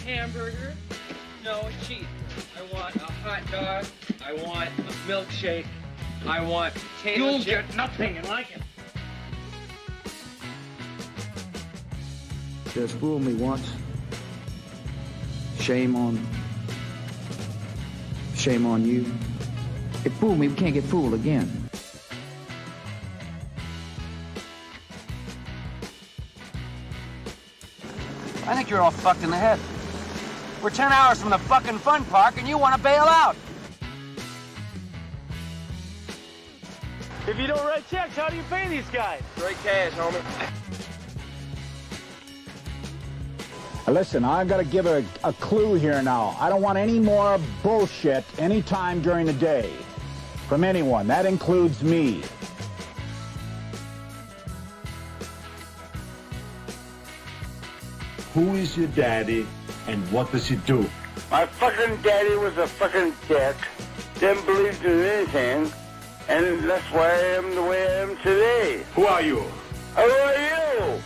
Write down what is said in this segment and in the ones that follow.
hamburger, no cheese. I want a hot dog. I want a milkshake. I want potato chips. You'll get nothing, and like it. Just fool me once. Shame on you. It fooled me, we can't get fooled again. I think you're all fucked in the head. We're 10 hours from the fucking fun park and you want to bail out. If you don't write checks, how do you pay these guys? Straight cash, homie. Listen, I've got to give a clue here now. I don't want any more bullshit anytime during the day from anyone. That includes me. Who is your daddy and what does he do? My fucking daddy was a fucking dick. Didn't believe in anything. And that's why I am the way I am today. Who are you? Who are you?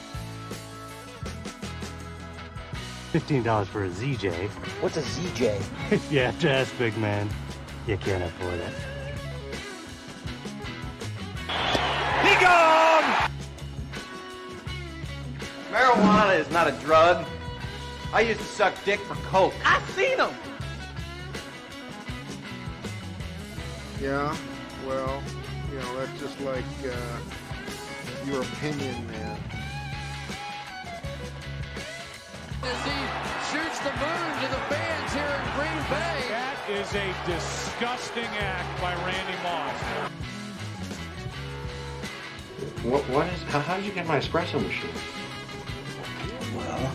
$15 for a ZJ. What's a ZJ? You have to ask, big man. You can't afford it. Be gone! Marijuana is not a drug. I used to suck dick for coke. I seen them. Yeah, well, you know, that's just like your opinion, man. As he shoots the moon to the fans here in Green Bay. That is a disgusting act by Randy Moss. How did you get my espresso machine? Well,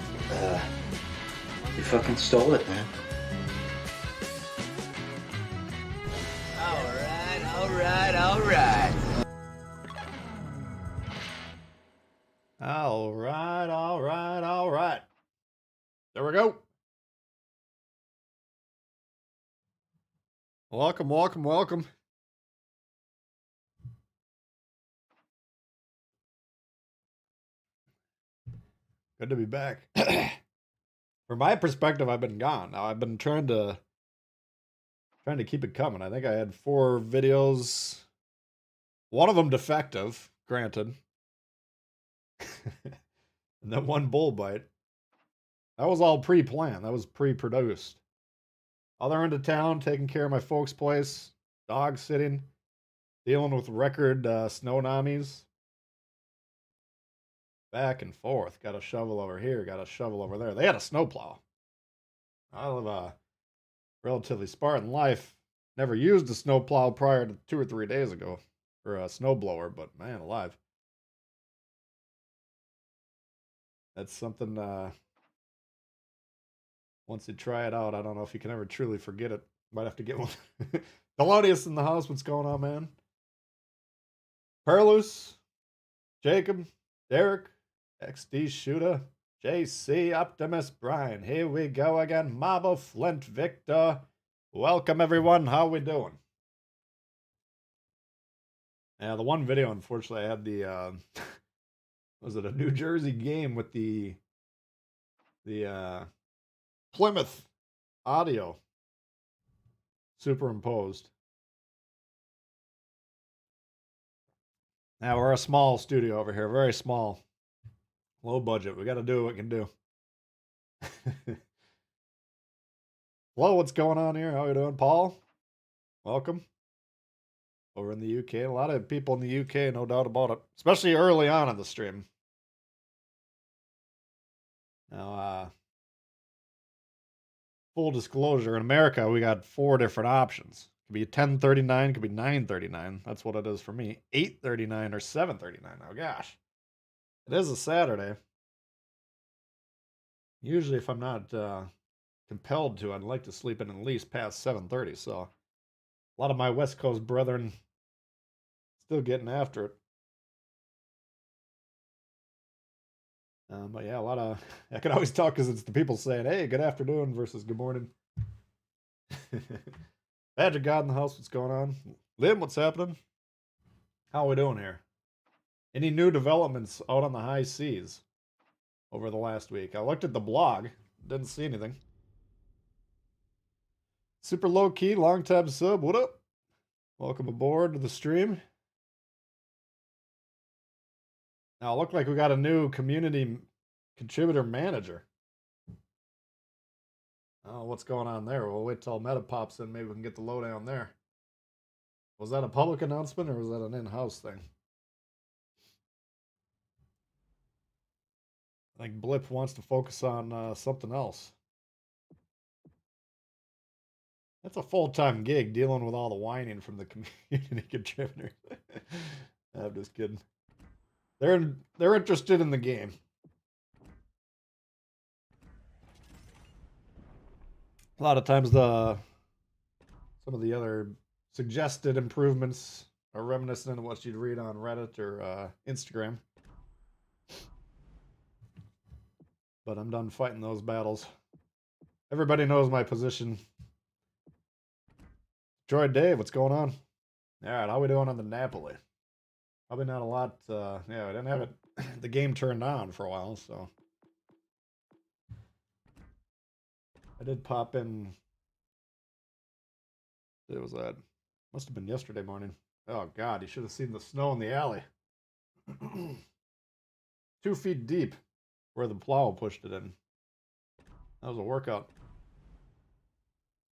you fucking stole it, man. All right. All right. There we go. Welcome. Good to be back. From my perspective, I've been gone. Now I've been trying to keep it coming. I think I had 4 videos. One of them defective, granted. And then 1 bull bite. That was all pre-planned. That was pre-produced. Other end of town, taking care of my folks' place, dog sitting, dealing with record snow-namis. Back and forth. Got a shovel over here, got a shovel over there. They had a snowplow. I live a relatively Spartan life. Never used a snowplow prior to 2 or 3 days ago. Or a snowblower, but man alive. That's something, once you try it out, I don't know if you can ever truly forget it. Might have to get one. Thelonious in the house, what's going on, man? Perlus, Jacob, Derek, XD Shooter, JC, Optimus, Brian. Here we go again. Marble, Flint, Victor. Welcome, everyone. How we doing? Yeah, the one video, unfortunately, I had the, was it a New Jersey game with the Plymouth audio superimposed. Now, we're a small studio over here, very small. Low budget. We got to do what we can do. Hello, what's going on here? How are you doing, Paul? Welcome. Over in the UK. A lot of people in the UK, no doubt about it. Especially early on in the stream. Now, full disclosure, in America, we got 4 different options. It could be 1039, it could be 939. That's what it is for me. 839 or 739. Oh, gosh. It is a Saturday. Usually, if I'm not compelled to, I'd like to sleep in at least past 7:30. So, a lot of my West Coast brethren still getting after it. But yeah, a lot of... I can always talk because it's the people saying, hey, good afternoon versus good morning. Magic God in the house, what's going on? Lim, what's happening? How are we doing here? Any new developments out on the high seas over the last week? I looked at the blog, didn't see anything. Super low key, long time sub. What up? Welcome aboard to the stream. Now, it looked like we got a new community contributor manager. Oh, what's going on there? We'll wait till Meta pops in. Maybe we can get the lowdown there. Was that a public announcement or was that an in-house thing? I think Blip wants to focus on something else. That's a full-time gig, dealing with all the whining from the community contributors. I'm just kidding. They're interested in the game. A lot of times some of the other suggested improvements are reminiscent of what you'd read on Reddit or Instagram. But I'm done fighting those battles. Everybody knows my position. Droid Dave, what's going on? Alright, how we doing on the Napoli? Probably not a lot. Yeah, we didn't have the game turned on for a while, so. I did pop in. It was that. Must have been yesterday morning. Oh god, you should have seen the snow in the alley. 2 feet deep where the plow pushed it in. That was a workout.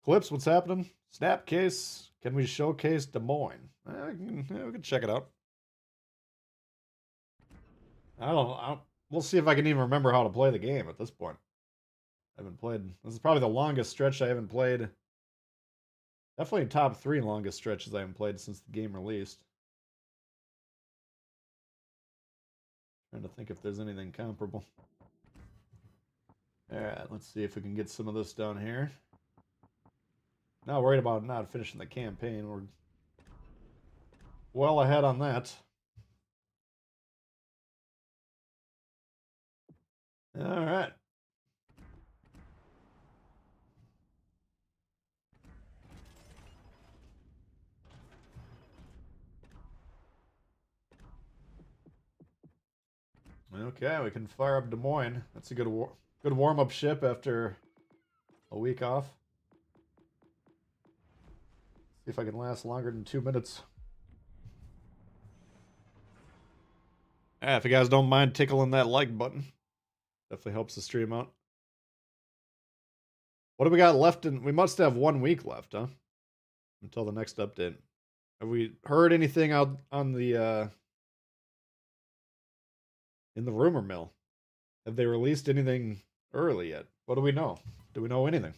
Clips, what's happening? Snapcase. Can we showcase Des Moines? We can check it out. I don't know. We'll see if I can even remember how to play the game at this point. I haven't played. This is probably the longest stretch I haven't played. Definitely top 3 longest stretches I haven't played since the game released. Trying to think if there's anything comparable. Alright, let's see if we can get some of this down here. Not worried about not finishing the campaign. We're well ahead on that. Alright. Okay, we can fire up Des Moines. That's a good warm-up ship after a week off. See if I can last longer than 2 minutes. Yeah, if you guys don't mind tickling that like button, definitely helps the stream out. What do we got left? We must have 1 week left, huh? Until the next update. Have we heard anything out on the in the rumor mill? Have they released anything early yet? What do we know? Do we know anything?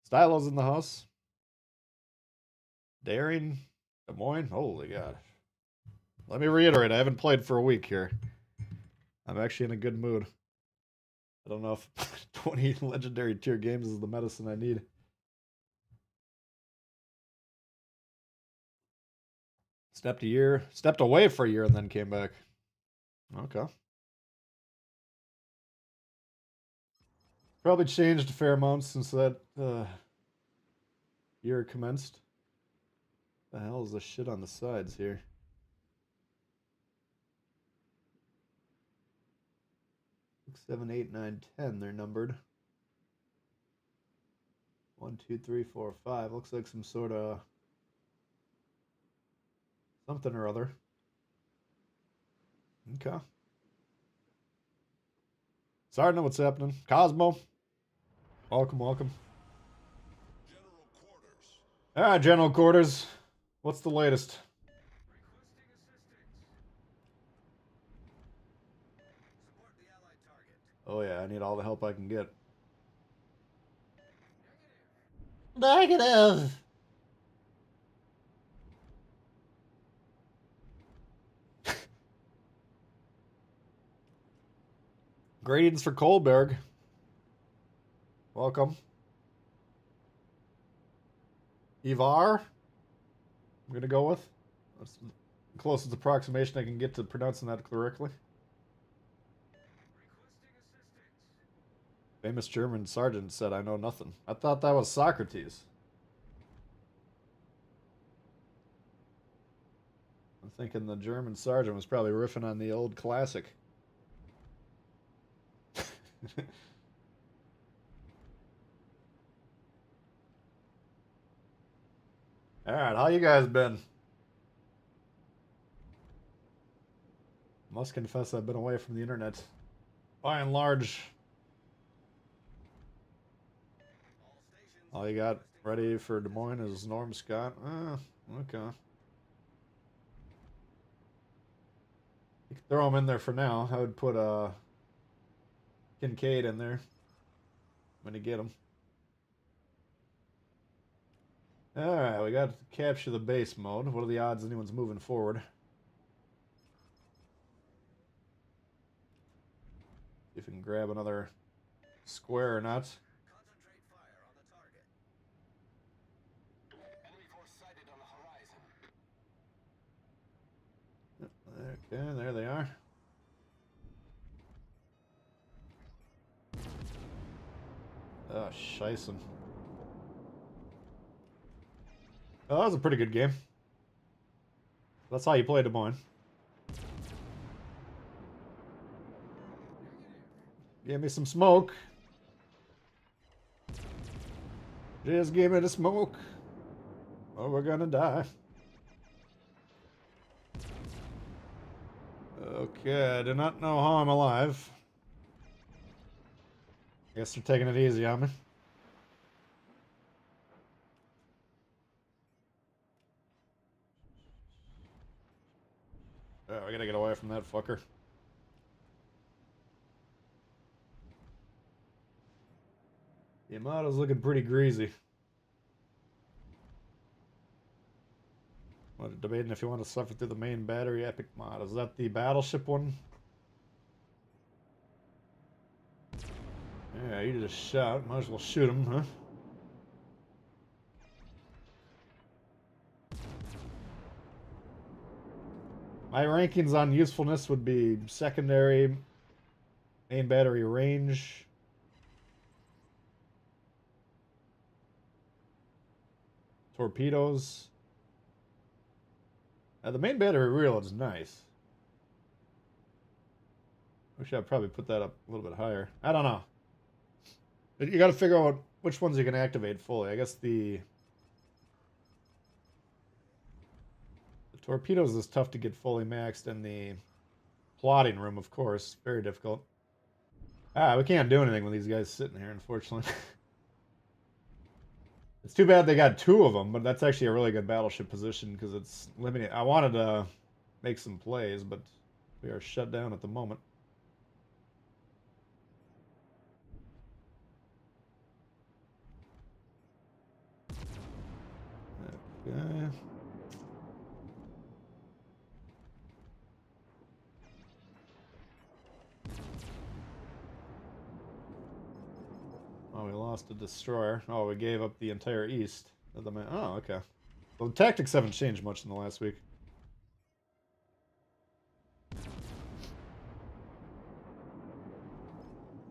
Stylo's in the house. Daring, Des Moines. Holy God. Let me reiterate, I haven't played for a week here. I'm actually in a good mood. I don't know if 20 legendary tier games is the medicine I need. Stepped away for a year and then came back. Okay. Probably changed a fair amount since that year commenced. The hell is the shit on the sides here? Six, 7, 8, 9, 10. They're numbered. 1, 2, 3, 4, 5. Looks like some sort of something or other. Okay. Sorry to know what's happening. Cosmo. Welcome, welcome. Alright, General Quarters. What's the latest? Oh yeah, I need all the help I can get. Negative! Greetings for Kohlberg. Welcome. Ivar? I'm gonna go with. That's the closest approximation I can get to pronouncing that correctly. Famous German sergeant said, I know nothing. I thought that was Socrates. I'm thinking the German sergeant was probably riffing on the old classic. Alright, how you guys been? Must confess I've been away from the internet. By and large. All you got ready for Des Moines is Norm Scott. Okay. You can throw him in there for now. I would put Kincaid in there when you get him. Alright, we got to capture the base mode. What are the odds anyone's moving forward? See if we can grab another square or not. Okay, there they are. Oh, scheisse. Oh, that was a pretty good game. That's how you play Des Moines. Give me some smoke. Just give me the smoke, or we're gonna die. Okay, I do not know how I'm alive. Guess they're taking it easy on me. Oh, we gotta get away from that fucker. The Yamato's looking pretty greasy. I'm debating if you want to suffer through the main battery epic mod. Is that the battleship one? Yeah, you just shot. Might as well shoot him, huh? My rankings on usefulness would be secondary, main battery range, torpedoes. The main battery reload is nice. Wish I'd probably put that up a little bit higher. I don't know. You got to figure out which ones you can activate fully. I guess the torpedoes is tough to get fully maxed, and the plotting room, of course, very difficult. We can't do anything with these guys sitting here, unfortunately. It's too bad they got two of them, but that's actually a really good battleship position because it's limited. I wanted to make some plays, but we are shut down at the moment. Okay. Oh, we lost a destroyer. Oh, we gave up the entire east of the map. Oh, okay. Well, the tactics haven't changed much in the last week.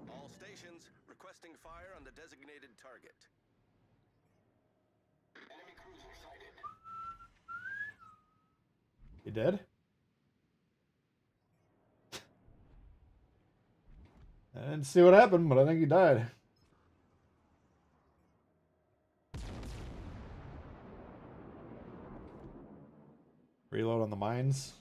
All stations requesting fire on the designated target. Enemy cruiser sighted. You dead? I didn't see what happened, but I think he died. Reload on the mines.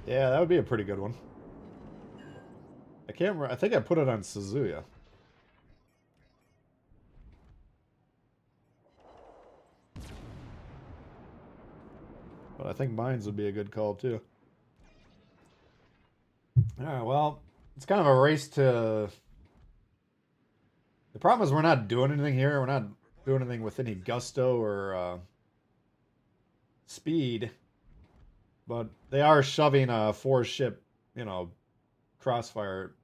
Yeah, that would be a pretty good one. I can't remember. I think I put it on Suzuya. But I think mines would be a good call too. Alright, well, it's kind of a race to... The problem is we're not doing anything here. We're not doing anything with any gusto or speed. But they are shoving a 4-ship, you know, crossfire,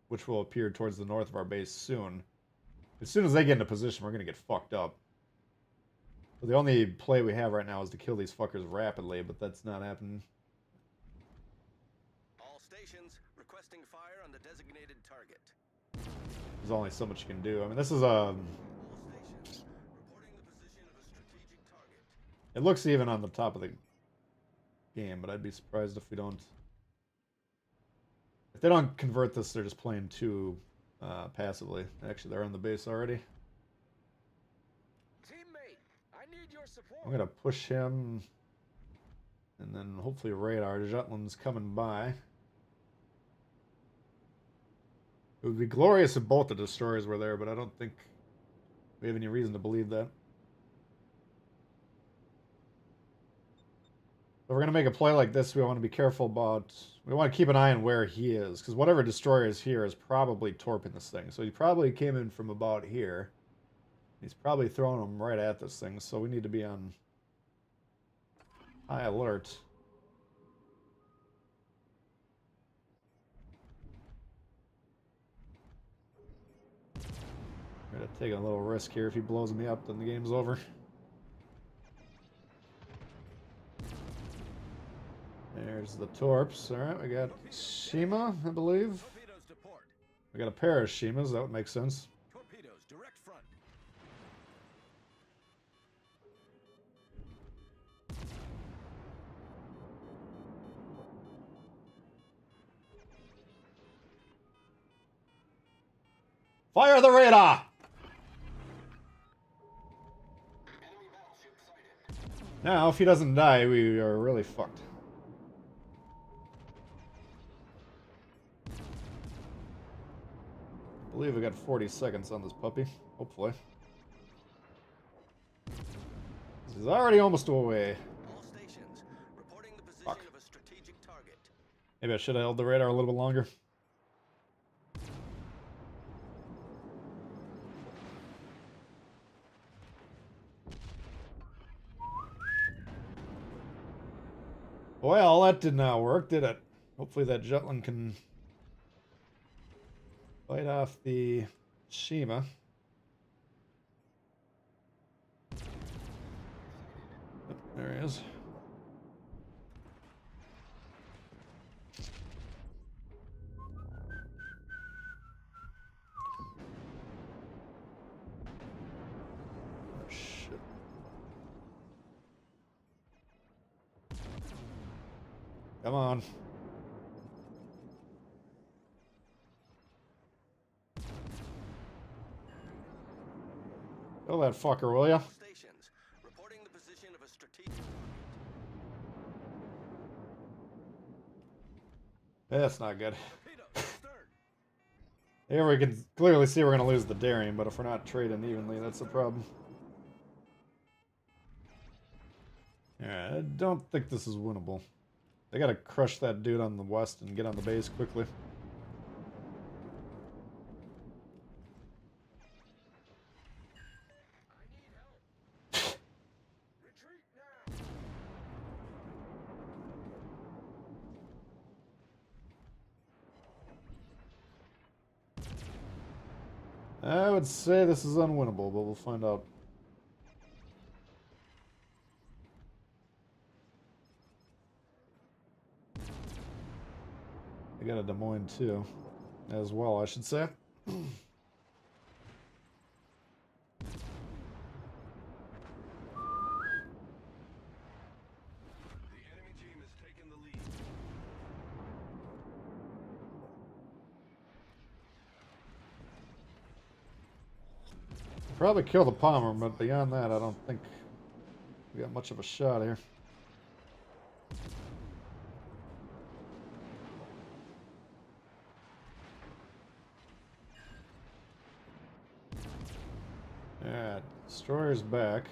which will appear towards the north of our base soon. As soon as they get into position, we're going to get fucked up. So the only play we have right now is to kill these fuckers rapidly, but that's not happening. All stations requesting fire on the designated target. There's only so much you can do. I mean, this is a... It looks even on the top of the game, but I'd be surprised if we don't. If they don't convert this, they're just playing too passively. Actually, they're on the base already. Teammate, I need your support. I'm gonna push him, and then hopefully radar. Jutland's coming by. It would be glorious if both the destroyers were there, but I don't think we have any reason to believe that. If we're going to make a play like this, we want to be careful about... We want to keep an eye on where he is, because whatever destroyer is here is probably torping this thing. So he probably came in from about here. He's probably throwing them right at this thing, so we need to be on high alert. I'm going to take a little risk here. If he blows me up, then the game's over. There's the torps. Alright, we got Shima, I believe. We got a pair of Shimas, that would make sense. Torpedoes, direct front. Fire the radar! Now, if he doesn't die, we are really fucked. I believe we got 40 seconds on this puppy, hopefully. He's already almost away. All stations, reporting the position Fuck. of a strategic target. Maybe I should have held the radar a little bit longer. Well, that did not work, did it? Hopefully that Jutland can fight off the Shima. Oh, there he is. Oh, shit. Come on. Kill that fucker, will ya? Stations, reporting the position of a strategic That's not good. Here we can clearly see we're going to lose the daring, but if we're not trading evenly, that's the problem. Yeah, I don't think this is winnable. They got to crush that dude on the west and get on the base quickly. I would say this is unwinnable, but we'll find out. I got a Des Moines too, as well, I should say. Probably kill the Palmer, but beyond that, I don't think we got much of a shot here. Yeah, destroyer's back.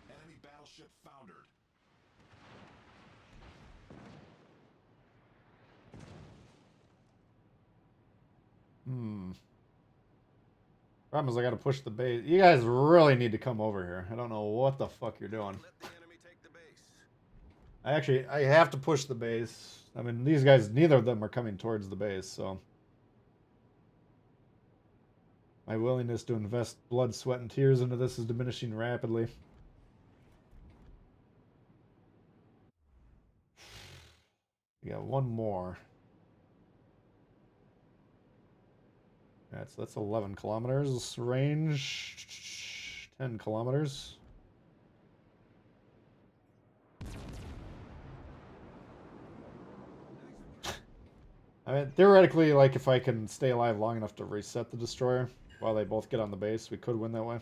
Enemy battleship foundered. Problem is I gotta push the base. You guys really need to come over here. I don't know what the fuck you're doing. Let the enemy take the base. I have to push the base. I mean, these guys, neither of them are coming towards the base, so. My willingness to invest blood, sweat, and tears into this is diminishing rapidly. We got one more. Alright, so that's 11 kilometers range. 10 kilometers. I mean, theoretically, like, if I can stay alive long enough to reset the destroyer while they both get on the base, we could win that way.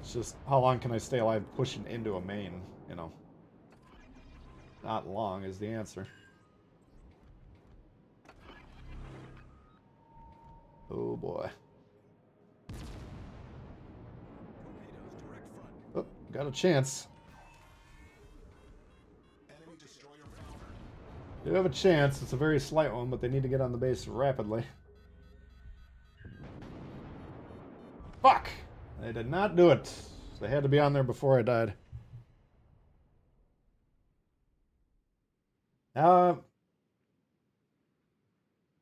It's just, how long can I stay alive pushing into a main, you know? Not long is the answer. Oh, boy. Oh, got a chance. They do have a chance. It's a very slight one, but they need to get on the base rapidly. Fuck! They did not do it. They had to be on there before I died.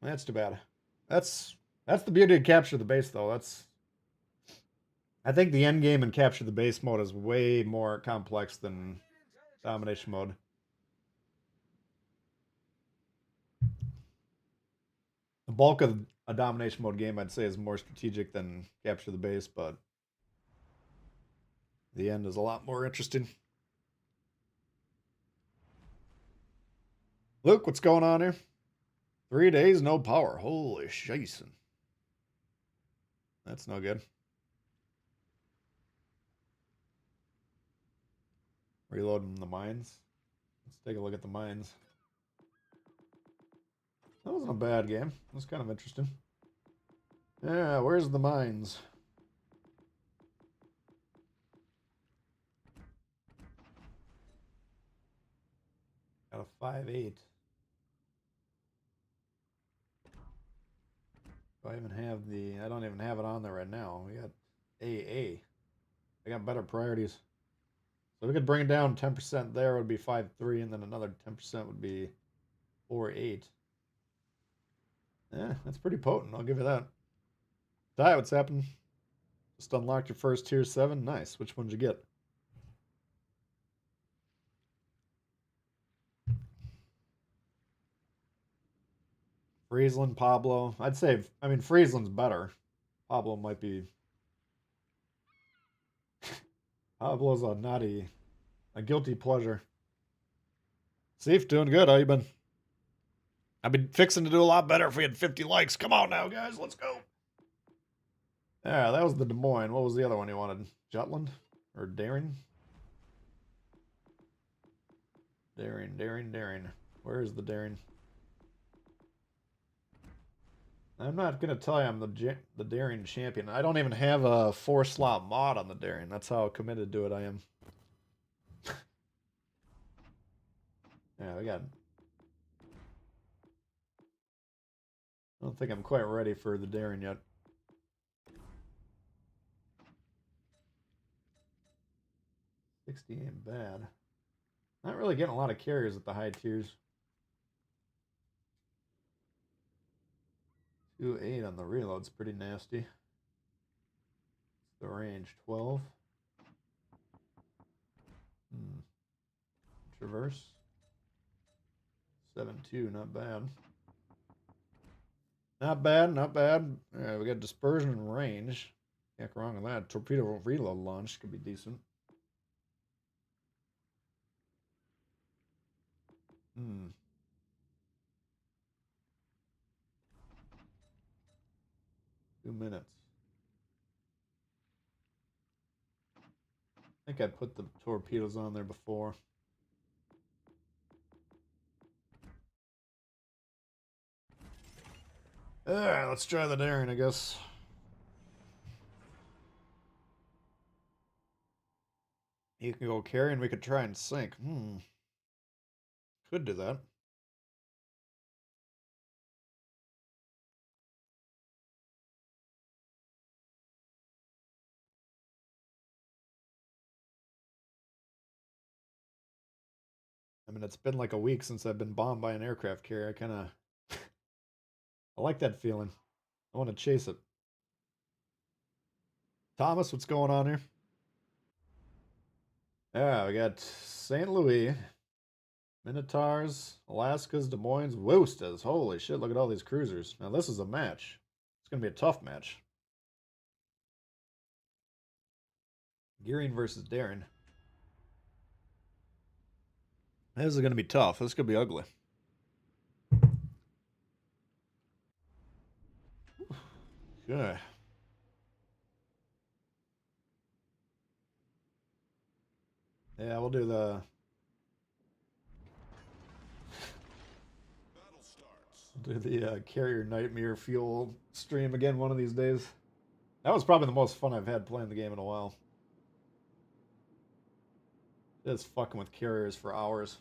That's too bad. That's the beauty of capture the base, though. I think the end game and capture the base mode is way more complex than domination mode. The bulk of a domination mode game, I'd say, is more strategic than capture the base, but the end is a lot more interesting. Luke, what's going on here? 3 days, no power. Holy shison. That's no good. Reloading the mines. Let's take a look at the mines. That wasn't a bad game. It was kind of interesting. Yeah, where's the mines? Got a 5.8. I don't even have it on there right now. We got AA. I got better priorities. So we could bring it down 10% there would be 5.3, and then another 10% would be 4.8. Yeah, that's pretty potent. I'll give you that. Ty, what's happened? Just unlocked your first tier 7. Nice. Which one did you get? Friesland, Pablo. I'd say, I mean, Friesland's better. Pablo might be... Pablo's a guilty pleasure. Seif, doing good. How you been? I've been fixing to do a lot better if we had 50 likes. Come on now, guys. Let's go. Yeah, that was the Des Moines. What was the other one you wanted? Jutland? Or Daring? Daring. Where is the Daring? I'm not going to tell you I'm the Daring champion. I don't even have a 4-slot mod on the Daring. That's how committed to it I am. Yeah, we got... I don't think I'm quite ready for the Daring yet. $60 ain't bad. Not really getting a lot of carriers at the high tiers. 2.8 on the reload's pretty nasty. The range 12. Traverse. 7.2, not bad. Not bad. Alright, we got dispersion and range. Can't go wrong with that. Torpedo reload launch could be decent. 2 minutes. I think I put the torpedoes on there before. Alright, let's try the Daring, I guess. You can go carry and we could try and sink. Could do that. I mean, it's been like a week since I've been bombed by an aircraft carrier. I kind of... I like that feeling. I want to chase it. Thomas, what's going on here? Yeah, we got St. Louis, Minotaurs, Alaskas, Des Moines, Woostas. Holy shit, look at all these cruisers. Now, this is a match. It's going to be a tough match. Gearing versus Darren. This is going to be tough. This could be ugly. Okay. Yeah, we'll do the... Do the Carrier Nightmare Fuel stream again one of these days. That was probably the most fun I've had playing the game in a while. Just fucking with carriers for hours.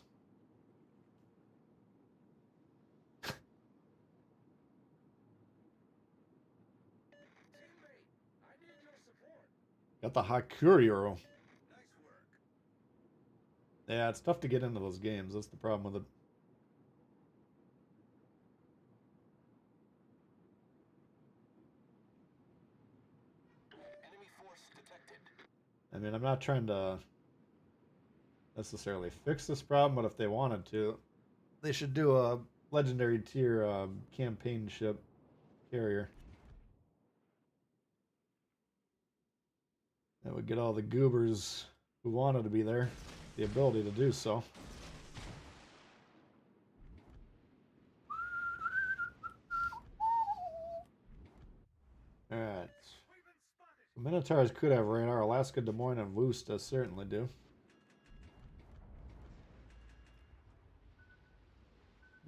Got the Hakuryo. Yeah, it's tough to get into those games. That's the problem with it. I mean, I'm not trying to necessarily fix this problem, but if they wanted to, they should do a legendary tier campaign ship carrier. That would get all the goobers who wanted to be there the ability to do so. Alright. The Minotaurs could have radar. Alaska, Des Moines, and Woosta certainly do.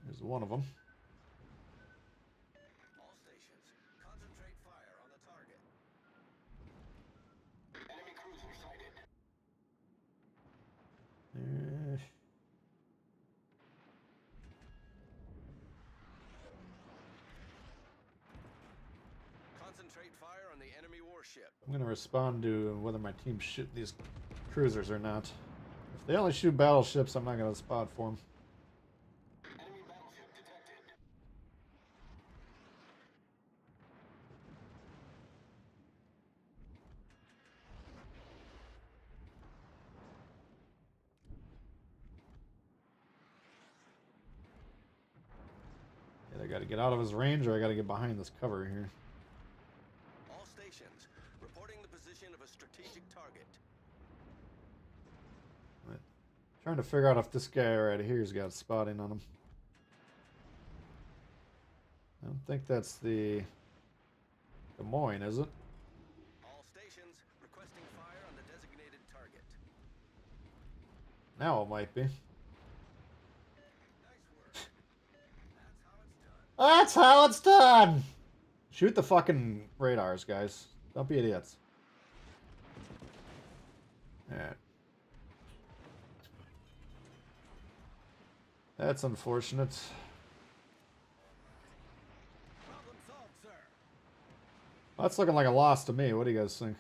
There's one of them. All stations, concentrate fire on the target. Enemy cruiser sighted. Concentrate fire on the enemy warship. I'm going to respond to whether my team shoot these cruisers or not. If they only shoot battleships, I'm not going to spot for them. Enemy battleship detected. Either got to get out of his range or I got to get behind this cover here. All stations, reporting the position of a strategic target. Right. Trying to figure out if this guy right here's got spotting on him. I don't think that's the Des Moines, is it? All stations, requesting fire on the designated target. Now it might be. That's how it's done! Shoot the fucking radars, guys. Don't be idiots. Alright. That's unfortunate. Problem solved, sir. That's looking like a loss to me. What do you guys think?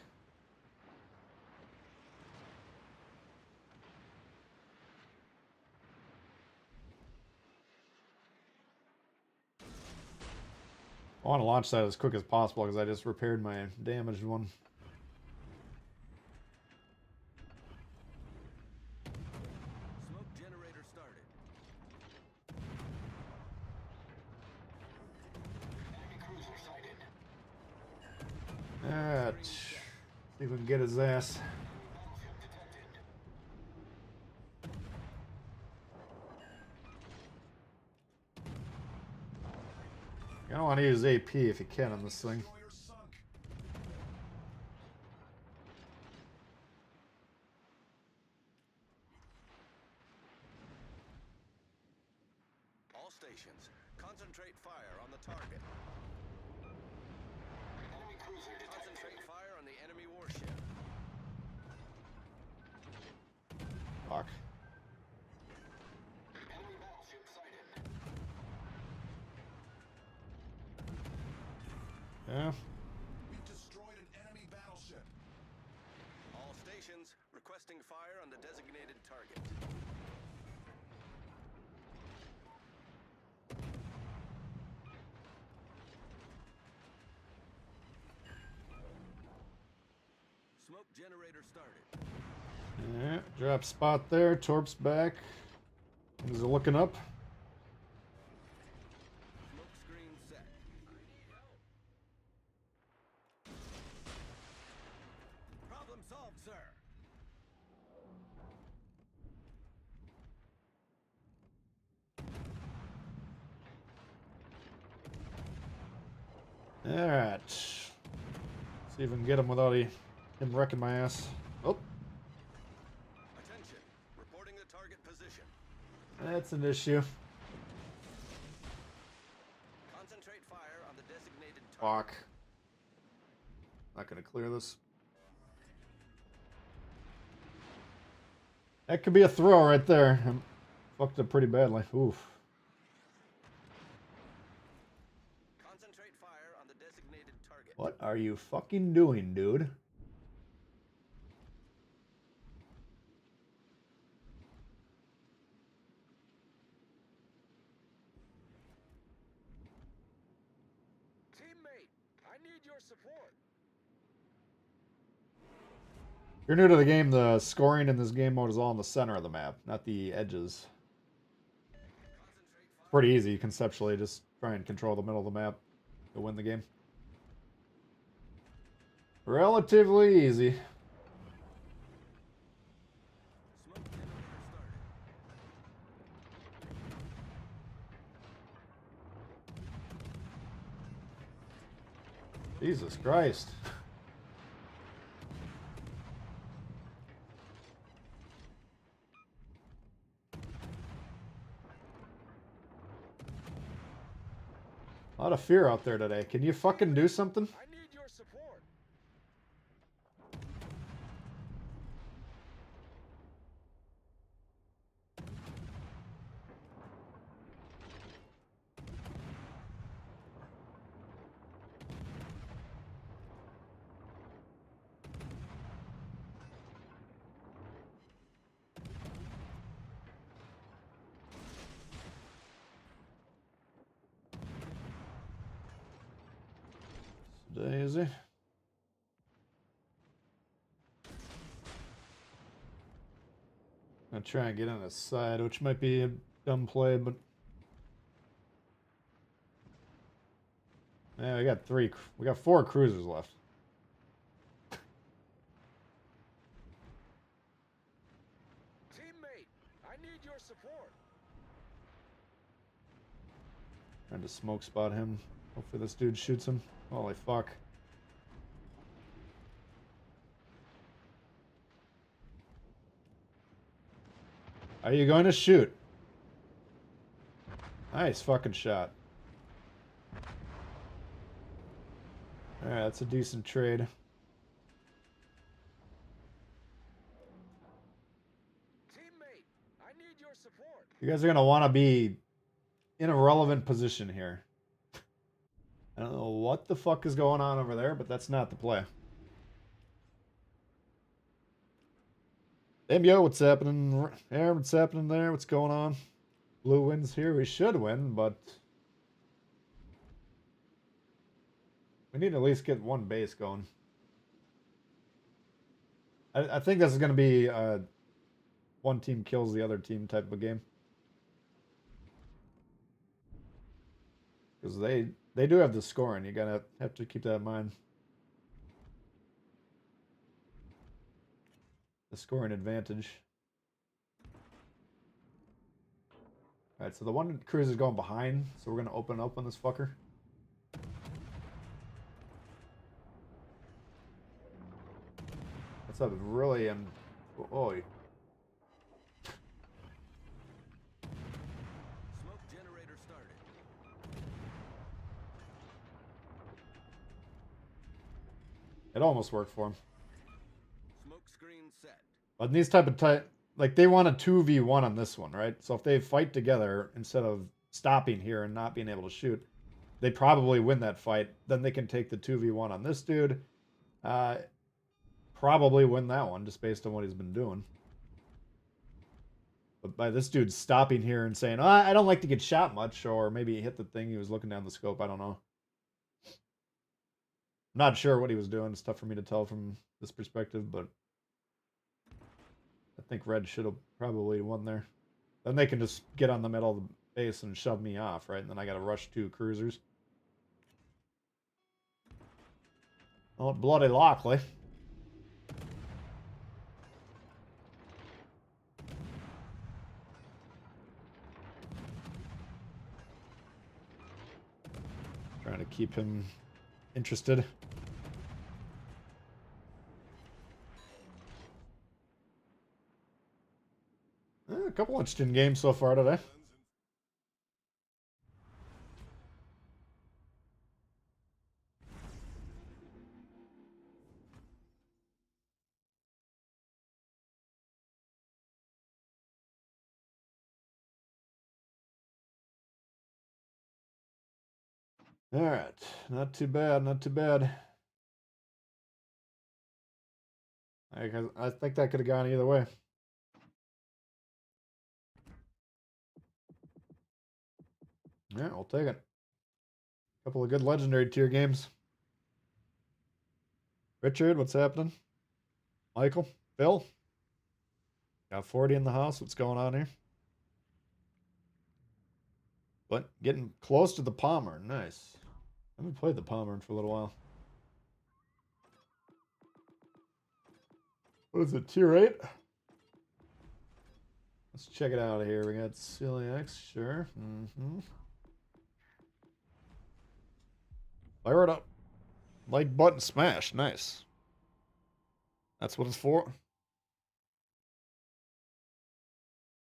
I want to launch that as quick as possible because I just repaired my damaged one. Smoke generator started. Enemy cruiser sighted. Alright. See if we can get his ass. Battleship detected. You don't want to use AP if you can on this thing. All stations, concentrate fire on the target. Enemy cruiser detected. Concentrate fire on the enemy warship. Fuck. Enemy battleship sighted. Yeah. We've destroyed an enemy battleship. All stations, requesting fire on the designated target. Smoke generator started. Yeah, drop spot there. Torp's back. Things are looking up. Smoke screen set. Problem solved, sir. Alright. See if we can get him without him wrecking my ass. Oh. Attention. Reporting the target position. That's an issue. Concentrate fire on the designated target. Fuck. Not gonna clear this. That could be a throw right there. I fucked up pretty badly. Oof. Concentrate fire on the designated target. What are you fucking doing, dude? Teammate, I need your support. If you're new to the game, the scoring in this game mode is all in the center of the map, not the edges. It's pretty easy conceptually, just try and control the middle of the map to win the game. Relatively easy. Jesus Christ. A lot of fear out there today. Can you fucking do something? I need your support. Daisy. Gonna try and get on the side, which might be a dumb play, but yeah, we got 4 cruisers left. Teammate, I need your support. Trying to smoke spot him. Hopefully this dude shoots him. Holy fuck. Are you going to shoot? Nice fucking shot. Alright, that's a decent trade. Teammate, I need your support. You guys are going to want to be in a relevant position here. I don't know what the fuck is going on over there, but that's not the play. Damn, yo, what's happening? Aaron, what's happening there? What's going on? Blue wins here. We should win, but we need to at least get one base going. I think this is going to be one team kills the other team type of a game. Because they do have the scoring. You gotta have to keep that in mind. The scoring advantage. Alright, so the one cruise is going behind, so we're gonna open up on this fucker. That's a really oh. Smoke generator started. It almost worked for him. Smoke screen set. But in these type of like they want a 2v1 on this one, right? So if they fight together instead of stopping here and not being able to shoot, they probably win that fight. Then they can take the 2v1 on this dude. Probably win that one just based on what he's been doing. But by this dude stopping here and saying, oh, I don't like to get shot much, or maybe he hit the thing, he was looking down the scope, I don't know. I'm not sure what he was doing. It's tough for me to tell from this perspective, but I think Red should have probably won there. Then they can just get on the middle of the base and shove me off, right? And then I got to rush 2 cruisers. Oh, bloody Lockley. Trying to keep him interested. A couple interesting games so far today. All right, not too bad, not too bad. I think that could have gone either way. Yeah, I'll take it. Couple of good legendary tier games. Richard, what's happening? Michael, Bill, got 40 in the house. What's going on here? But getting close to the Palmer, nice. I haven't played the Palmer for a little while. What is it, tier 8? Let's check it out here. We got Celiax, sure. Fire it up. Like button smash, nice. That's what it's for.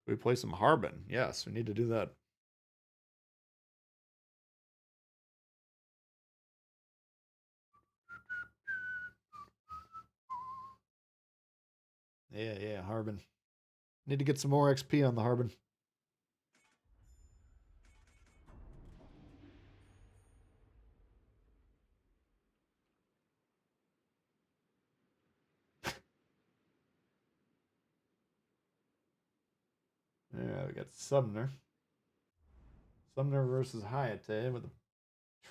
We play some Harbin. Yes, we need to do that. Yeah, Harbin. Need to get some more XP on the Harbin. Yeah, we got Sumner. Sumner versus Hayate with a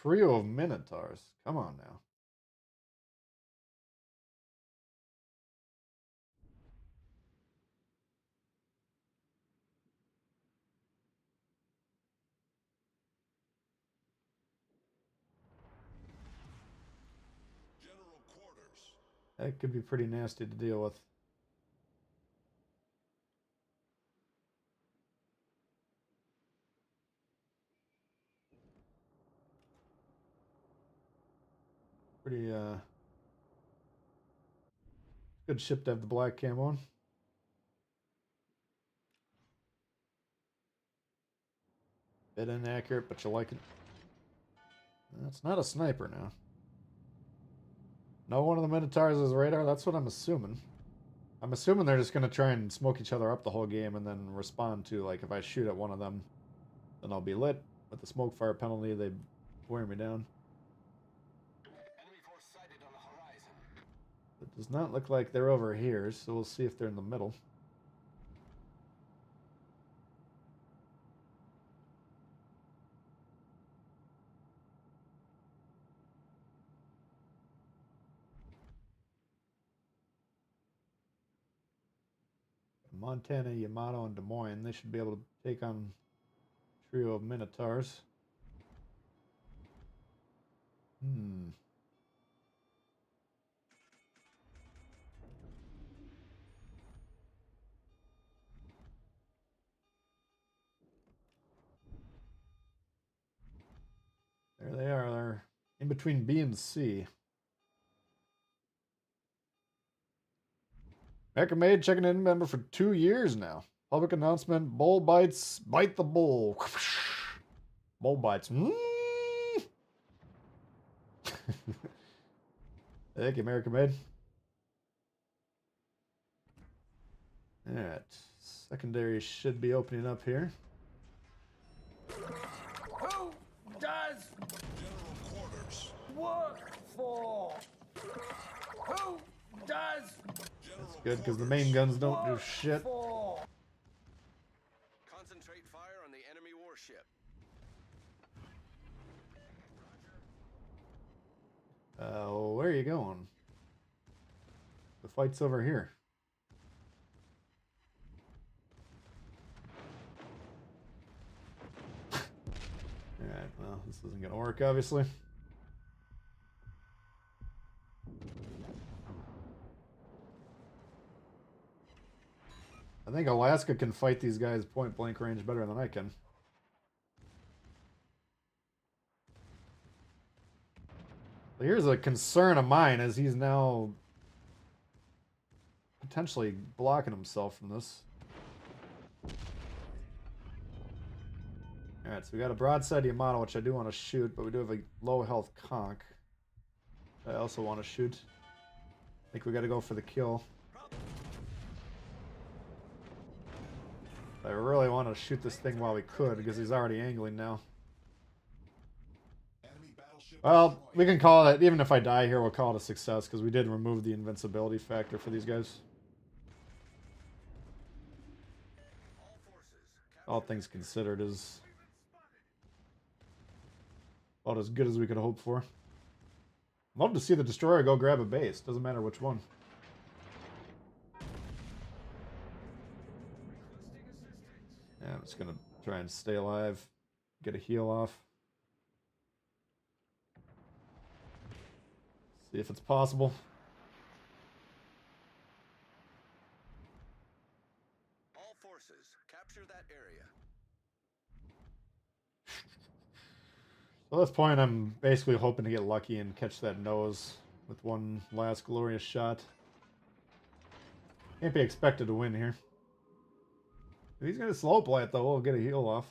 trio of Minotaurs. Come on now. That could be pretty nasty to deal with. Pretty good ship to have the black cam on. Bit inaccurate, but you like it. That's not a sniper now. No one of the Minotaurs is radar. That's what I'm assuming. I'm assuming they're just going to try and smoke each other up the whole game and then respond to, like, if I shoot at one of them, then I'll be lit. With the smoke fire penalty, they wear me down. It does not look like they're over here, so we'll see if they're in the middle. Montana, Yamato, and Des Moines. They should be able to take on a trio of Minotaurs. There they are. They're in between B and C. American Made checking in member for 2 years now. Public announcement, bull bites, bite the bull. Bull bites. Thank you, American Made. Alright. Secondary should be opening up here. Who does General Quarters work for? Who does That's good, because the main guns don't do shit. Concentrate fire on the enemy warship. Where are you going? The fight's over here. Alright, well, this isn't gonna work, obviously. I think Alaska can fight these guys point blank range better than I can. Here's a concern of mine, as he's now potentially blocking himself from this. Alright, so we got a broadside Yamato, which I do want to shoot, but we do have a low health conch. I also want to shoot. I think we got to go for the kill. I really want to shoot this thing while we could, because he's already angling now. Well, we can call it, even if I die here, we'll call it a success, because we did remove the invincibility factor for these guys. All things considered is about as good as we could hope for. Love to see the destroyer go grab a base, doesn't matter which one. Yeah, I'm just gonna try and stay alive, get a heal off. See if it's possible. All forces, capture that area. So at this point, I'm basically hoping to get lucky and catch that nose with one last glorious shot. Can't be expected to win here. If he's gonna slow play it though, we'll get a heal off.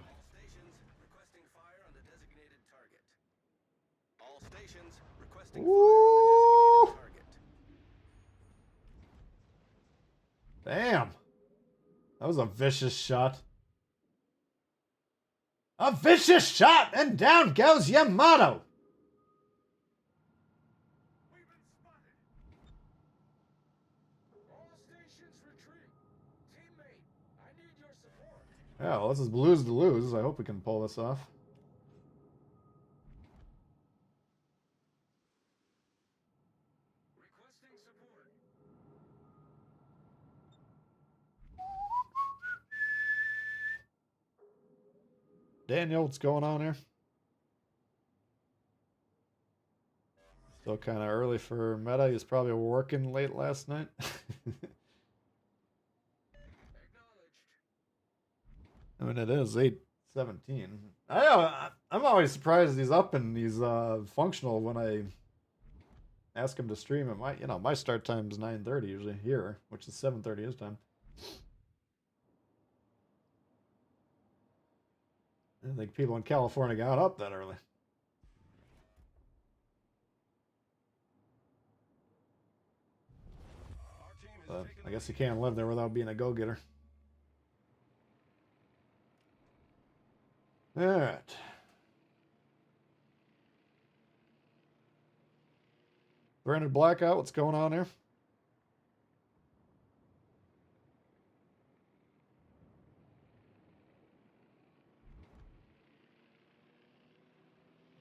All stations requesting fire on the designated target. All stations requesting fire on the designated target. Damn! That was a vicious shot. A vicious shot, and down goes Yamato! Yeah, well, this is blues to lose. I hope we can pull this off. Daniel, what's going on here? Still kind of early for meta. He was probably working late last night. I mean, it is 8:17. I'm always surprised he's up and he's functional when I ask him to stream. My start time is 9:30 usually here, which is 7:30 his time. I don't think people in California got up that early. I guess you can't live there without being a go-getter. Alright. Brandon Blackout, what's going on here?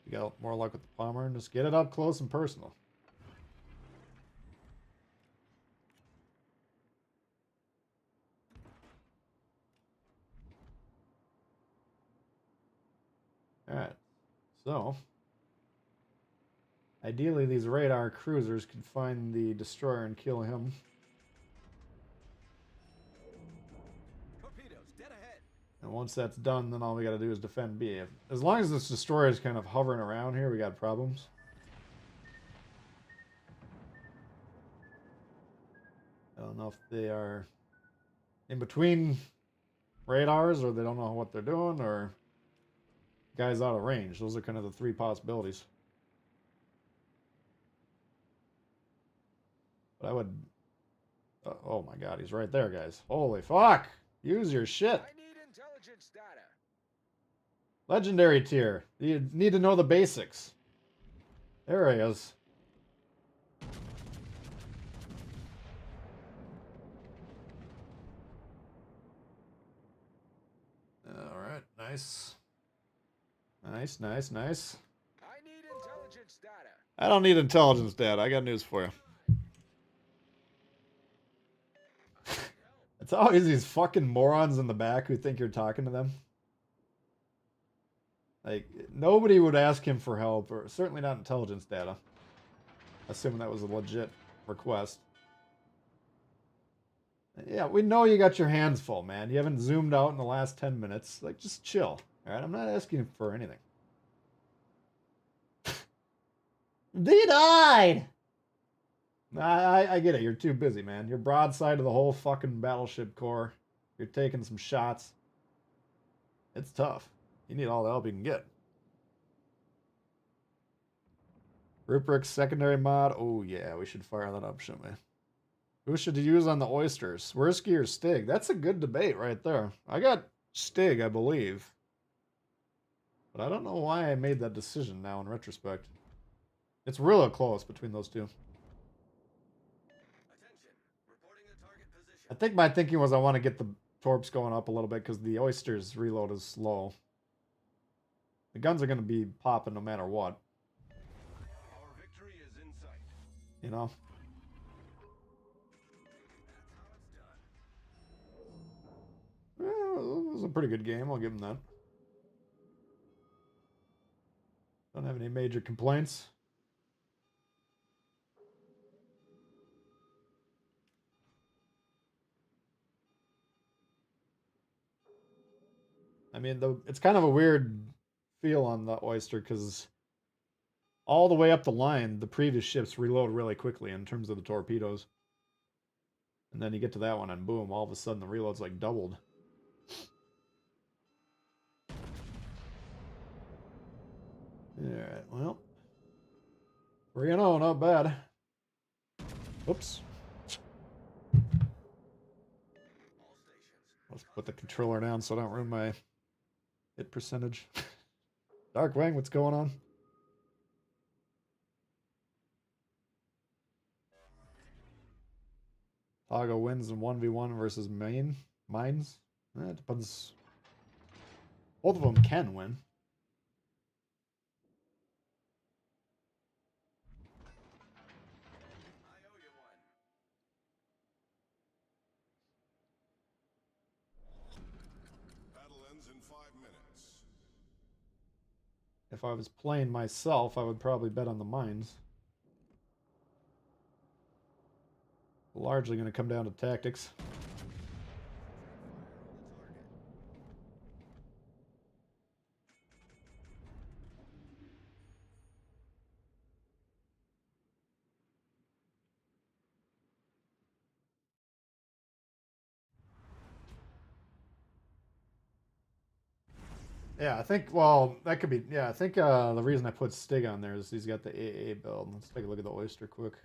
You got more luck with the bomber, and just get it up close and personal. Alright, so ideally these radar cruisers could find the destroyer and kill him. Torpedoes, dead ahead. And once that's done, then all we gotta do is defend B. As long as this destroyer is kind of hovering around here, we got problems. I don't know if they are in between radars, or they don't know what they're doing, or guys out of range. Those are kind of the three possibilities. But I would... oh my god, he's right there, guys. Holy fuck! Use your shit! I need intelligence data. Legendary tier. You need to know the basics. There he is. Alright, nice. Nice, nice, nice. I need intelligence data. I don't need intelligence data. I got news for you. It's always these fucking morons in the back who think you're talking to them. Like, nobody would ask him for help, or certainly not intelligence data. Assuming that was a legit request. Yeah, we know you got your hands full, man. You haven't zoomed out in the last 10 minutes. Like, just chill. Alright, I'm not asking for anything. Denied! I get it. You're too busy, man. You're broadside to the whole fucking battleship core. You're taking some shots. It's tough. You need all the help you can get. Rupert's secondary mod. Oh, yeah. We should fire that up, shouldn't we? Who should you use on the oysters? Swirsky or Stig? That's a good debate right there. I got Stig, I believe. But I don't know why I made that decision now in retrospect. It's real close between those two. I think my thinking was I want to get the torps going up a little bit because the oysters reload is slow. The guns are going to be popping no matter what. You know? Well, it was a pretty good game. I'll give them that. Don't have any major complaints. I mean, it's kind of a weird feel on the oyster because all the way up the line, the previous ships reload really quickly in terms of the torpedoes. And then you get to that one and boom, all of a sudden the reload's like doubled. Alright, well. 3-0, not bad. Oops. Let's put the controller down so I don't ruin my hit percentage. Darkwing, what's going on? Tago wins in 1v1 versus Moines. It depends. Both of them can win. If I was playing myself, I would probably bet on the Moines. Largely going to come down to tactics. Yeah, I think, well, that could be, yeah, I think the reason I put Stig on there is he's got the AA build. Let's take a look at the oyster quick.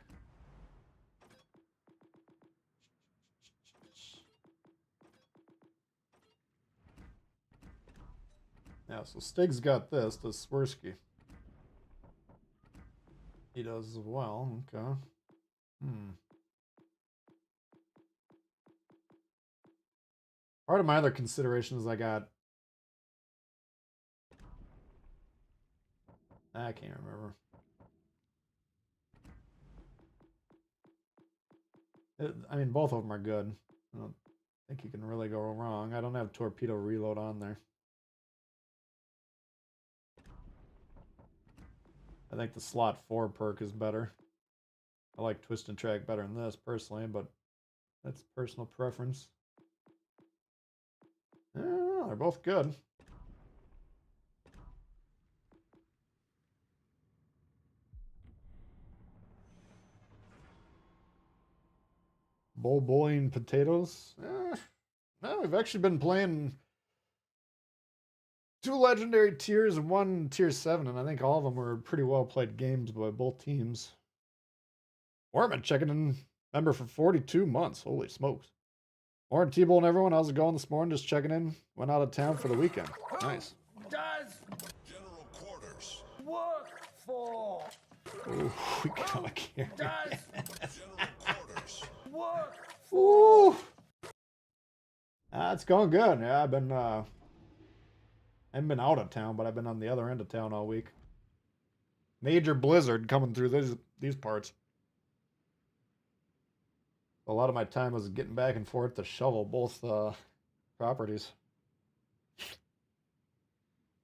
Yeah, so Stig's got this, the Swirsky. He does as well, okay. Part of my other consideration is I can't remember. I mean, both of them are good. I don't think you can really go wrong. I don't have torpedo reload on there. I think the slot 4 perk is better. I like twist and track better than this personally, but that's personal preference. Yeah, they're both good. Boiling potatoes. No, we've actually been playing 2 legendary tiers and 1 tier 7, and I think all of them were pretty well played games by both teams. Orman checking in, member for 42 months. Holy smokes. Morning, Tbull and everyone. How's it going this morning? Just checking in. Went out of town for the weekend. Nice. Does general quarters work for? Ooh, we got a carry. Does general quarters work for? Ooh. It's going good. Yeah, I've been I haven't been out of town, but I've been on the other end of town all week. Major blizzard coming through these parts. A lot of my time was getting back and forth to shovel both properties.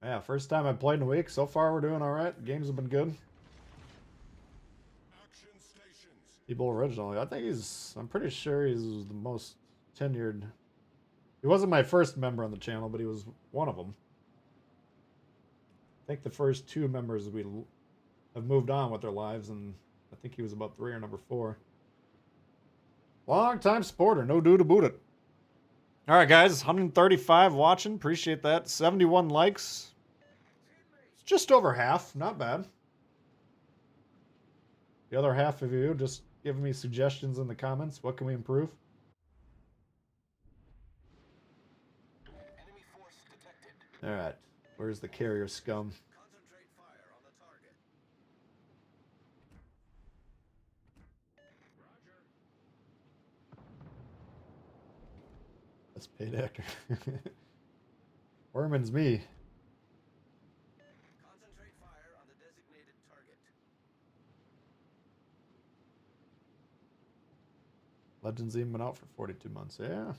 Yeah, first time I played in a week. So far, we're doing all right. The games have been good. Tbull originally, I think I'm pretty sure he's the most tenured. He wasn't my first member on the channel, but he was one of them. think the first two members have moved on with their lives, and I think he was about 3 or number 4. Long time supporter, no dude to boot it. All right, guys, 135 watching. Appreciate that. 71 likes. It's just over half. Not bad. The other half of you just giving me suggestions in the comments. What can we improve? All right. Where's the carrier scum? Concentrate fire on the target. That's paid actor. Orman's me. Concentrate fire on the designated target. Legends even been out for 42 months. Yeah.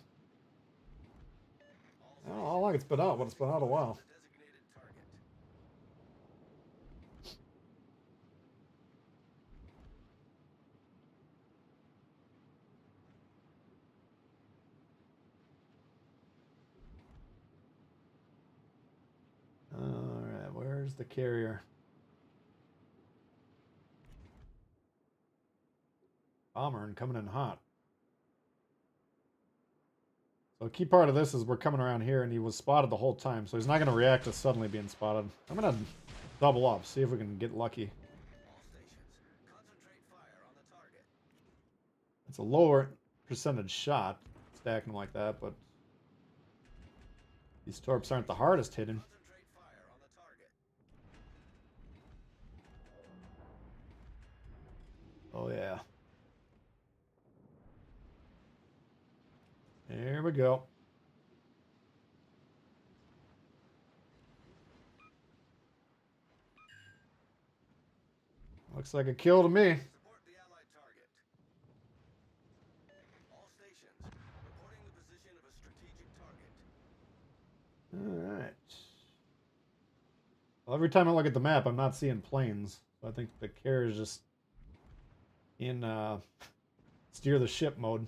I don't know how long it's been out, but it's been out a while. Designated target. Alright, where's the carrier? Bomber and coming in hot. So a key part of this is we're coming around here and he was spotted the whole time, so he's not going to react to suddenly being spotted. I'm going to double up, see if we can get lucky. All stations, concentrate fire on the target. It's a lower percentage shot, stacking like that, but these torps aren't the hardest hitting. Concentrate fire on the target. Oh yeah. There we go. Looks like a kill to me. Support the allied target. All stations, reporting the position of a strategic target. Alright. Well, every time I look at the map, I'm not seeing planes. So I think the carrier is just in steer the ship mode.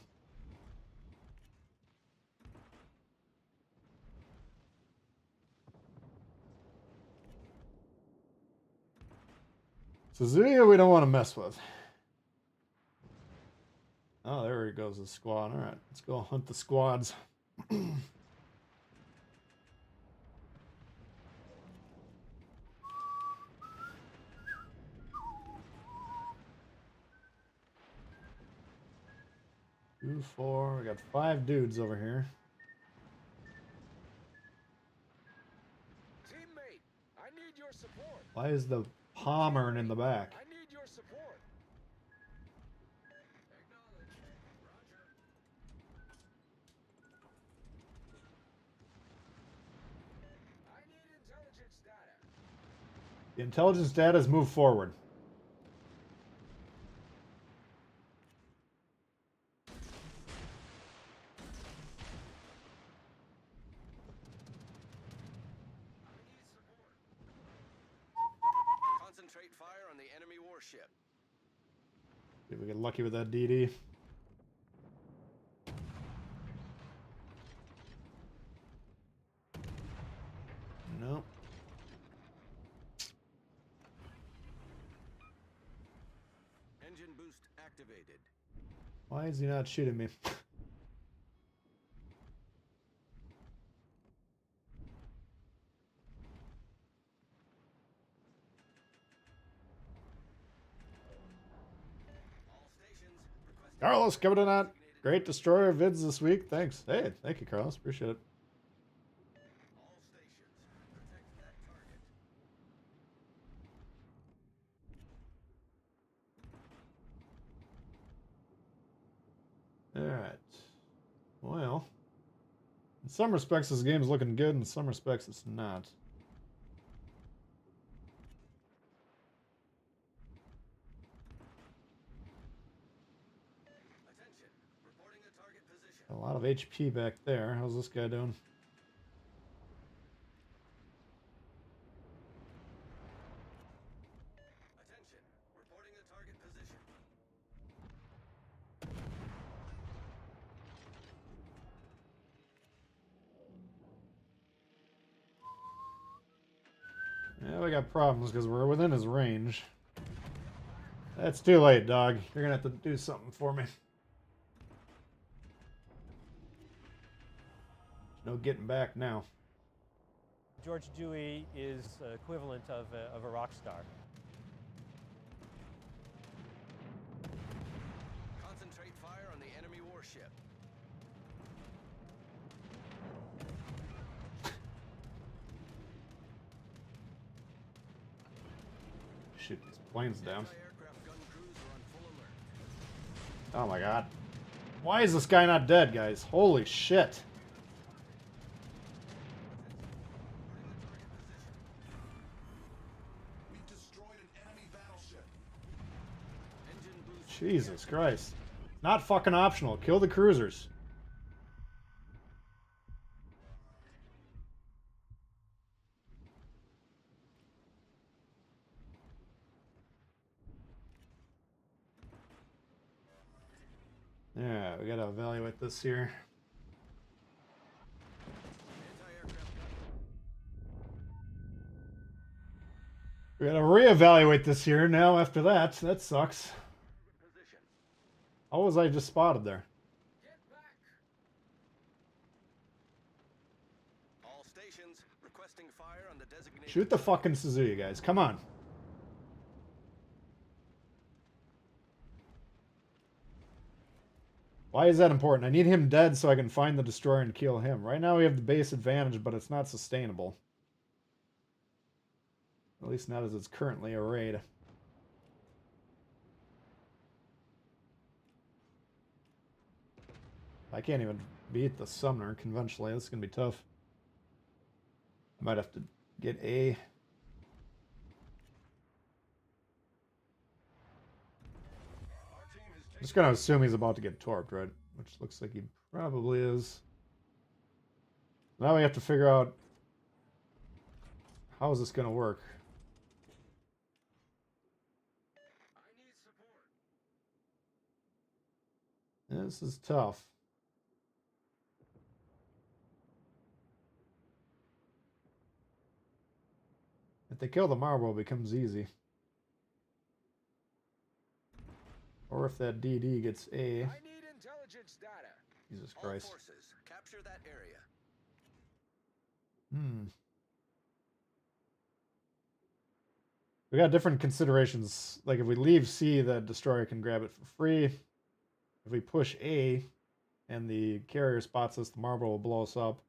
Suzuya we don't want to mess with. Oh, there he goes, the squad. Alright, let's go hunt the squads. 2, 4. We got 5 dudes over here. Teammate, I need your support. Why is the Palmer in the back? I need your support. Acknowledged. Roger. I need intelligence data. The intelligence data has moved forward. Concentrate fire on the enemy warship. See if we get lucky with that DD. Nope. Engine boost activated. Why is he not shooting me? All stations, requesting Carlos coming in on great destroyer vids this week. Thanks. Hey, thank you, Carlos. Appreciate it. all stations. Protect that target. Alright. Well, in some respects this game's looking good, in some respects it's not. Attention, reporting a target position. A lot of HP back there. How's this guy doing? Attention, reporting a target position. Yeah, we got problems because we're within his range. That's too late, dog. You're gonna have to do something for me. No getting back now. George Dewey is equivalent of a rock star. Concentrate fire on the enemy warship. Shoot these planes down. Oh my god. Why is this guy not dead, guys? Holy shit. Jesus Christ. Not fucking optional. Kill the cruisers. Yeah, we gotta evaluate this here. We gotta reevaluate this here now after that. That sucks. How was I just spotted there? All stations requesting fire on the designated. Shoot the fucking Suzuki, guys. Come on. Why is that important? I need him dead so I can find the destroyer and kill him. Right now we have the base advantage, but it's not sustainable. At least not as it's currently arrayed. I can't even beat the summoner conventionally. This is going to be tough. I might have to get A. I'm just going to assume he's about to get torped, right? Which looks like he probably is. Now we have to figure out how is this going to work. This is tough. If they kill the marble, it becomes easy. Or if that DD gets A. I need intelligence data. Jesus Christ. All forces, capture that area. We got different considerations. Like if we leave C, the destroyer can grab it for free. If we push A and the carrier spots us, the marble will blow us up.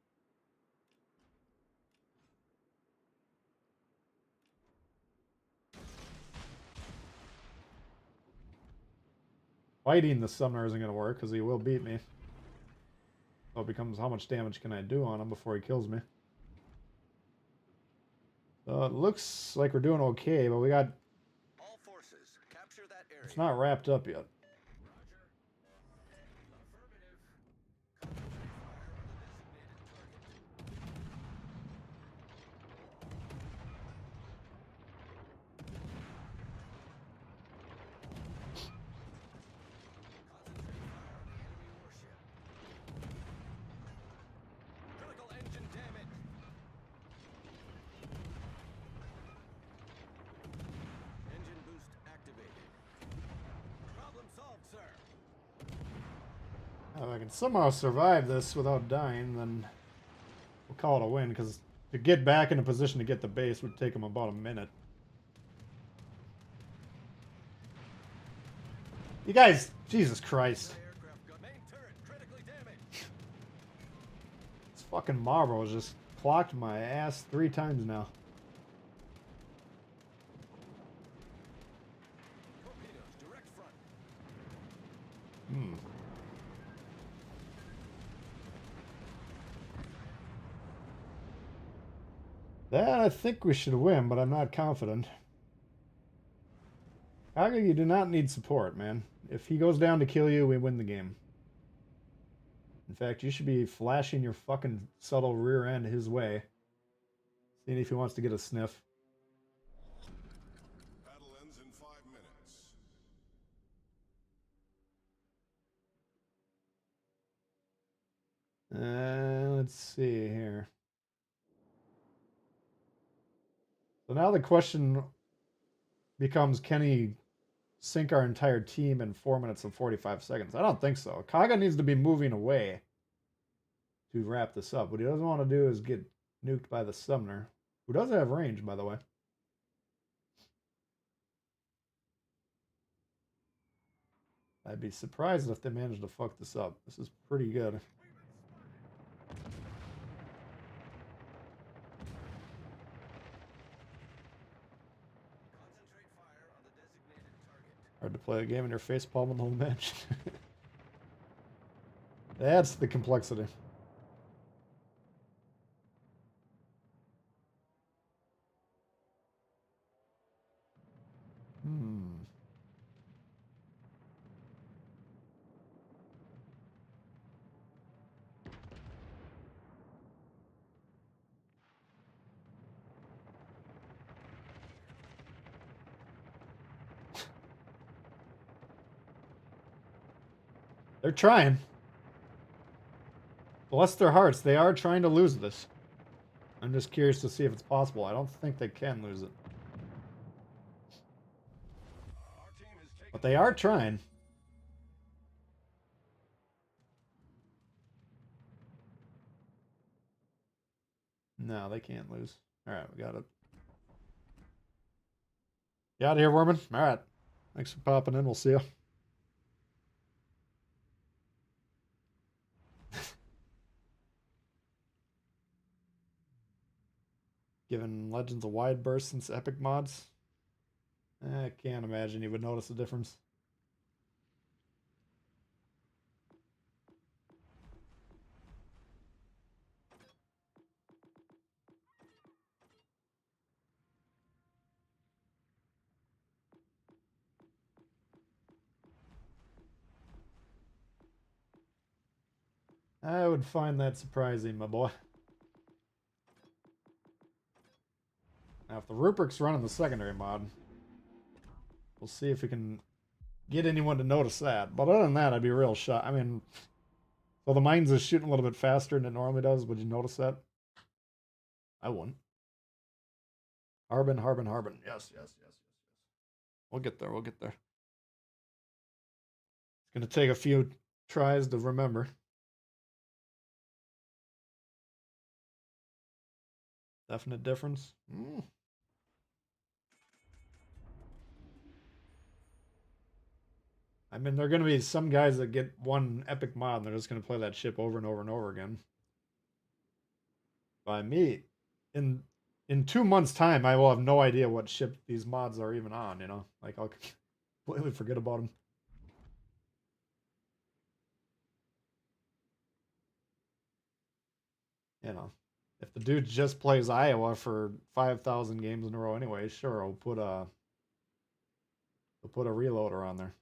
Fighting the summoner isn't going to work because he will beat me. So it becomes how much damage can I do on him before he kills me. It looks like we're doing okay, but we got... All forces, capture that area. It's not wrapped up yet. If I can somehow survive this without dying, then we'll call it a win, because to get back in a position to get the base would take them about a minute. You guys, Jesus Christ. This fucking marble has just clocked my ass 3 times now. That I think we should win, but I'm not confident. Kaga, you do not need support, man. If he goes down to kill you, we win the game. In fact, you should be flashing your fucking subtle rear end his way. Seeing if he wants to get a sniff. Battle ends in 5 minutes. Let's see here. So now the question becomes, can he sink our entire team in 4 minutes and 45 seconds? I don't think so. Kaga needs to be moving away to wrap this up. What he doesn't want to do is get nuked by the summoner, who does have range, by the way. I'd be surprised if they managed to fuck this up. This is pretty good. Hard to play a game in your face palm the whole match. That's the complexity. They're trying. Bless their hearts, they are trying to lose this. I'm just curious to see if it's possible. I don't think they can lose it. But they are trying. No, they can't lose. Alright, we got it. You out of here, Worman? Alright. Thanks for popping in. We'll see you. Given Legends a wide berth since Epic mods? I can't imagine you would notice a difference. I would find that surprising, my boy. Now, if the Rupert's running the secondary mod, we'll see if we can get anyone to notice that. But other than that, I'd be real shocked. I mean, so the Moines is shooting a little bit faster than it normally does. Would you notice that? I wouldn't. Harbin, Harbin, Harbin. Yes, yes, yes, yes. We'll get there. We'll get there. It's going to take a few tries to remember. Definite difference. I mean, there are going to be some guys that get one epic mod and they're just going to play that ship over and over and over again. By me, in 2 months' time, I will have no idea what ship these mods are even on, you know? Like, I'll completely forget about them. You know, if the dude just plays Iowa for 5,000 games in a row anyway, sure, I'll put a reloader on there.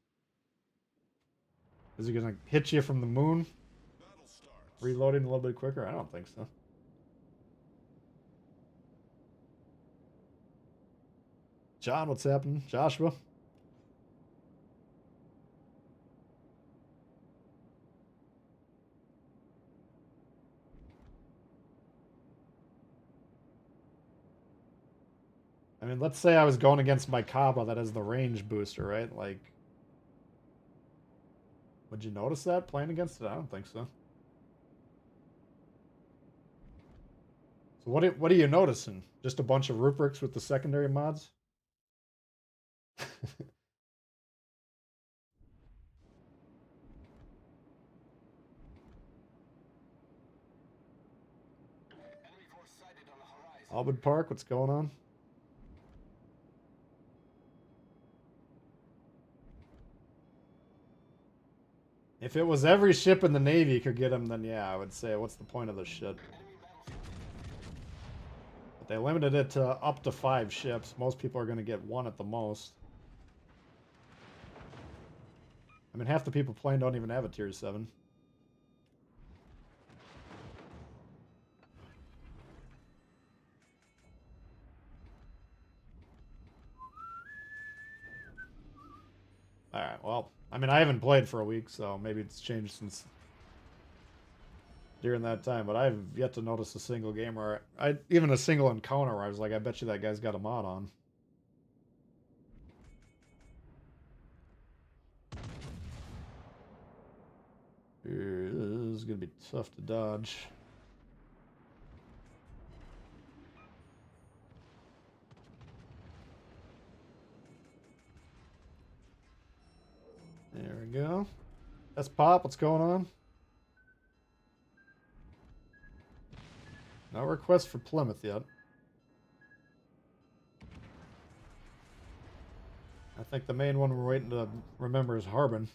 Is he gonna hit you from the moon? Reloading a little bit quicker? I don't think so. John, what's happening? Joshua? I mean, let's say I was going against my Kappa that has the range booster, right? Like, would you notice that playing against it? I don't think so. So what are you noticing? Just a bunch of Ruperts with the secondary mods? Albert Park, what's going on? If it was every ship in the Navy could get him, then yeah, I would say, what's the point of this shit? But they limited it to up to 5 ships. Most people are going to get 1 at the most. I mean, half the people playing don't even have a tier 7. Alright, well, I mean, I haven't played for a week, so maybe it's changed since during that time, but I've yet to notice a single game where even a single encounter where I was like, I bet you that guy's got a mod on. This is gonna be tough to dodge. There we go. That's Pop. What's going on? No request for Plymouth yet. I think the main one we're waiting to remember is Harbin.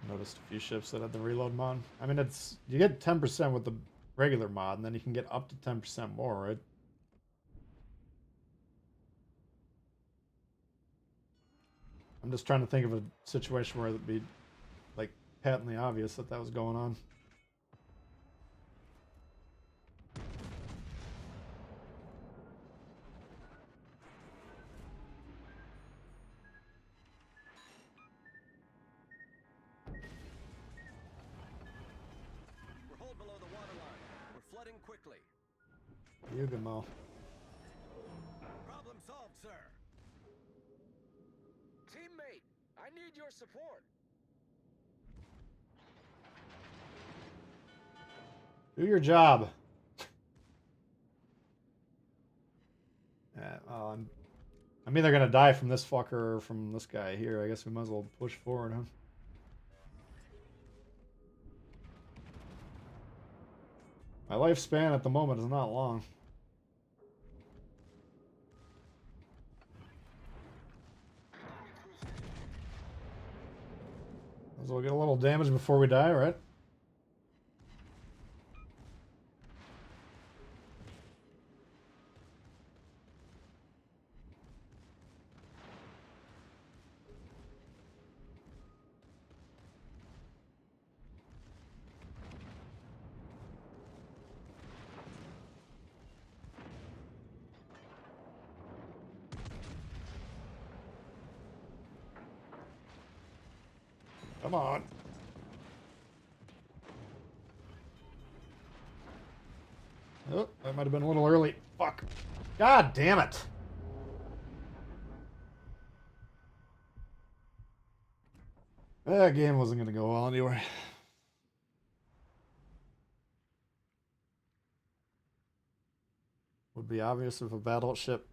Noticed a few ships that had the reload mod. I mean, it's you get 10% with the regular mod, and then you can get up to 10% more, right? I'm just trying to think of a situation where it'd be like patently obvious that that was going on. We're hold below the waterline. We're flooding quickly. Yugamo. Problem solved, sir. Teammate, I need your support. Do your job. Yeah, well, I'm either gonna die from this fucker or from this guy here. I guess we might as well push forward, huh? My lifespan at the moment is not long. Might as well get a little damage before we die, right? Come on. Oh, that might have been a little early. Fuck. God damn it. That game wasn't going to go well anyway. Would be obvious if a battleship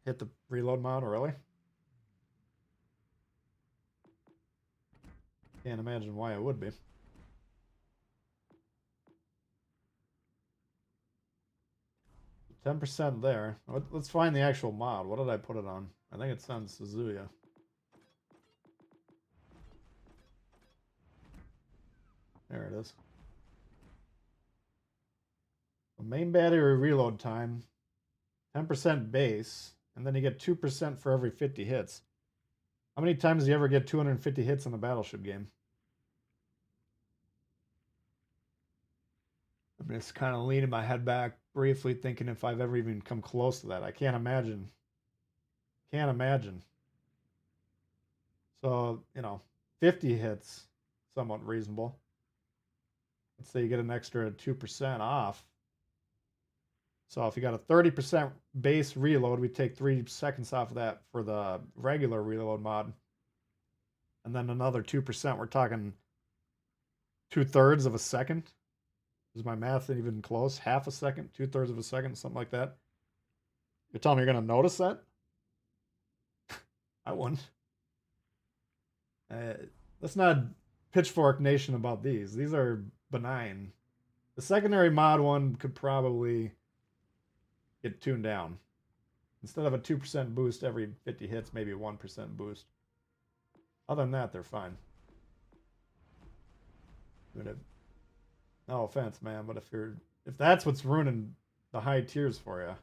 hit the reload mod, really? Can't imagine why it would be. %10 there. Let's find the actual mod. What did I put it on? I think it's on Suzuya. There it is. The main battery reload time, 10% base, and then you get 2% for every 50 hits. How many times do you ever get 250 hits in a battleship game? I'm just kind of leaning my head back briefly thinking if I've ever even come close to that. I can't imagine. Can't imagine. So, 50 hits, somewhat reasonable. Let's say you get an extra 2% off. So if you got a 30% base reload, we take 3 seconds off of that for the regular reload mod. And then another 2%, we're talking 2/3 of a second. Is my math even close? Half a second, 2/3 of a second, something like that. You're telling me you're going to notice that? I wouldn't. Let's not pitchfork nation about these. These are benign. The secondary mod one could probably get tuned down. Instead of a 2% boost every 50 hits, maybe a 1% boost. Other than that, they're fine. No offense, man, but if that's what's ruining the high tiers for you.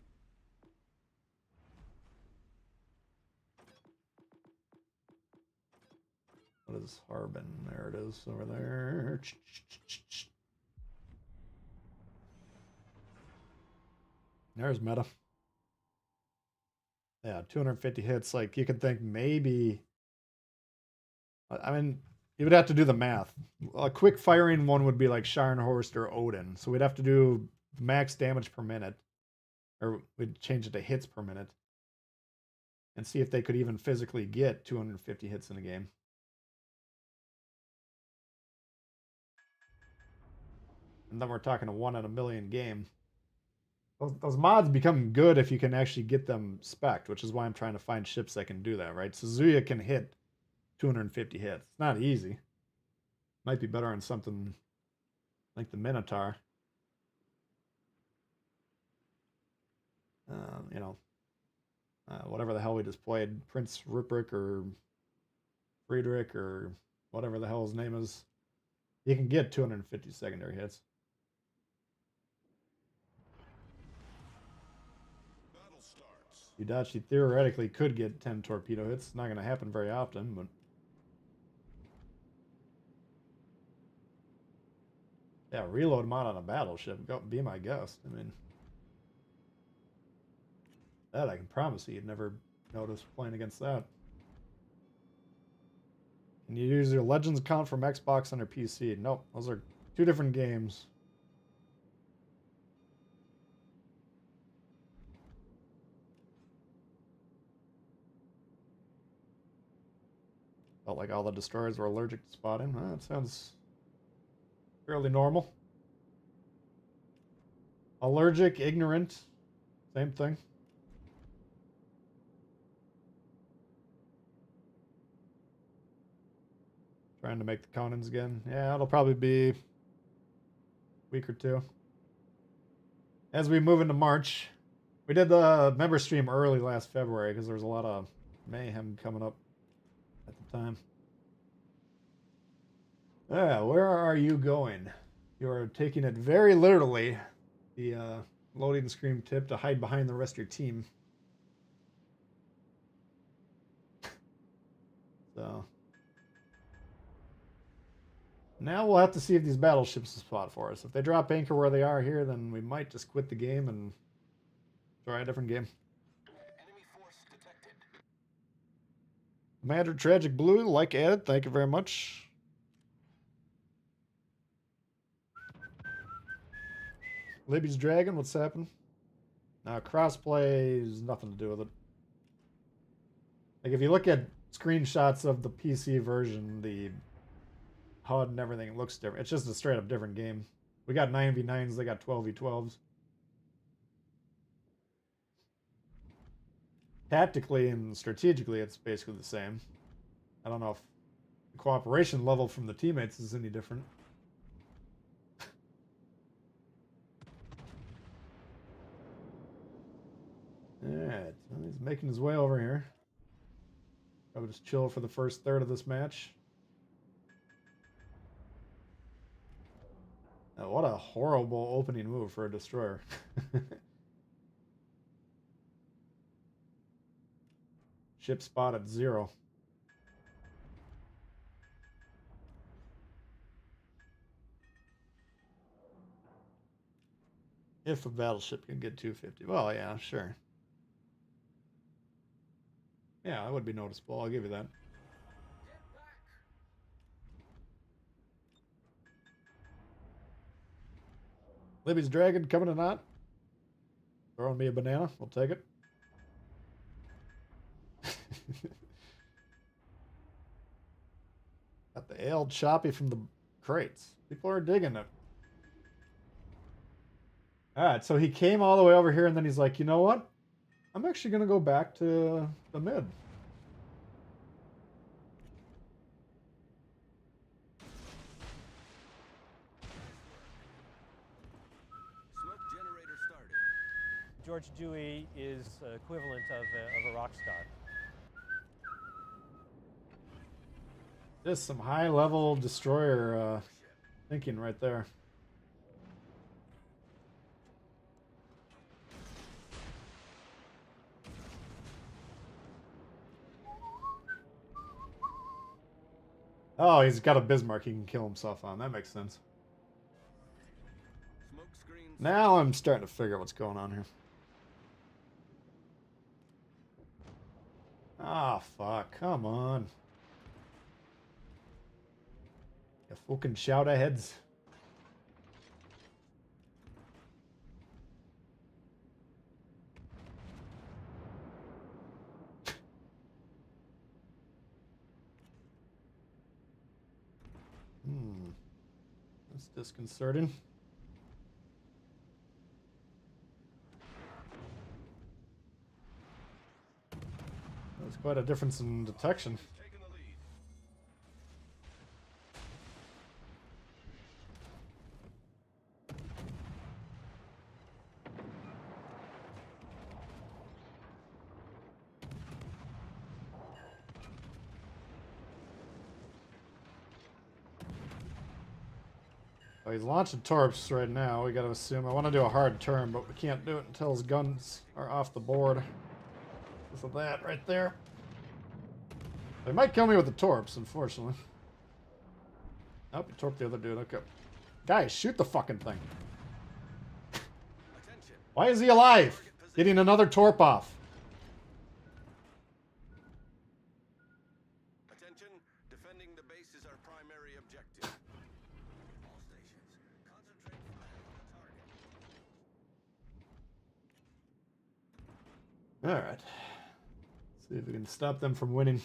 What is Harbin? There it is over there. There's meta. Yeah, 250 hits. Like, you could think maybe... I mean, you would have to do the math. A quick firing one would be like Scharnhorst or Odin. So we'd have to do max damage per minute. Or we'd change it to hits per minute. And see if they could even physically get 250 hits in a game. And then we're talking a 1 in a million game. Those mods become good if you can actually get them spec'd, which is why I'm trying to find ships that can do that, right? Suzuya can hit 250 hits. It's not easy. Might be better on something like the Minotaur. You know, whatever the hell we just played, Prince Rupert or Friedrich or whatever the hell his name is. You can get 250 secondary hits. Udachi theoretically could get 10 torpedo hits. It's not going to happen very often, but... Yeah, reload mod on a battleship. Go, be my guest. I mean... That I can promise you, you'd never notice playing against that. Can you use your Legends account from Xbox on your PC? Nope, those are two different games. Felt like all the destroyers were allergic to spotting. That sounds fairly normal. Allergic, ignorant, same thing. Trying to make the Conans again. Yeah, it'll probably be a week or two. As we move into March, we did the member stream early last February because there was a lot of mayhem coming up at the time. Yeah, where are you going? You're taking it very literally, the loading screen tip to hide behind the rest of your team. So... Now we'll have to see if these battleships spot for us. If they drop anchor where they are here, then we might just quit the game and try a different game. Commander Tragic Blue, like added. Thank you very much. Libby's Dragon, what's happening? Now, crossplay has nothing to do with it. Like, if you look at screenshots of the PC version, the HUD and everything looks different. It's just a straight up different game. We got 9v9s, they got 12v12s. Tactically and strategically, it's basically the same. I don't know if the cooperation level from the teammates is any different. Alright, well, he's making his way over here. Probably just chill for the first third of this match. Oh, what a horrible opening move for a destroyer. Ship spotted 0. If a battleship can get 250. Well, yeah, sure. Yeah, that would be noticeable. I'll give you that. Libby's Dragon coming or not? Throwing me a banana. We'll take it. Got the ale choppy from the crates. People are digging it. Alright, so he came all the way over here and then he's like, you know what? I'm actually going to go back to the mid. George Dewey is equivalent of a rock star. Just some high-level destroyer thinking right there. Oh, he's got a Bismarck he can kill himself on. That makes sense. Now I'm starting to figure out what's going on here. Ah, fuck. Come on. You fucking shout heads. That's disconcerting. There's quite a difference in detection. Oh, he's launching torps right now. We gotta assume. I want to do a hard turn, but we can't do it until his guns are off the board. Because of that right there. They might kill me with the torps, unfortunately. Oh, he torped the other dude. Okay. Guys, shoot the fucking thing. Why is he alive? Getting another torp off. Attention, defending the base is our primary objective. All stations, concentrate fire on the target. Alright. See if we can stop them from winning.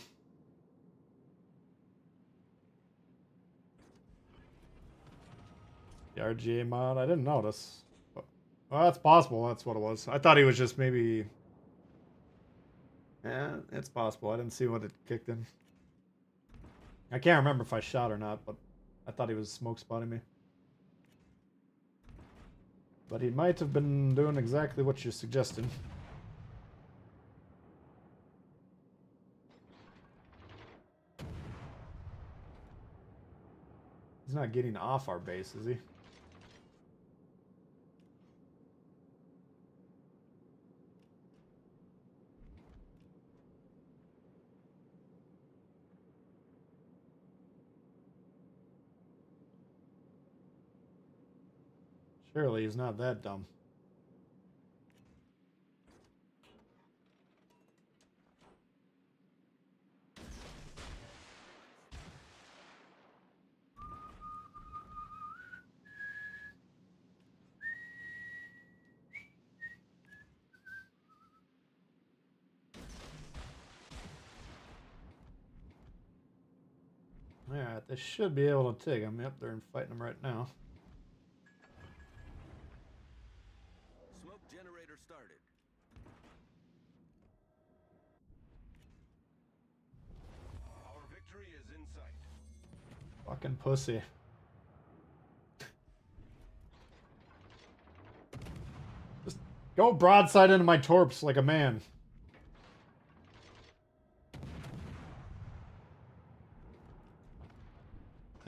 The RGA mod, I didn't notice. Well, that's possible. That's what it was. I thought he was just maybe... Yeah, it's possible. I didn't see what it kicked in. I can't remember if I shot or not, but I thought he was smoke spotting me. But he might have been doing exactly what you suggested. He's not getting off our base, is he? Surely he's not that dumb. Alright, they should be able to take him. Yep, they're fighting him right now. Smoke generator started. Our victory is in sight. Fucking pussy. Just go broadside into my torps like a man.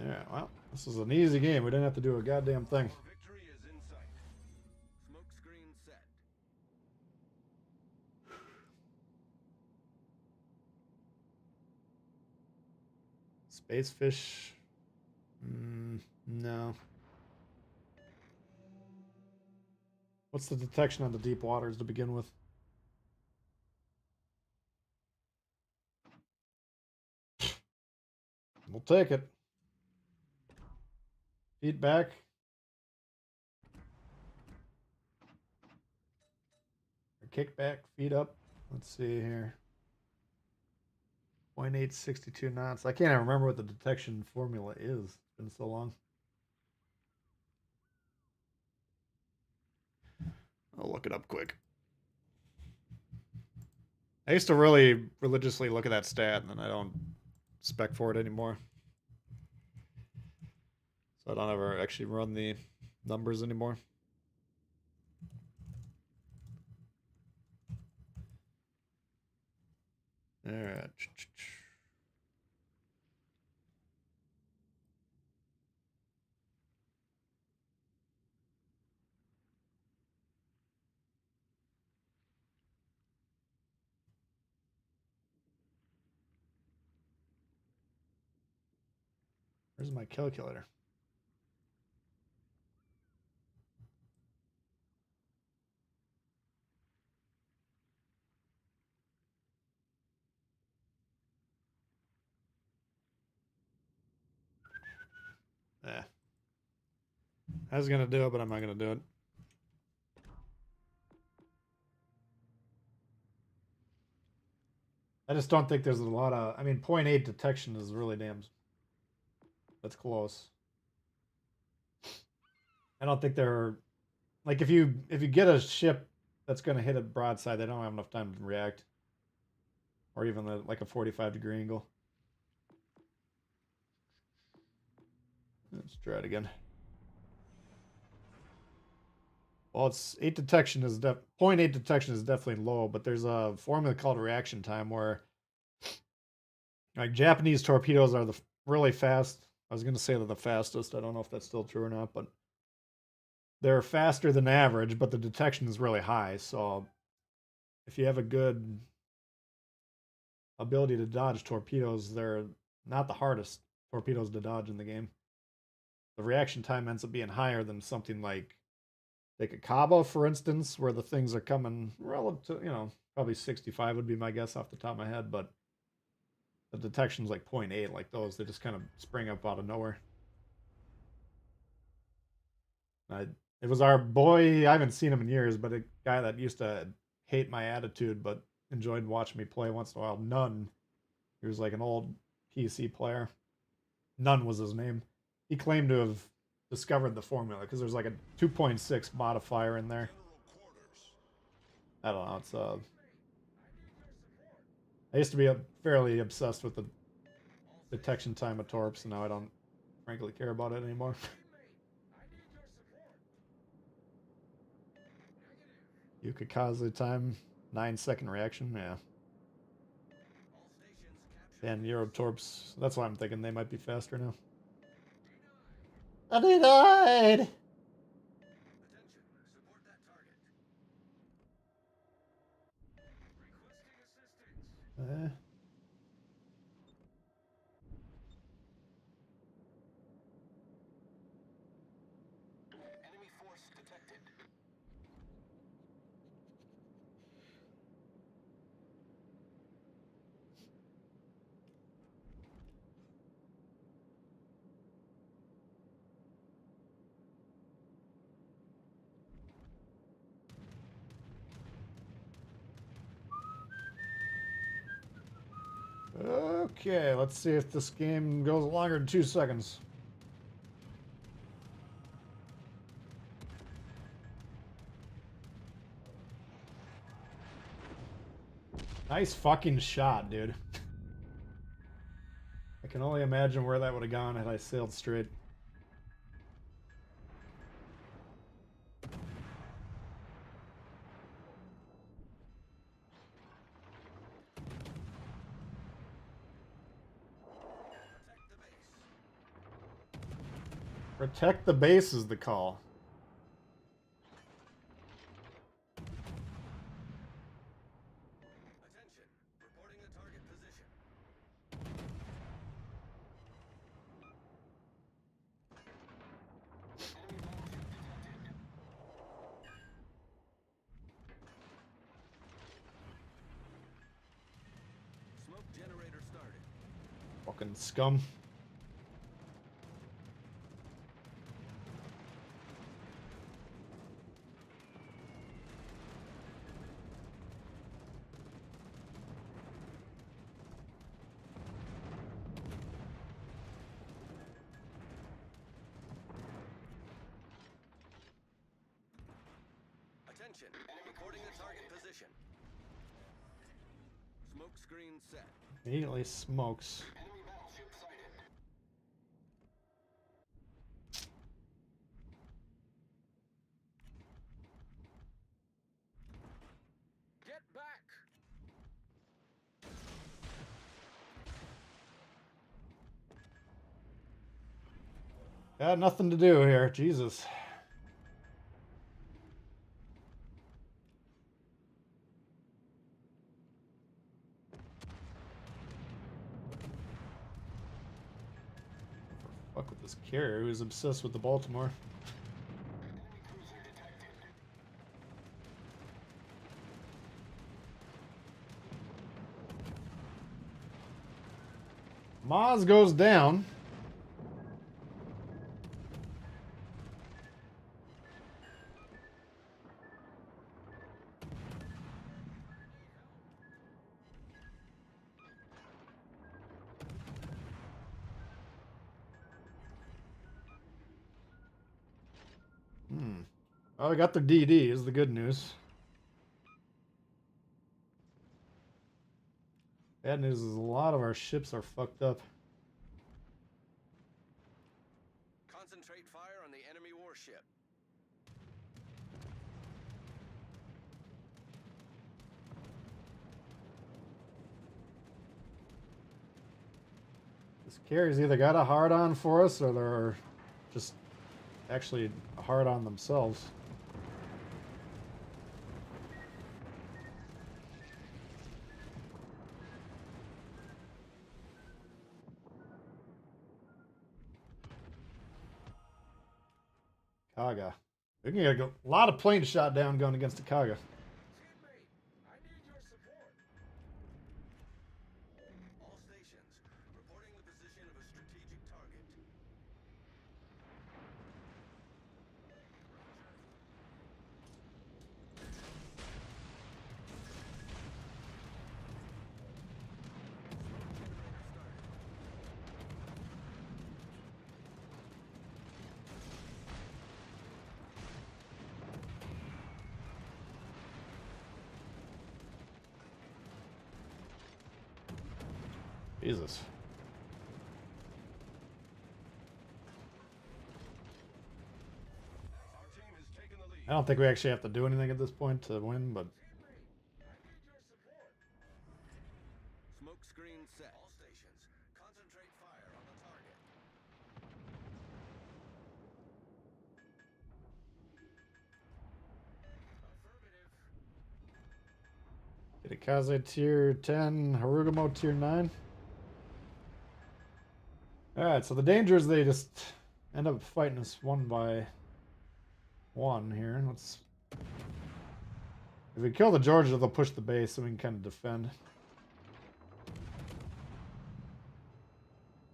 Yeah, well, this is an easy game. We didn't have to do a goddamn thing. Our victory is in sight. Smoke screen set. Space fish. No. What's the detection on the deep waters to begin with? We'll take it. Feet back. Or kick back, feet up. Let's see here. 0.862 knots. I can't even remember what the detection formula is. It's been so long. I'll look it up quick. I used to really religiously look at that stat, and then I don't spec for it anymore. So I don't ever actually run the numbers anymore. All right. Where's my calculator? Yeah. I was gonna do it, but I'm not gonna do it. I just don't think there's a lot of. I mean, 0.8 detection is really damn. That's close. I don't think they're like if you get a ship that's gonna hit a broadside, they don't have enough time to react, or even like a 45-degree angle. Let's try it again. Well, it's 8 detection is 0.8 detection is definitely low, but there's a formula called reaction time where like Japanese torpedoes are the really fast. I was going to say they're the fastest. I don't know if that's still true or not, but they're faster than average, but the detection is really high. So if you have a good ability to dodge torpedoes, they're not the hardest torpedoes to dodge in the game. The reaction time ends up being higher than something like a Kaba, for instance, where the things are coming relative, probably 65 would be my guess off the top of my head, but the detection's like 0.8, like those, they just kind of spring up out of nowhere. It was our boy, I haven't seen him in years, but a guy that used to hate my attitude, but enjoyed watching me play once in a while, Nunn. He was like an old PC player. Nunn was his name. He claimed to have discovered the formula because there's like a 2.6 modifier in there. I don't know. It's I used to be fairly obsessed with the detection time of torps, and now I don't frankly care about it anymore. Yukikaze time, 9-second reaction, yeah. And Euro torps, that's why I'm thinking they might be faster now. And he died! Enemy force detected. Okay, let's see if this game goes longer than 2 seconds. Nice fucking shot, dude. I can only imagine where that would have gone had I sailed straight. Protect the base is the call. Attention, reporting a target position. Enemy battleship detected. Smoke generator started. Fucking scum. Attention, enemy reporting a target position. Smoke screen set. Immediately smokes. Enemy battleship sighted. Get back! Got nothing to do here, Jesus. Fuck with this carrier who's obsessed with the Baltimore. Maz goes down. Oh, we got their DD is the good news. Bad news is a lot of our ships are fucked up. Concentrate fire on the enemy warship. This carrier's either got a hard on for us or they're just actually hard on themselves. Kaga. We can get a lot of planes shot down going against the Kaga. All stations, reporting the position of a strategic target. Jesus. I don't think we actually have to do anything at this point to win, but Smoke screen set. All stations, concentrate fire on the target. Kitakaze tier 10, Harugamo tier 9. Alright, so the danger is they just end up fighting us one by one here. Let's. If we kill the Georgia, they'll push the base so we can kind of defend.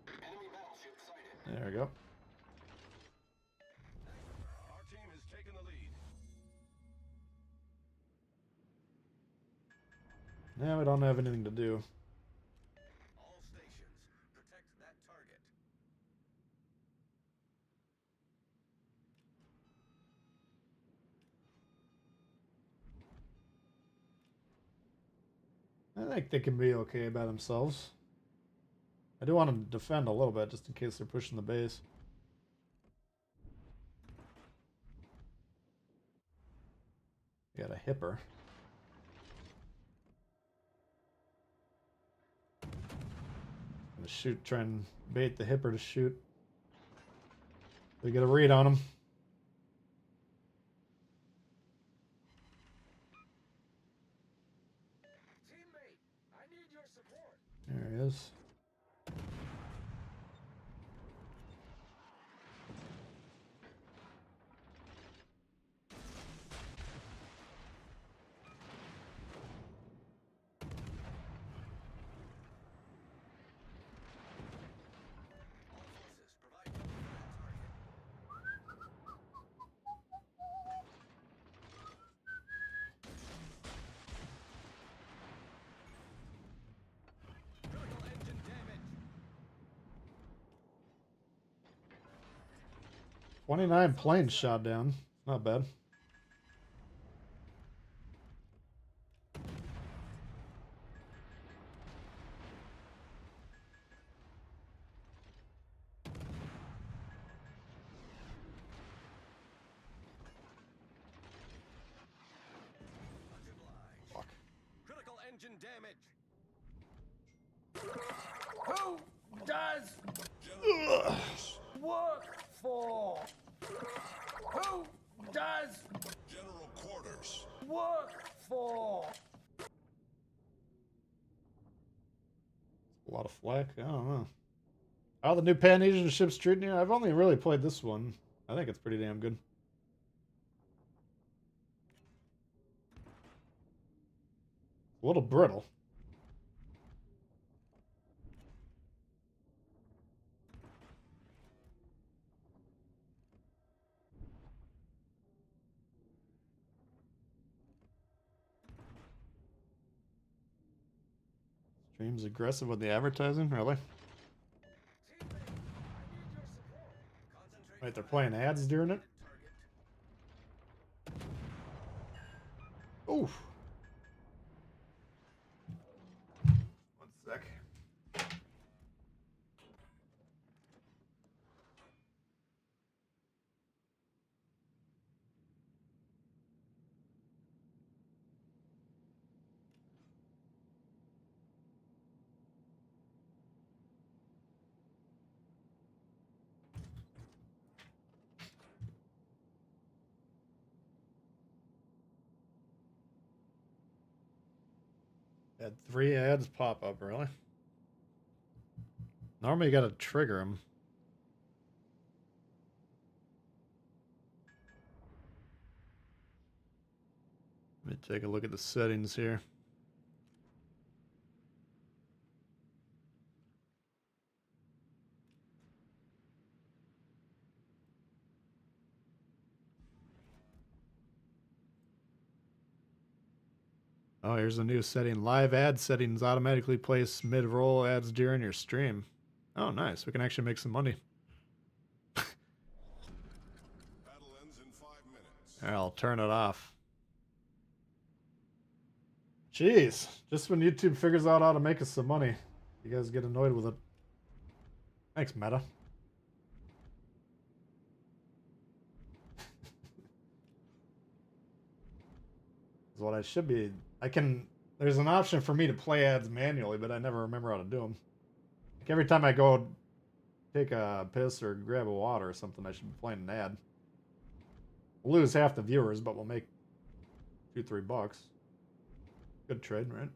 Enemy battleship sighted. There we go. Our team has taken the lead. Yeah, we don't have anything to do. All stations, protect that target. I think they can be okay by themselves. I do want to defend a little bit just in case they're pushing the base. We got a hipper. Gonna shoot, try and bait the hipper to shoot. We get a read on him. Teammate, I need your support. There he is. All forces, provide cover for that target. Critical engine damage. 29 planes shot down. Not bad. Much obliged. Critical engine damage. Who does work for? Who does General quarters. work for? A lot of flak. I don't know. How the new Pan-Asian ships treating you? I've only really played this one. I think it's pretty damn good. A little brittle. Stream's aggressive with the advertising, really? Wait, they're playing ads during it? Oof. One sec. Had 3 ads pop up, really? Normally you gotta trigger them. Let me take a look at the settings here. Oh, here's a new setting. Live ad settings automatically place mid-roll ads during your stream. Oh, nice. We can actually make some money. I'll turn it off. Jeez. Just when YouTube figures out how to make us some money, you guys get annoyed with it. Thanks, Meta. Is what I should be... There's an option for me to play ads manually, but I never remember how to do them. Like every time I go take a piss or grab a water or something, I should be playing an ad. We'll lose half the viewers, but we'll make $2-3. Good trade, right?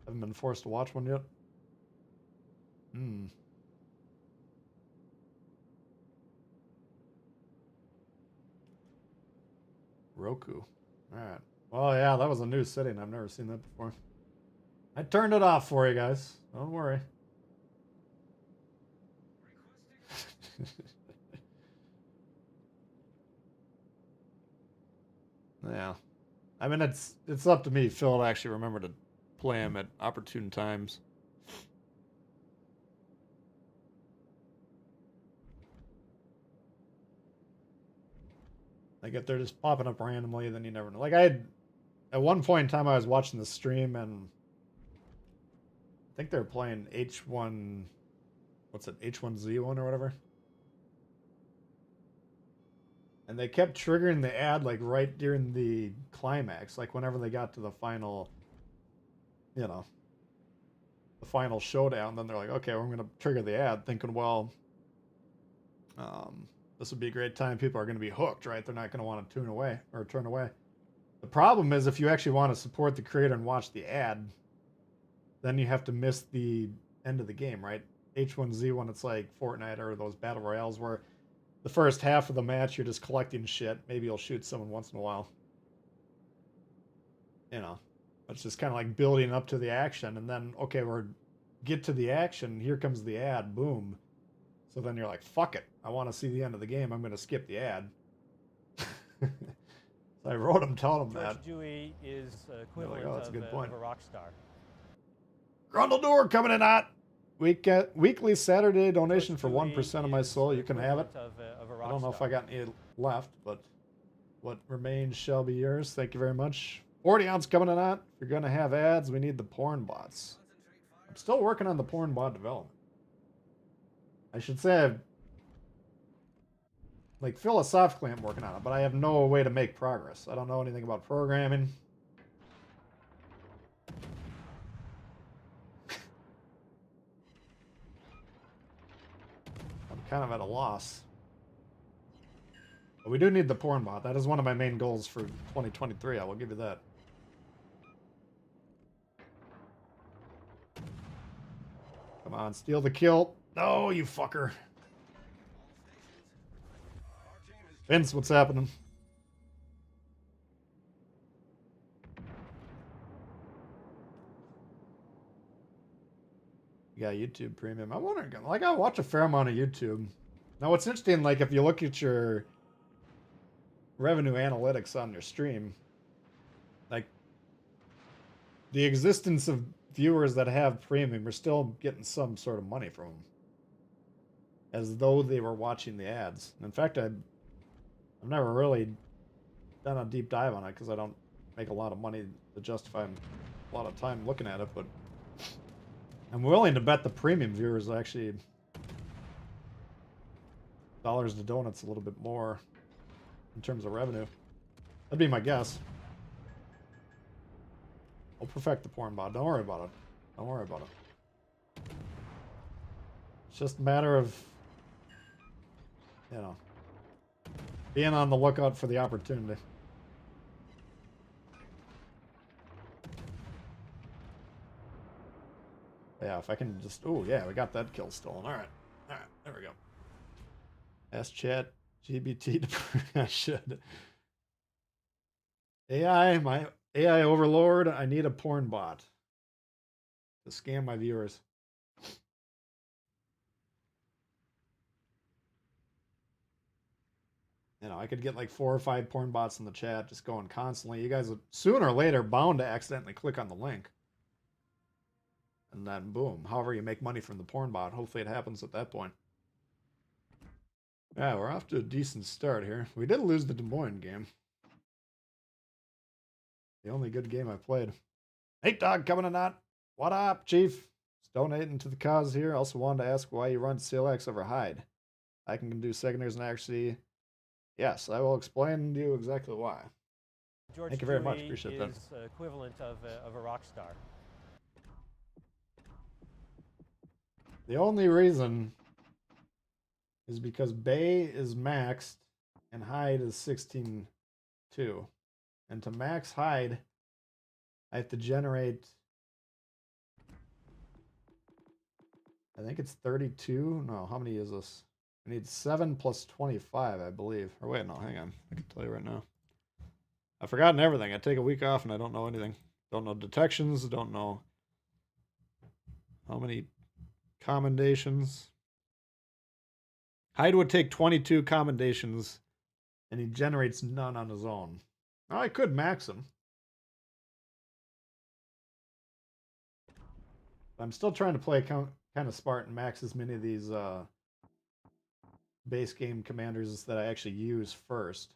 Haven't been forced to watch one yet. Roku. Alright. Well, yeah, that was a new setting. I've never seen that before. I turned it off for you guys. Don't worry. Yeah. I mean, it's up to me, Phil, to actually remember to play them at opportune times. Like, if they're just popping up randomly, then you never know. Like, at one point in time, I was watching the stream, and I think they were playing H1, what's it, H1Z1 or whatever? And they kept triggering the ad, like, right during the climax. Like, whenever they got to the final, you know, the final showdown, then they're like, okay, we're going to trigger the ad, thinking, well, this would be a great time. People are going to be hooked, right? They're not going to want to tune away or turn away. The problem is if you actually want to support the creator and watch the ad, then you have to miss the end of the game, right? H1Z1, it's like Fortnite or those battle royales where the first half of the match you're just collecting shit. Maybe you'll shoot someone once in a while. You know, it's just kind of like building up to the action, and then, okay, get to the action, here comes the ad, boom. So then you're like, fuck it, I want to see the end of the game, I'm going to skip the ad. So I wrote him telling him that. Dewey is equivalent like, oh, that's a good point. of a rock star. Grundledor coming in hot. Weekly Saturday donation for 1% of my soul. You can have it. I don't know if I got any left, but what remains shall be yours. Thank you very much. 40 ounce coming in hot. If you're going to have ads, we need the porn bots. I'm still working on the porn bot development. I should say, like, philosophically I'm working on it, but I have no way to make progress. I don't know anything about programming. I'm kind of at a loss. But we do need the porn bot. That is one of my main goals for 2023. I will give you that. Come on, steal the kill. No, you fucker. Vince, what's happening? You got YouTube Premium. I'm wondering, like, I watch a fair amount of YouTube. Now, what's interesting, like, if you look at your revenue analytics on your stream, like, the existence of viewers that have Premium are still getting some sort of money from them. As though they were watching the ads. In fact, I've never really done a deep dive on it because I don't make a lot of money to justify a lot of time looking at it, but I'm willing to bet the premium viewers actually dollars to donuts a little bit more in terms of revenue. That'd be my guess. I'll perfect the porn bot. Don't worry about it. Don't worry about it. It's just a matter of, you know, being on the lookout for the opportunity. Yeah, if I can just... Oh, yeah, we got that kill stolen. All right. All right, there we go. Ask chat, GBT, I should. AI, my AI overlord, I need a porn bot to scam my viewers. You know, I could get like 4 or 5 porn bots in the chat just going constantly. You guys would sooner or later bound to accidentally click on the link. And then boom, however you make money from the porn bot, hopefully it happens at that point. Yeah, we're off to a decent start here. We did lose the Des Moines game. The only good game I played. Hey Dog coming or not? What up, Chief? Just donating to the cause here. Also wanted to ask why you run CLX over Hyde. I can do secondaries and accuracy. Yes, I will explain to you exactly why. George Thank you very much. Dewey Appreciate that. is equivalent of a rock star. The only reason is because Bay is maxed and Hyde is 16.2. And to max Hyde, I have to generate, I think it's 32. No, how many is this? I need 7 plus 25, I believe. Or wait, no, hang on. I can tell you right now. I've forgotten everything. I take a week off and I don't know anything. Don't know detections. Don't know how many commendations. Hyde would take 22 commendations and he generates none on his own. Now I could max him. I'm still trying to play kind of smart and max as many of these base game commanders that I actually use first.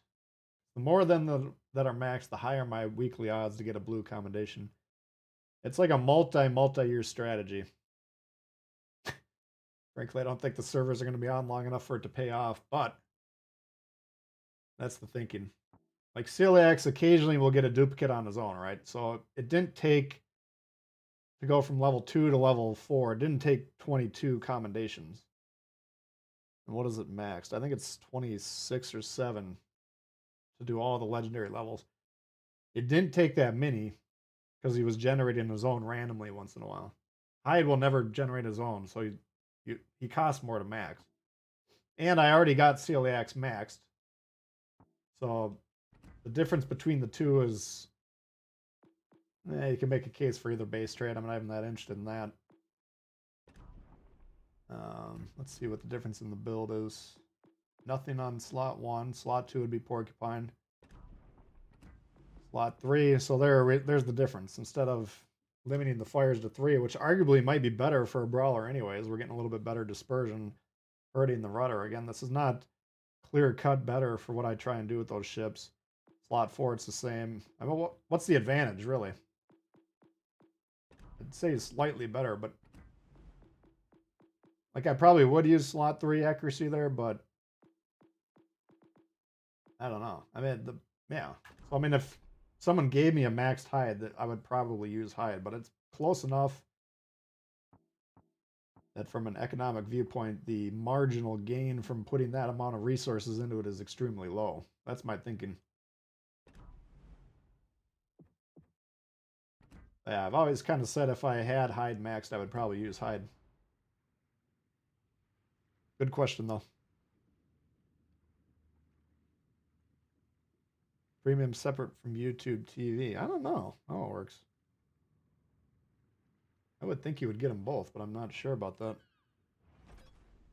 The more than that are maxed, the higher my weekly odds to get a blue commendation. It's like a multi-year strategy. Frankly, I don't think the servers are going to be on long enough for it to pay off, but that's the thinking. Like Celiax occasionally will get a duplicate on his own, right? So it didn't take, to go from level 2 to level 4, it didn't take 22 commendations. And what is it maxed? I think it's 26 or 7 to do all the legendary levels. It didn't take that many because he was generating his own randomly once in a while. Hyde will never generate his own, so he costs more to max. And I already got Celiax maxed. So the difference between the two is, you can make a case for either base trade. I'm not even that interested in that. Let's see what the difference in the build is. Nothing on slot 1. Slot 2 would be Porcupine. Slot 3, so there's the difference. Instead of limiting the fires to 3, which arguably might be better for a brawler anyways, we're getting a little bit better dispersion, hurting the rudder. Again, this is not clear-cut better for what I try and do with those ships. Slot 4, it's the same. I mean, what's the advantage, really? I'd say slightly better, but like I probably would use slot 3 accuracy there, but I don't know. I mean, yeah. So I mean, if someone gave me a maxed Hyde, that I would probably use Hyde, but it's close enough that from an economic viewpoint, the marginal gain from putting that amount of resources into it is extremely low. That's my thinking. Yeah, I've always kind of said if I had Hyde maxed, I would probably use Hyde. Good question, though. Premium separate from YouTube TV. I don't know how it works. I would think you would get them both, but I'm not sure about that.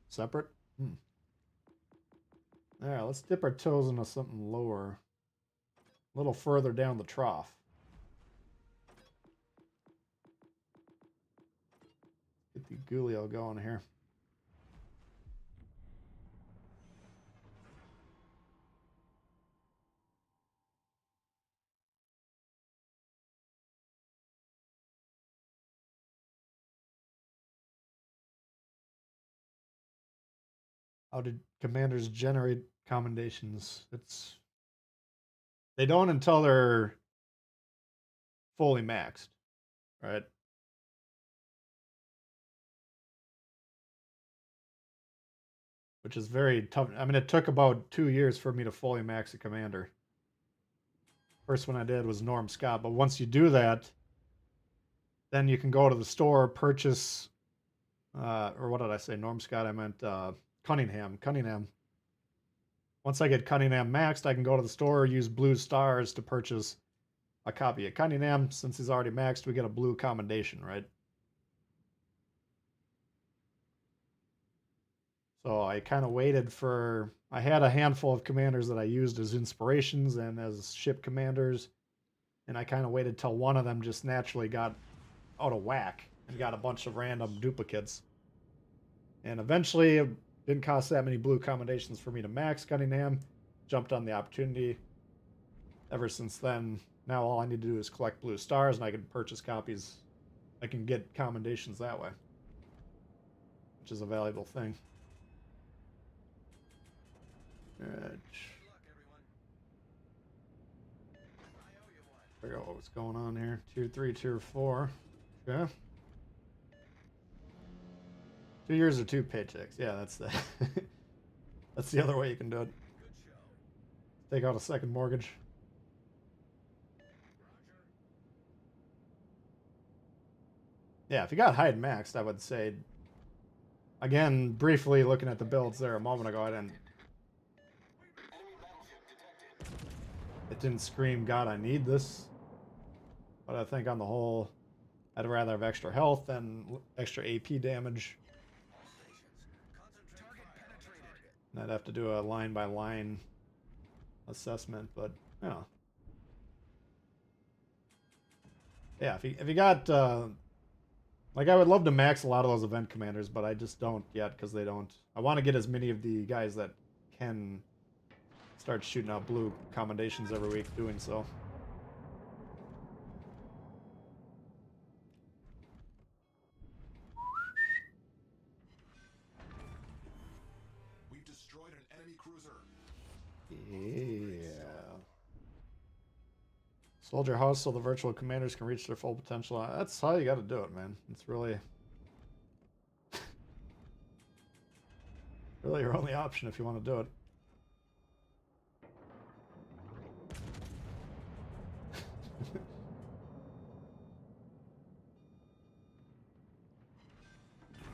Separate? Alright, let's dip our toes into something lower. A little further down the trough. Get the Ghoulio going here. How did commanders generate commendations? They don't until they're fully maxed, right? Which is very tough. I mean, it took about 2 years for me to fully max a commander. First one I did was Norm Scott, but once you do that, then you can go to the store, purchase, or what did I say? Norm Scott, I meant Cunningham. Once I get Cunningham maxed, I can go to the store, use blue stars to purchase a copy of Cunningham. Since he's already maxed, we get a blue commendation, right? So I kind of waited for... I had a handful of commanders that I used as inspirations and as ship commanders, and I kind of waited till one of them just naturally got out of whack and got a bunch of random duplicates. And eventually, it didn't cost that many blue commendations for me to max Cunningham. Jumped on the opportunity. Ever since then, now all I need to do is collect blue stars, and I can purchase copies. I can get commendations that way, which is a valuable thing. Alright. Figure out what's going on here. Tier 3, Tier 4. Okay. 2 years or 2 paychecks. Yeah, that's the that's the other way you can do it. Take out a second mortgage. Yeah, if you got Hyde maxed, I would say, again, briefly looking at the builds there a moment ago, it didn't scream, God, I need this. But I think on the whole, I'd rather have extra health than extra AP damage. And I'd have to do a line-by-line assessment, but, you know. Yeah, if you got... like, I would love to max a lot of those event commanders, but I just don't yet, because they don't... I want to get as many of the guys that can start shooting out blue commendations every week doing so. We've destroyed an enemy cruiser. Yeah. Soldier house so the virtual commanders can reach their full potential. That's how you got to do it, man. It's really... really your only option if you want to do it.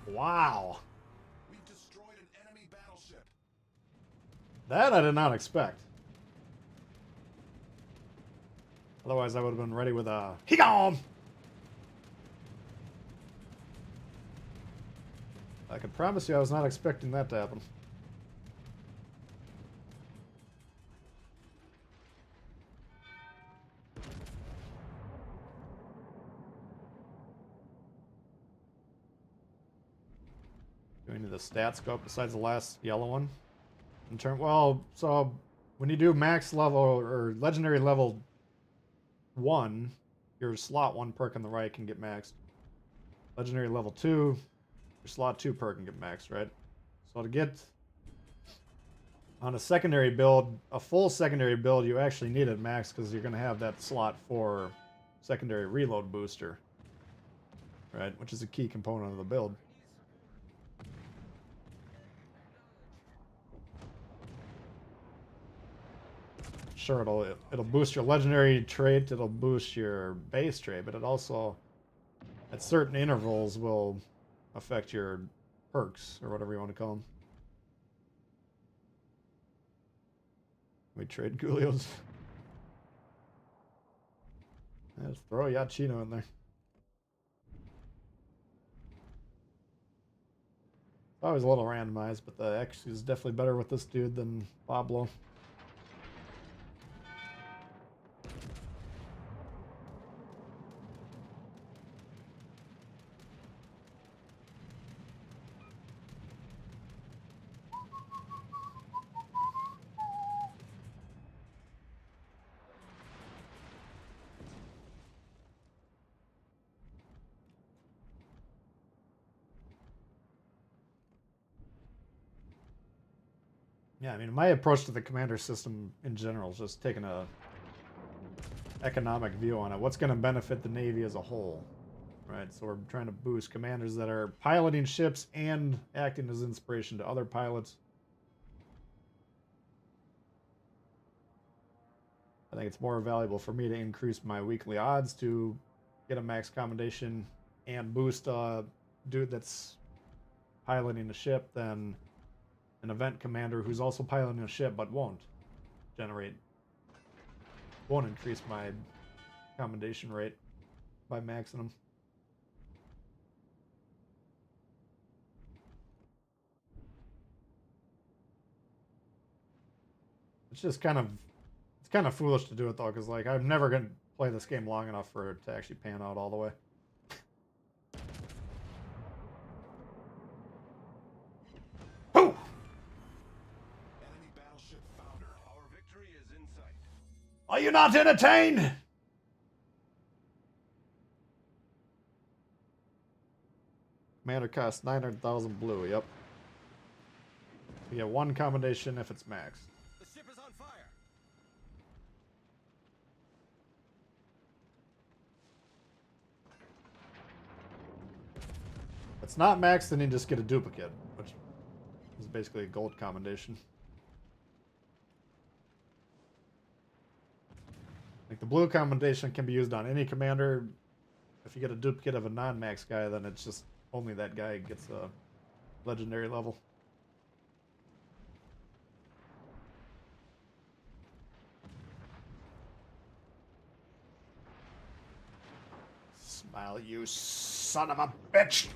Wow. We've destroyed an enemy battleship. That I did not expect. Otherwise, I would have been ready with a Higom! I can promise you I was not expecting that to happen. Do any of the stats go up besides the last yellow one? Well, so when you do max level or legendary level 1, your slot 1 perk on the right can get maxed. Legendary level 2, your slot 2 perk can get maxed, right? So to get on a secondary build, a full secondary build, you actually need it maxed because you're going to have that slot for secondary reload booster, right? Which is a key component of the build. Sure, it'll boost your legendary trait, it'll boost your base trait, but it also, at certain intervals, will affect your perks, or whatever you want to call them. We trade Gulios. Let's throw Yachino in there. It's always a little randomized, but the X is definitely better with this dude than Pablo. Yeah, I mean, my approach to the commander system in general is just taking a economic view on it. What's going to benefit the Navy as a whole, right? So we're trying to boost commanders that are piloting ships and acting as inspiration to other pilots. I think it's more valuable for me to increase my weekly odds to get a max commendation and boost a dude that's piloting a ship than an event commander who's also piloting a ship but won't increase my commendation rate by maxing them. It's just kind of foolish to do it though, because like I'm never gonna play this game long enough for it to actually pan out all the way. Are you not entertained? Commander costs 900,000 blue, yep. You get one commendation if it's maxed. The ship is on fire. If it's not maxed, then you just get a duplicate, which is basically a gold commendation. Like the blue commendation can be used on any commander. If you get a duplicate of a non-max guy, then it's just only that guy gets a legendary level. Smile, you son of a bitch!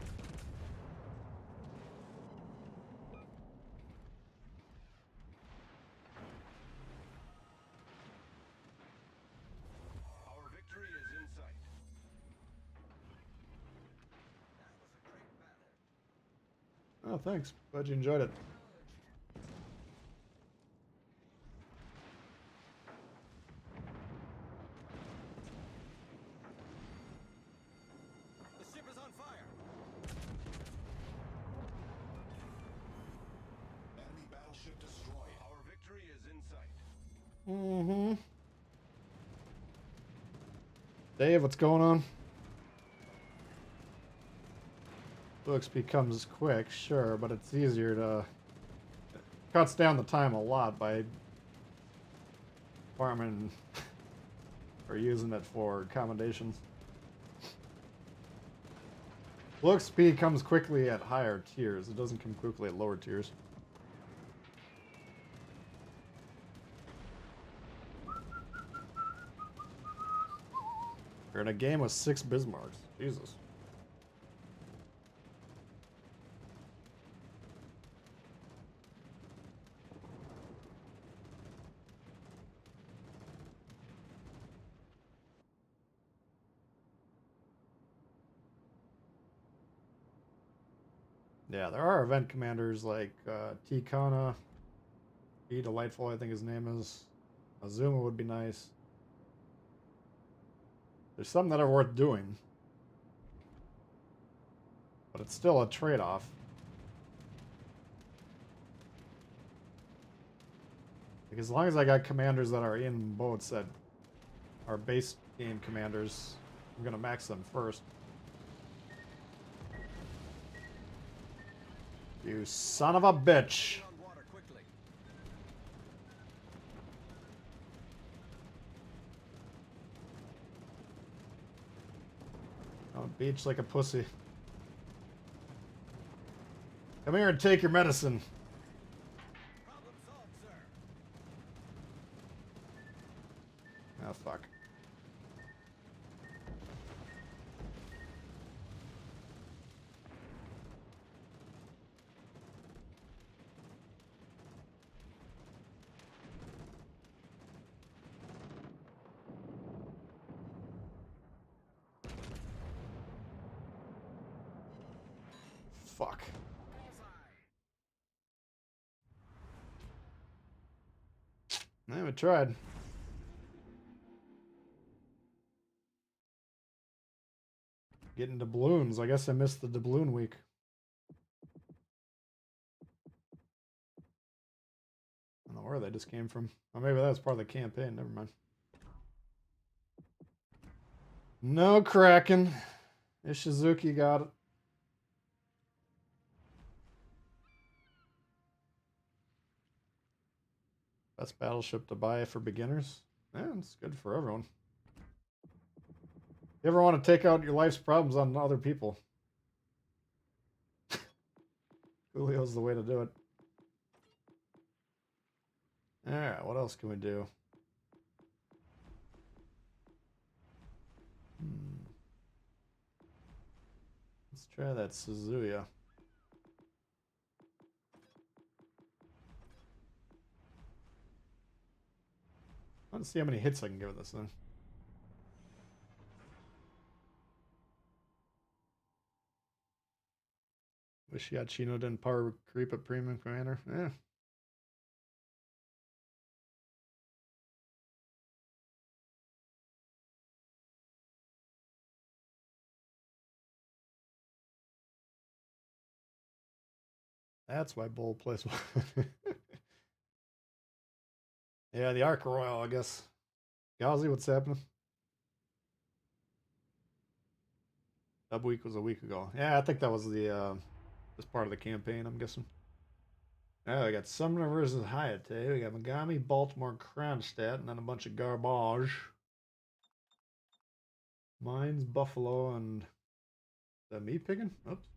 Oh, thanks. Glad you enjoyed it. The ship is on fire. Enemy battleship destroyed. Our victory is in sight. Mm-hmm. Dave, what's going on? XP comes quick, sure, but it's easier to... It cuts down the time a lot by farming or using it for commendations. XP comes quickly at higher tiers. It doesn't come quickly at lower tiers. We're in a game with 6 Bismarcks. Jesus. Yeah, there are event commanders like Tikana, E Delightful, I think his name is. Azuma would be nice. There's some that are worth doing. But it's still a trade-off. Like, as long as I got commanders that are in boats that are base game commanders, I'm going to max them first. You son of a bitch. Oh, beach like a pussy. Come here and take your medicine. Problem solved, sir. Oh, fuck. Fuck. Yeah, we tried. Getting doubloons. I guess I missed the doubloon week. I don't know where they just came from. Or maybe that was part of the campaign. Never mind. No Kraken. Ishizuki got it. Best battleship to buy for beginners. Yeah, it's good for everyone. You ever want to take out your life's problems on other people? Julio's the way to do it. Alright, what else can we do? Let's try that Suzuya. Let's see how many hits I can give this thing. Wish Chino didn't power creep at premium commander. Yeah. That's why Bull plays well. Yeah, the Ark Royal, I guess. Gauzy, what's happening? Dub week was a week ago. Yeah, I think that was the just part of the campaign, I'm guessing. Oh, we got Sumner versus Hayate. We got Megami, Baltimore, Kronstadt, and then a bunch of garbage. Moines, Buffalo, and is that me picking? Oops.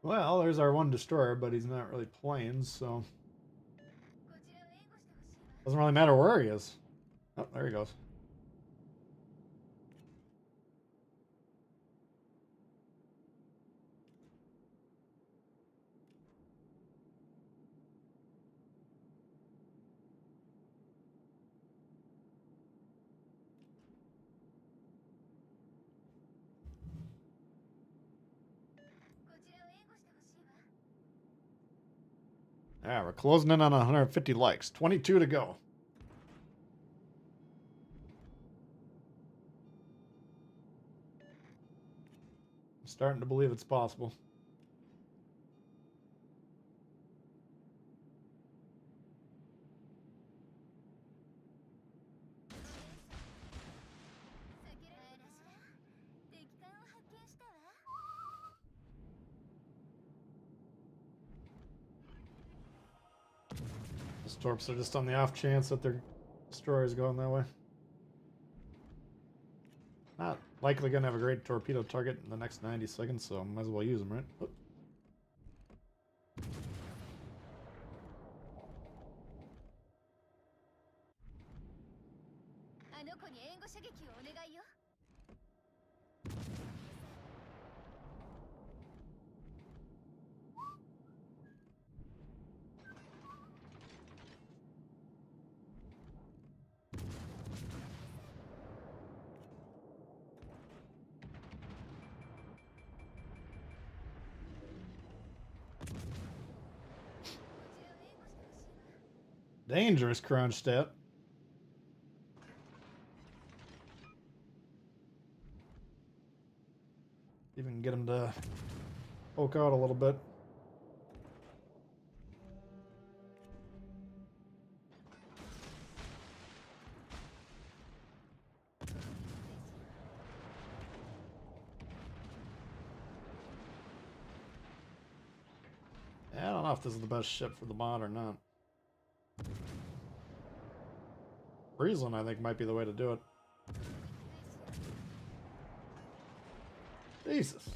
Well, there's our one destroyer, but he's not really playing, so doesn't really matter where he is. Oh, there he goes. Yeah, we're closing in on 150 likes. 22 to go. I'm starting to believe it's possible. Those torps are just on the off chance that their destroyer's going that way. Not likely going to have a great torpedo target in the next 90 seconds, so might as well use them, right? Oops. Dangerous Kronstadt. Even get him to poke out a little bit. know if this is the best ship for the mod or not. Friesland, I think, might be the way to do it. Jesus.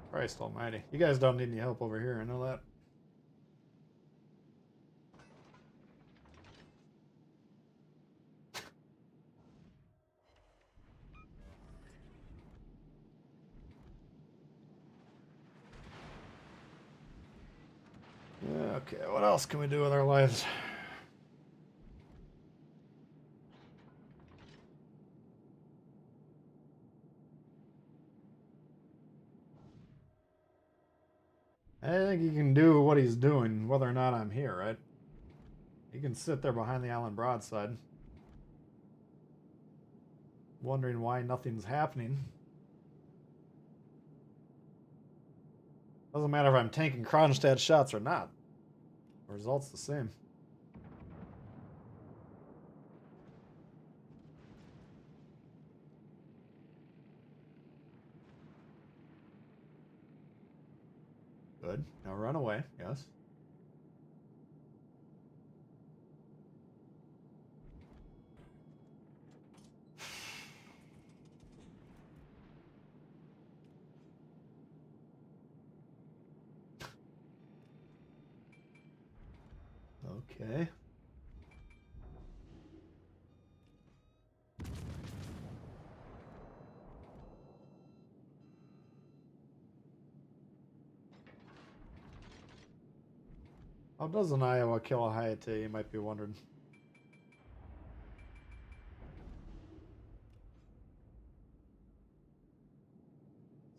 Christ almighty. You guys don't need any help over here, I know that. Okay, what else can we do with our lives? I think he can do what he's doing, whether or not I'm here, right? He can sit there behind the island broadside. Wondering why nothing's happening. Doesn't matter if I'm tanking Kronstadt shots or not. The result's the same. Good. Now run away. Yes. Okay. How does an Iowa kill a Hayate, you might be wondering.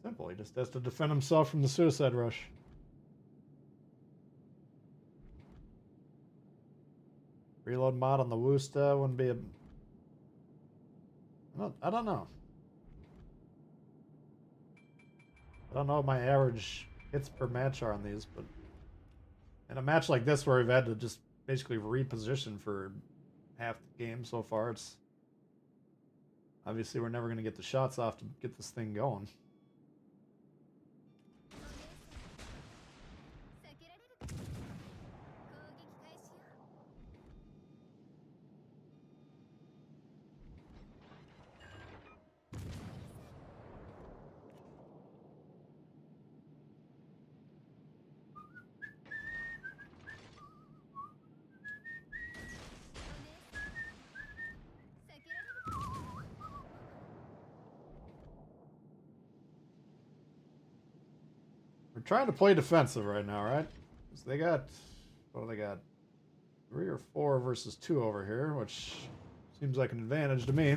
Simple, he just has to defend himself from the suicide rush. Reload mod on the Worcester wouldn't be a... I don't know. I don't know what my average hits per match are on these, but... In a match like this where we've had to just basically reposition for half the game so far, it's... Obviously we're never going to get the shots off to get this thing going. We're trying to play defensive right now, right? So they got, what do they got? 3 or 4 versus 2 over here, which seems like an advantage to me.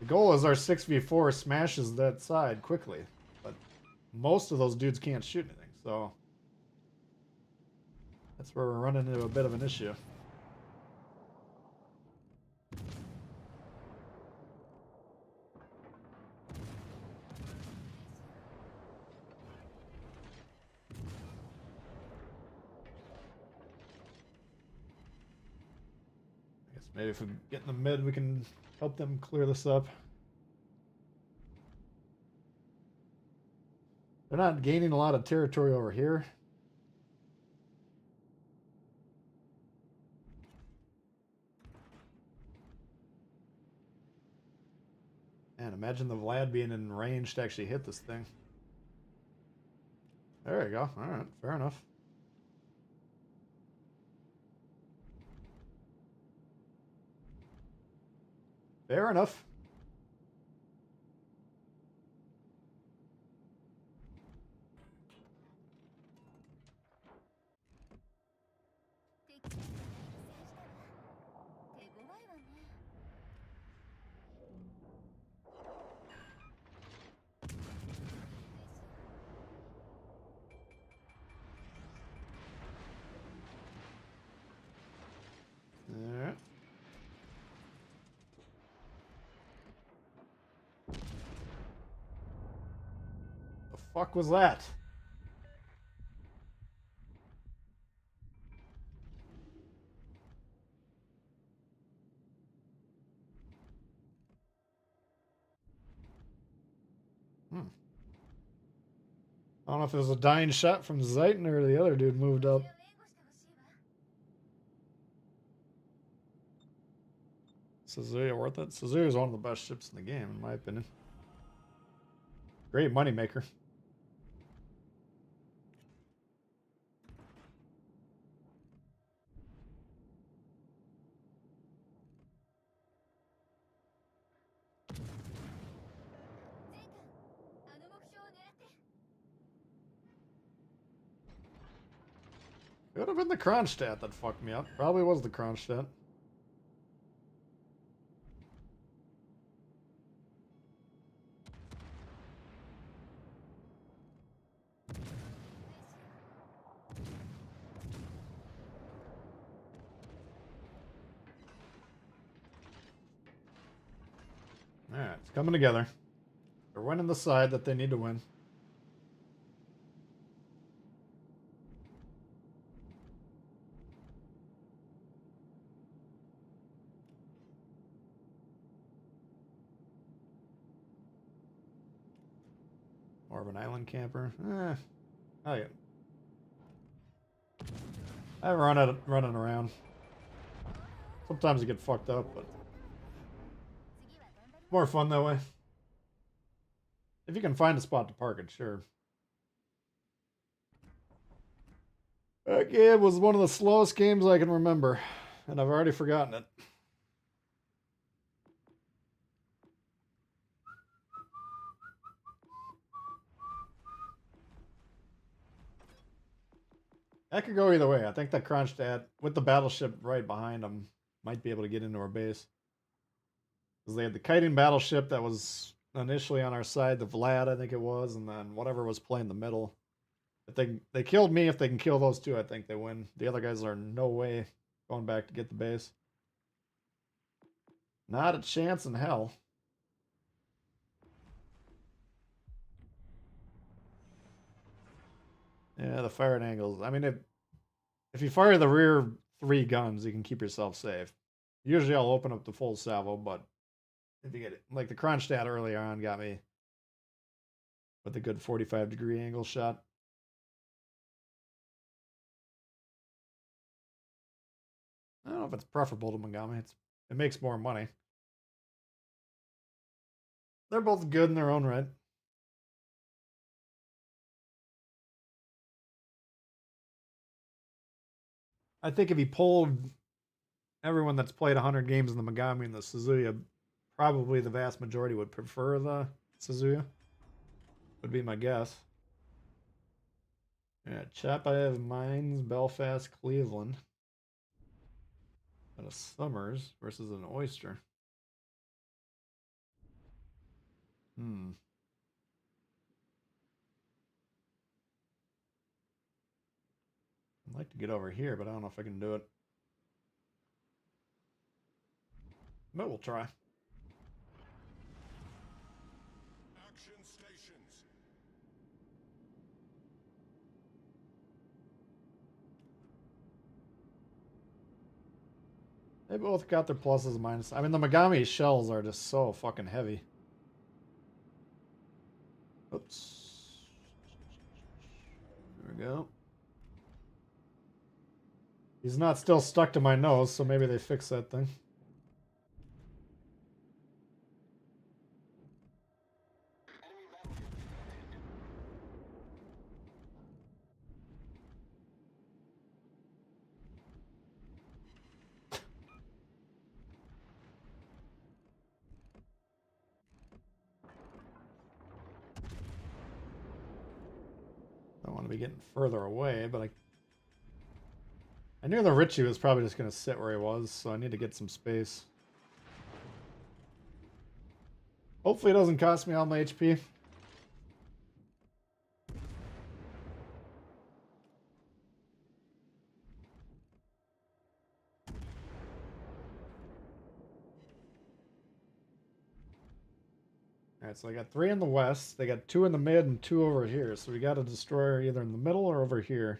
The goal is our 6v4 smashes that side quickly, but most of those dudes can't shoot anything, so that's where we're running into a bit of an issue. Maybe if we get in the mid, we can help them clear this up. They're not gaining a lot of territory over here. Man, imagine the Vlad being in range to actually hit this thing. There you go. Alright, fair enough. Fair enough. Alright. fuck was that? I don't know if it was a dying shot from Zeiton or the other dude moved up. Suzuya worth it? Suzuya is one of the best ships in the game, in my opinion. Great moneymaker. Could have been the Kronstadt that fucked me up. Probably was the Kronstadt. Alright, it's coming together. They're winning the side that they need to win. More of an island camper. Oh yeah. I run it running around. Sometimes you get fucked up, but more fun that way. If you can find a spot to park it, sure. That game was one of the slowest games I can remember, and I've already forgotten it. That could go either way. I think that Kronstadt, with the battleship right behind them, might be able to get into our base. Because they had the kiting battleship that was initially on our side, the Vlad, I think it was, and then whatever was playing the middle. If they killed me, if they can kill those two, I think they win. The other guys are no way going back to get the base. Not a chance in hell. Yeah, the firing angles. I mean, if you fire the rear 3 guns, you can keep yourself safe. Usually I'll open up the full salvo, but if you get it, like the Kronstadt earlier on got me with a good 45-degree angle shot. I don't know if it's preferable to Mogami. It makes more money. They're both good in their own right. I think if he pulled everyone that's played 100 games in the Mogami and the Suzuya, probably the vast majority would prefer the Suzuya. Would be my guess. Yeah, Chapayev, Moines, Belfast, Cleveland. And a Summers versus an Oyster. I'd like to get over here, but I don't know if I can do it. But we'll try. Action stations. They both got their pluses and minuses. I mean, the Mogami shells are just so fucking heavy. Oops. There we go. He's not still stuck to my nose, so maybe they fix that thing. I don't want to be getting further away, but I knew the Richie was probably just going to sit where he was, so I need to get some space. Hopefully it doesn't cost me all my HP. Alright, Alright, so I got 3 in the west, they got 2 in the mid and 2 over here, so we got a destroyer either in the middle or over here.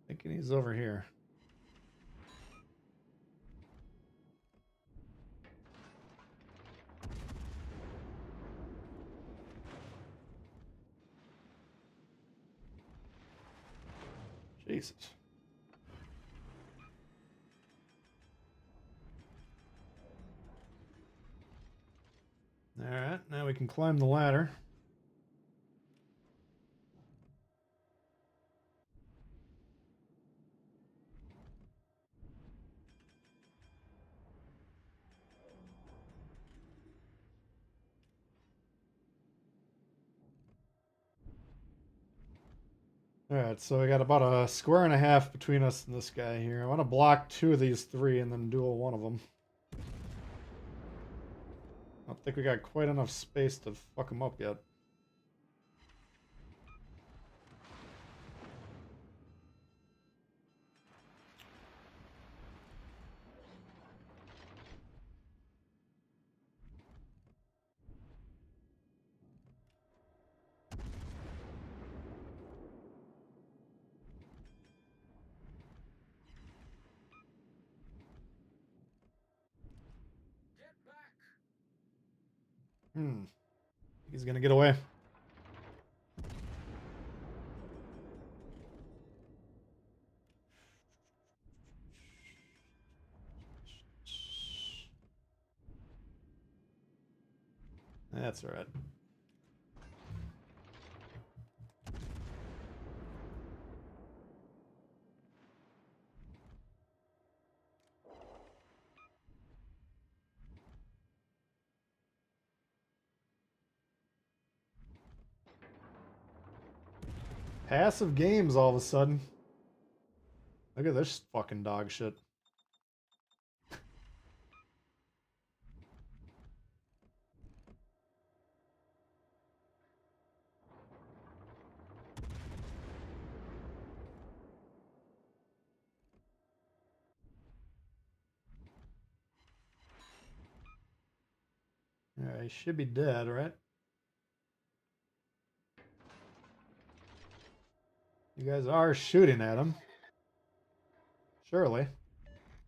Thinking he's over here. Jesus. Alright, now we can climb the ladder. Alright, so we got about a square and a half between us and this guy here. I want to block 2 of these 3 and then duel one of them. I don't think we got quite enough space to fuck him up yet. He's gonna get away. That's all right. Passive games all of a sudden. Look at this fucking dog shit. Alright, he should be dead, right? You guys are shooting at him. Surely.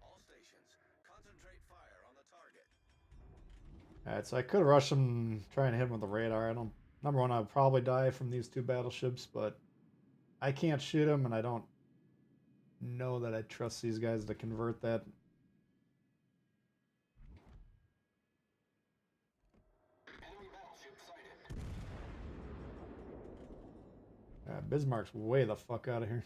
All stations, concentrate fire on the target. Alright, so I could rush him, try and hit him with the radar. I don't. Number one, I'll probably die from these 2 battleships, but I can't shoot him, and I don't know that I trust these guys to convert that. Enemy battleship sighted. Bismarck's way the fuck out of here.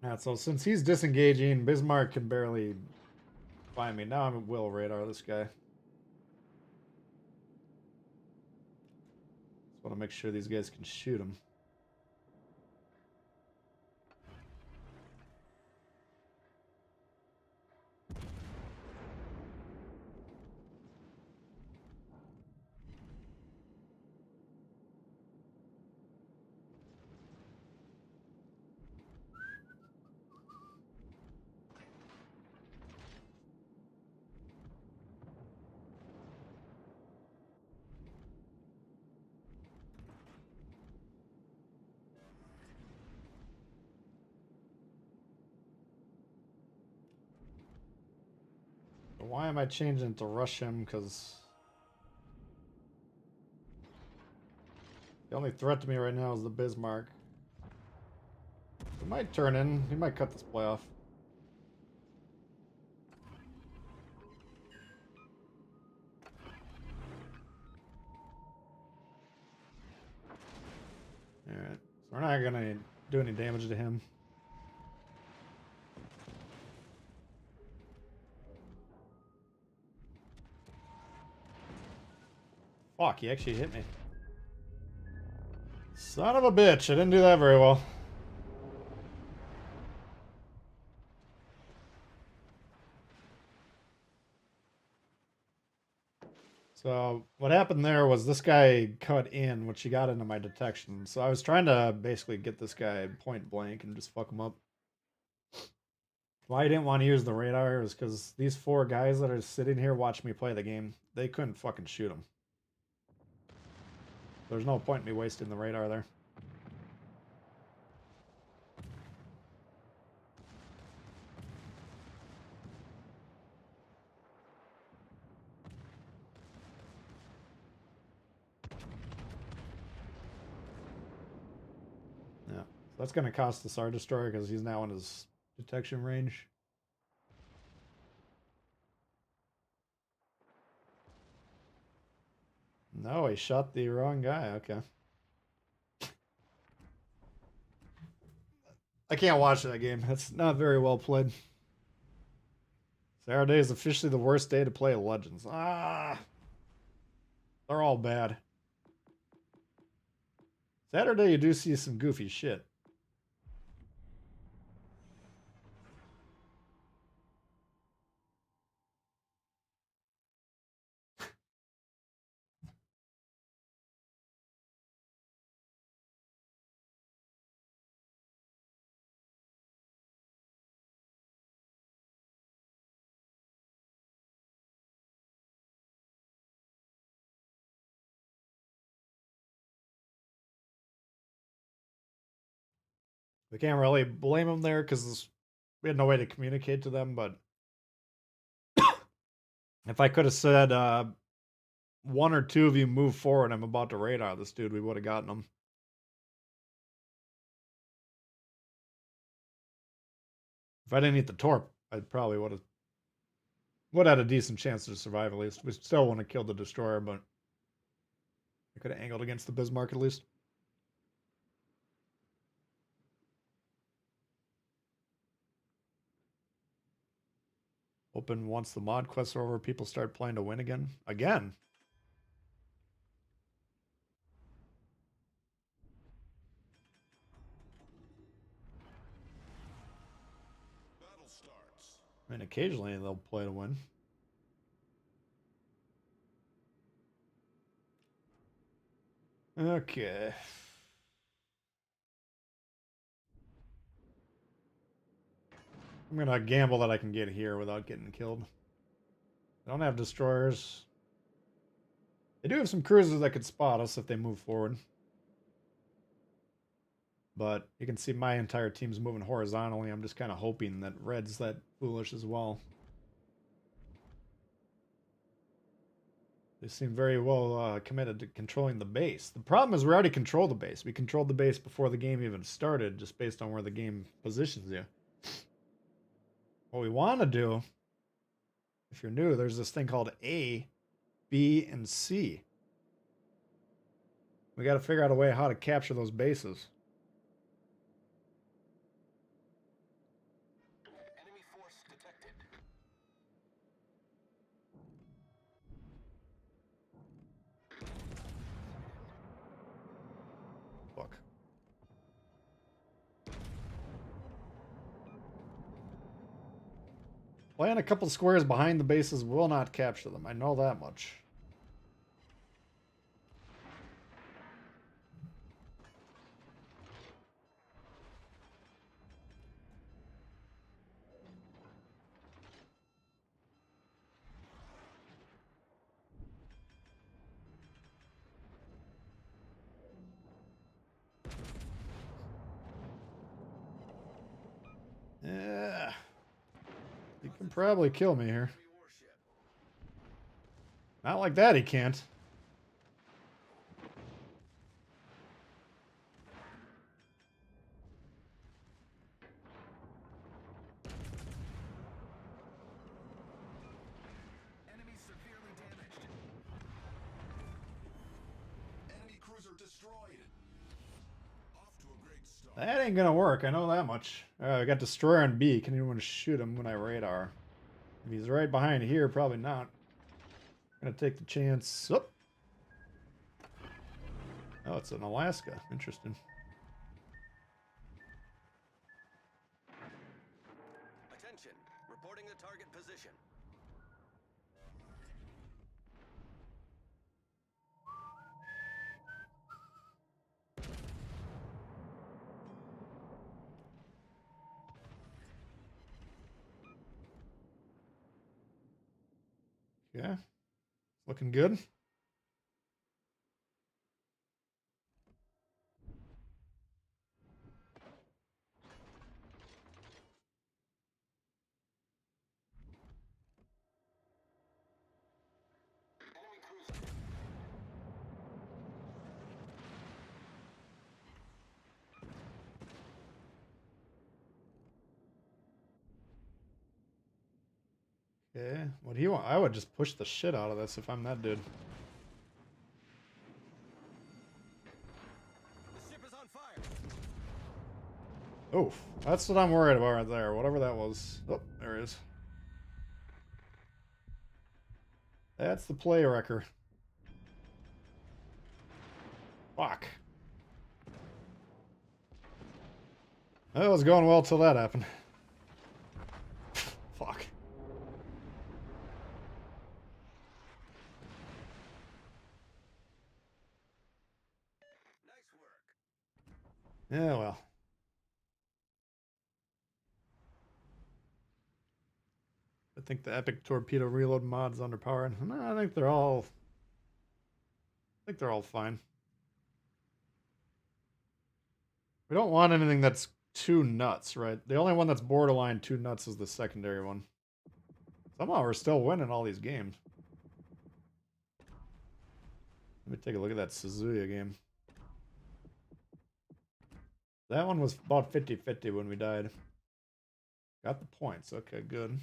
Alright, so since he's disengaging, Bismarck can barely find me. Now I'm at will radar this guy. Just want to make sure these guys can shoot him. Why am I changing to rush him? Because the only threat to me right now is the Bismarck. He might turn in. He might cut this play off. Alright, so we're not gonna do any damage to him. Fuck, he actually hit me. Son of a bitch, I didn't do that very well. So what happened there was this guy cut in, which he got into my detection. So I was trying to basically get this guy point blank and just fuck him up. Why I didn't want to use the radar is because these 4 guys that are sitting here watching me play the game, they couldn't fucking shoot him. There's no point in me wasting the radar there. Yeah, so that's going to cost the Star Destroyer because he's now in his detection range. No, he shot the wrong guy. Okay. I can't watch that game. That's not very well played. Saturday is officially the worst day to play Legends. Ah! They're all bad. Saturday, you do see some goofy shit. We can't really blame them there because we had no way to communicate to them, but if I could have said, 1 or 2 of you move forward, I'm about to radar this dude, we would have gotten him. If I didn't eat the torp, I probably would have had a decent chance to survive at least. We still wouldn't have killed the destroyer, but I could have angled against the Bismarck at least. Open once the mod quests are over, people start playing to win again. Again? Battle starts. I mean, occasionally they'll play to win. Okay. I'm gonna gamble that I can get here without getting killed. They don't have destroyers. They do have some cruisers that could spot us if they move forward. But you can see my entire team's moving horizontally. I'm just kind of hoping that red's that foolish as well. They seem very well committed to controlling the base. The problem is we already control the base. We controlled the base before the game even started, just based on where the game positions you. What we want to do, if you're new, there's this thing called A, B, and C. We got to figure out a way how to capture those bases. Enemy force detected. Fuck. Playing a couple squares behind the bases will not capture them. I know that much. Yeah. He can probably kill me here. Not like that, he can't. Enemy severely damaged. Enemy cruiser destroyed. Off to a great start. That ain't gonna work, I know that much. I got destroyer on B. Can anyone shoot him when I radar? If he's right behind here, probably not. Gonna take the chance. Oh, oh, it's in Alaska. Interesting. Attention. Reporting the target position. Yeah. Looking good. Yeah, what do you want? I would just push the shit out of this if I'm that dude. Oof, that's what I'm worried about right there. Whatever that was. Oh, there it is. That's the play wrecker. Fuck. That was going well till that happened. Fuck. Yeah, well. I think the epic torpedo reload mod's underpowered. No, I think they're all fine. We don't want anything that's too nuts, right? The only one that's borderline too nuts is the secondary one. Somehow we're still winning all these games. Let me take a look at that Suzuya game. That one was about 50-50 when we died. Got the points. Okay, good.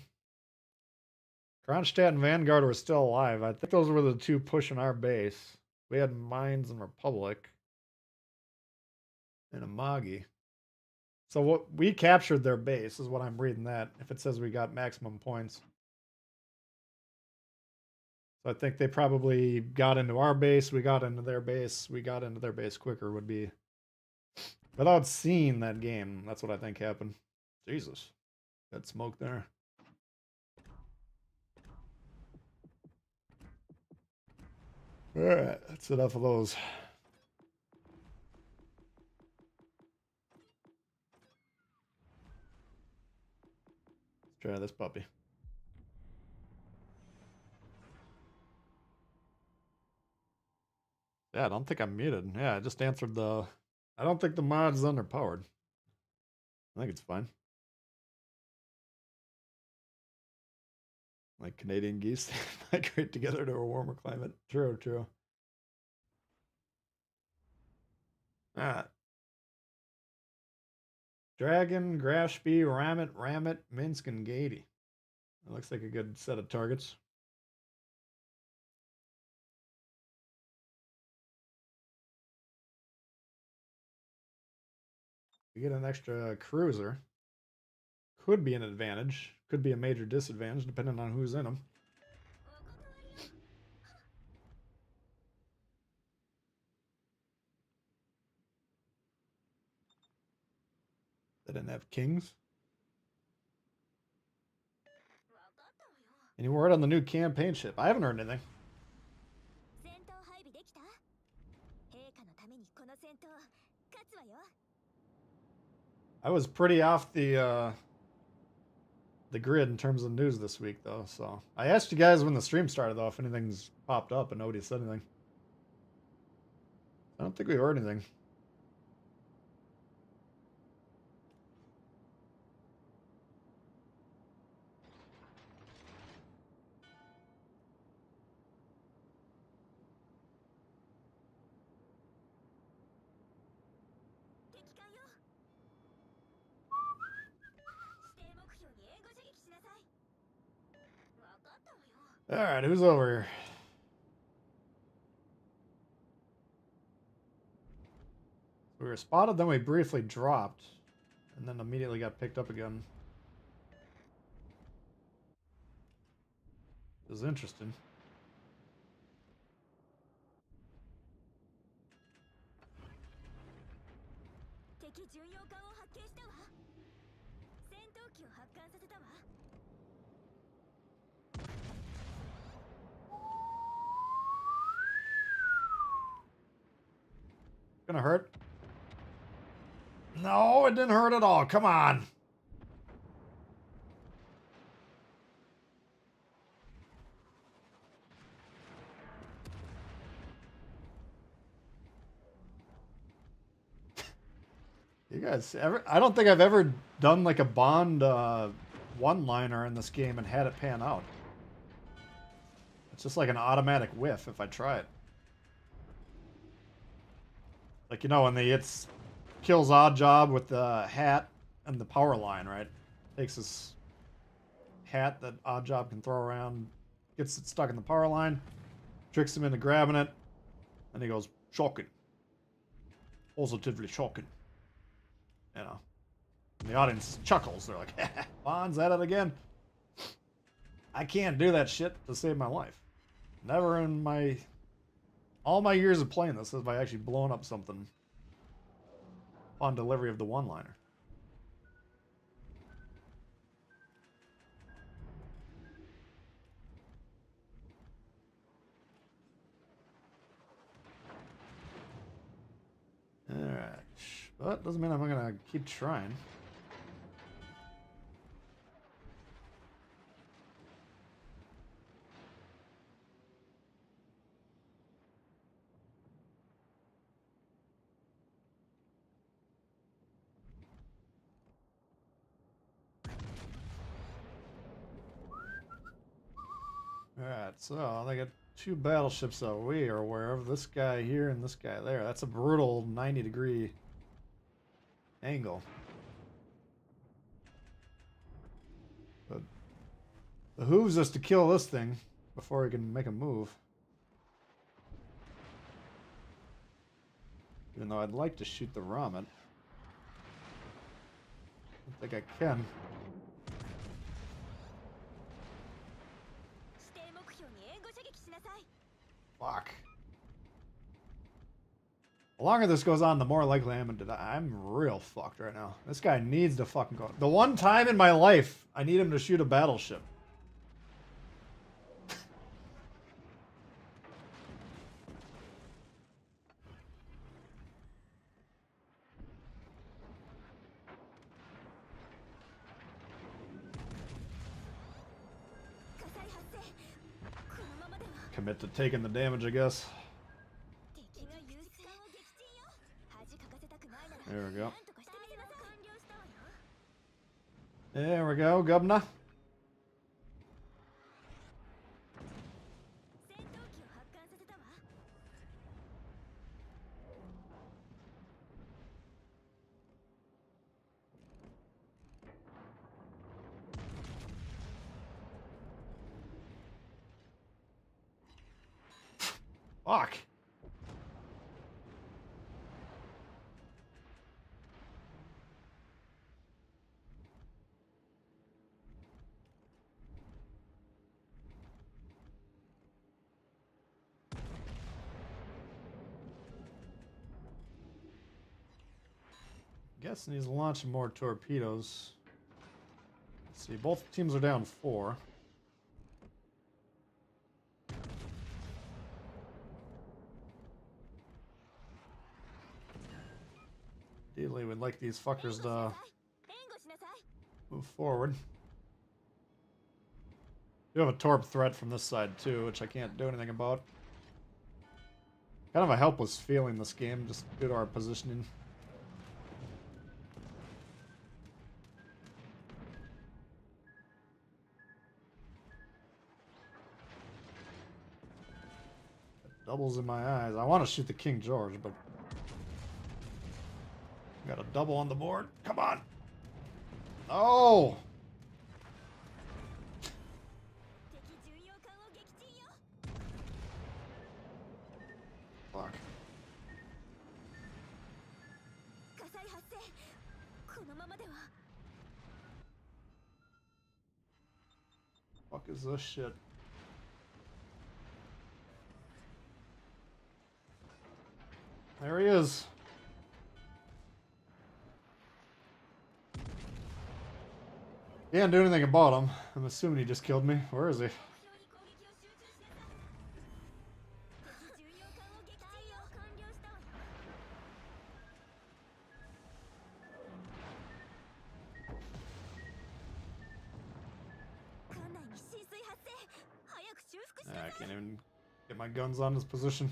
Kronstadt and Vanguard were still alive. I think those were the two pushing our base. We had Moines and Republic. And Amagi. So what we captured their base is what I'm reading that. If it says we got maximum points. So I think they probably got into our base. We got into their base. We got into their base quicker would be. Without seeing that game, that's what I think happened. Jesus. Got smoke there. Alright, that's enough of those. Let's try this puppy. Yeah, I don't think I'm muted. Yeah, I just answered the... I don't think the mod's underpowered. I think it's fine. Like Canadian geese migrate together to a warmer climate. True, true. Alright. Dragon, Grashby, Ramit, Minsk, and Gady. That looks like a good set of targets. We get an extra cruiser. Could be an advantage. Could be a major disadvantage, depending on who's in them. They didn't have kings. Any word on the new campaign ship? I haven't heard anything. I was pretty off the grid in terms of news this week, though. So I asked you guys when the stream started, though, if anything's popped up, and nobody said anything. I don't think we heard anything. All right, who's over here? We were spotted, then we briefly dropped, and then immediately got picked up again. It was interesting. Gonna hurt? No, it didn't hurt at all. Come on. You guys ever? I don't think I've ever done like a Bond one-liner in this game and had it pan out. It's just like an automatic whiff if I try it. Like, you know, when it's kills Odd Job with the hat and the power line, right? Takes this hat that Odd Job can throw around, gets it stuck in the power line, tricks him into grabbing it, and he goes, shocking. Positively shocking. You know. And the audience chuckles. They're like, Bond's at it again. I can't do that shit to save my life. Never in all my years of playing this have I actually blown up something on delivery of the one-liner. Alright. But doesn't mean I'm gonna keep trying. Alright, so they got two battleships that we are aware of. This guy here and this guy there. That's a brutal 90-degree angle. But it behooves us to kill this thing before we can make a move. Even though I'd like to shoot the Ramet. I don't think I can. Fuck. The longer this goes on, the more likely I am to die. I'm real fucked right now. This guy needs to fucking go. The one time in my life I need him to shoot a battleship. Commit to taking the damage, I guess. There we go. There we go, Governor. Fuck. Guessing he's launching more torpedoes. Let's see, both teams are down 4. Ideally, we'd like these fuckers to move forward. We have a torp threat from this side too, which I can't do anything about. Kind of a helpless feeling this game, just due to our positioning. Doubles in my eyes. I want to shoot the King George, but got a double on the board. Come on. Oh. Fuck. Fuck is this shit? There he is. Can't do anything about him. I'm assuming he just killed me. Where is he? I can't even get my guns on his position.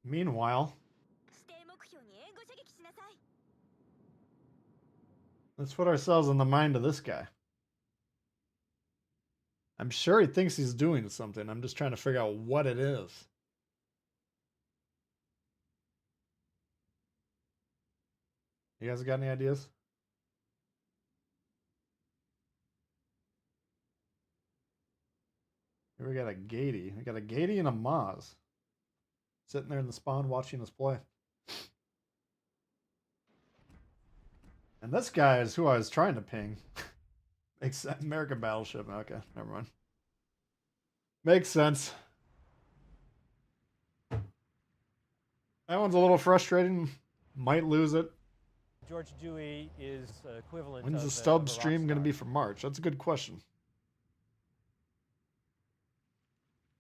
Meanwhile, let's put ourselves in the mind of this guy. I'm sure he thinks he's doing something. I'm just trying to figure out what it is. You guys got any ideas? Here we got a Gatey. We got a Gatey and a Maz. Sitting there in the spawn watching us play. And this guy is who I was trying to ping. Makes sense. American Battleship. Okay, never mind. Makes sense. That one's a little frustrating. Might lose it. George Dewey is equivalent. When's the of, stub of a stream rock going to star. be for March? That's a good question.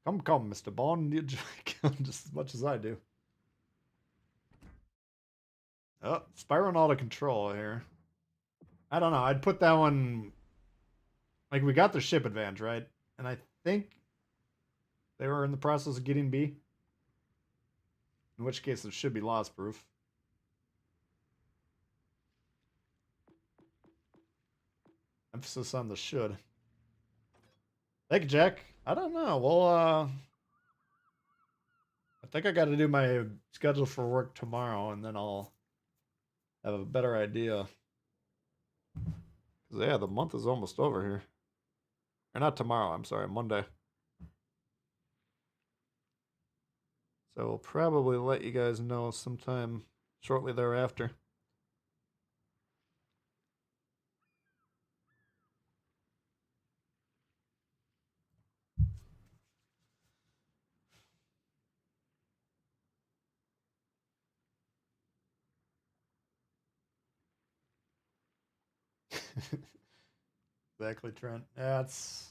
Come, Mr. Bond. You kill him just as much as I do. Oh, spiraling out of control here. I don't know. I'd put that one... Like, we got the ship advantage, right? And I think they were in the process of getting B. In which case, it should be loss-proof. Emphasis on the should. Thank you, Jack. I don't know. Well, I think I got to do my schedule for work tomorrow, and then I'll have a better idea. 'Cause, yeah, the month is almost over here. Or not tomorrow, I'm sorry, Monday. So we'll probably let you guys know sometime shortly thereafter. Exactly, Trent. That's...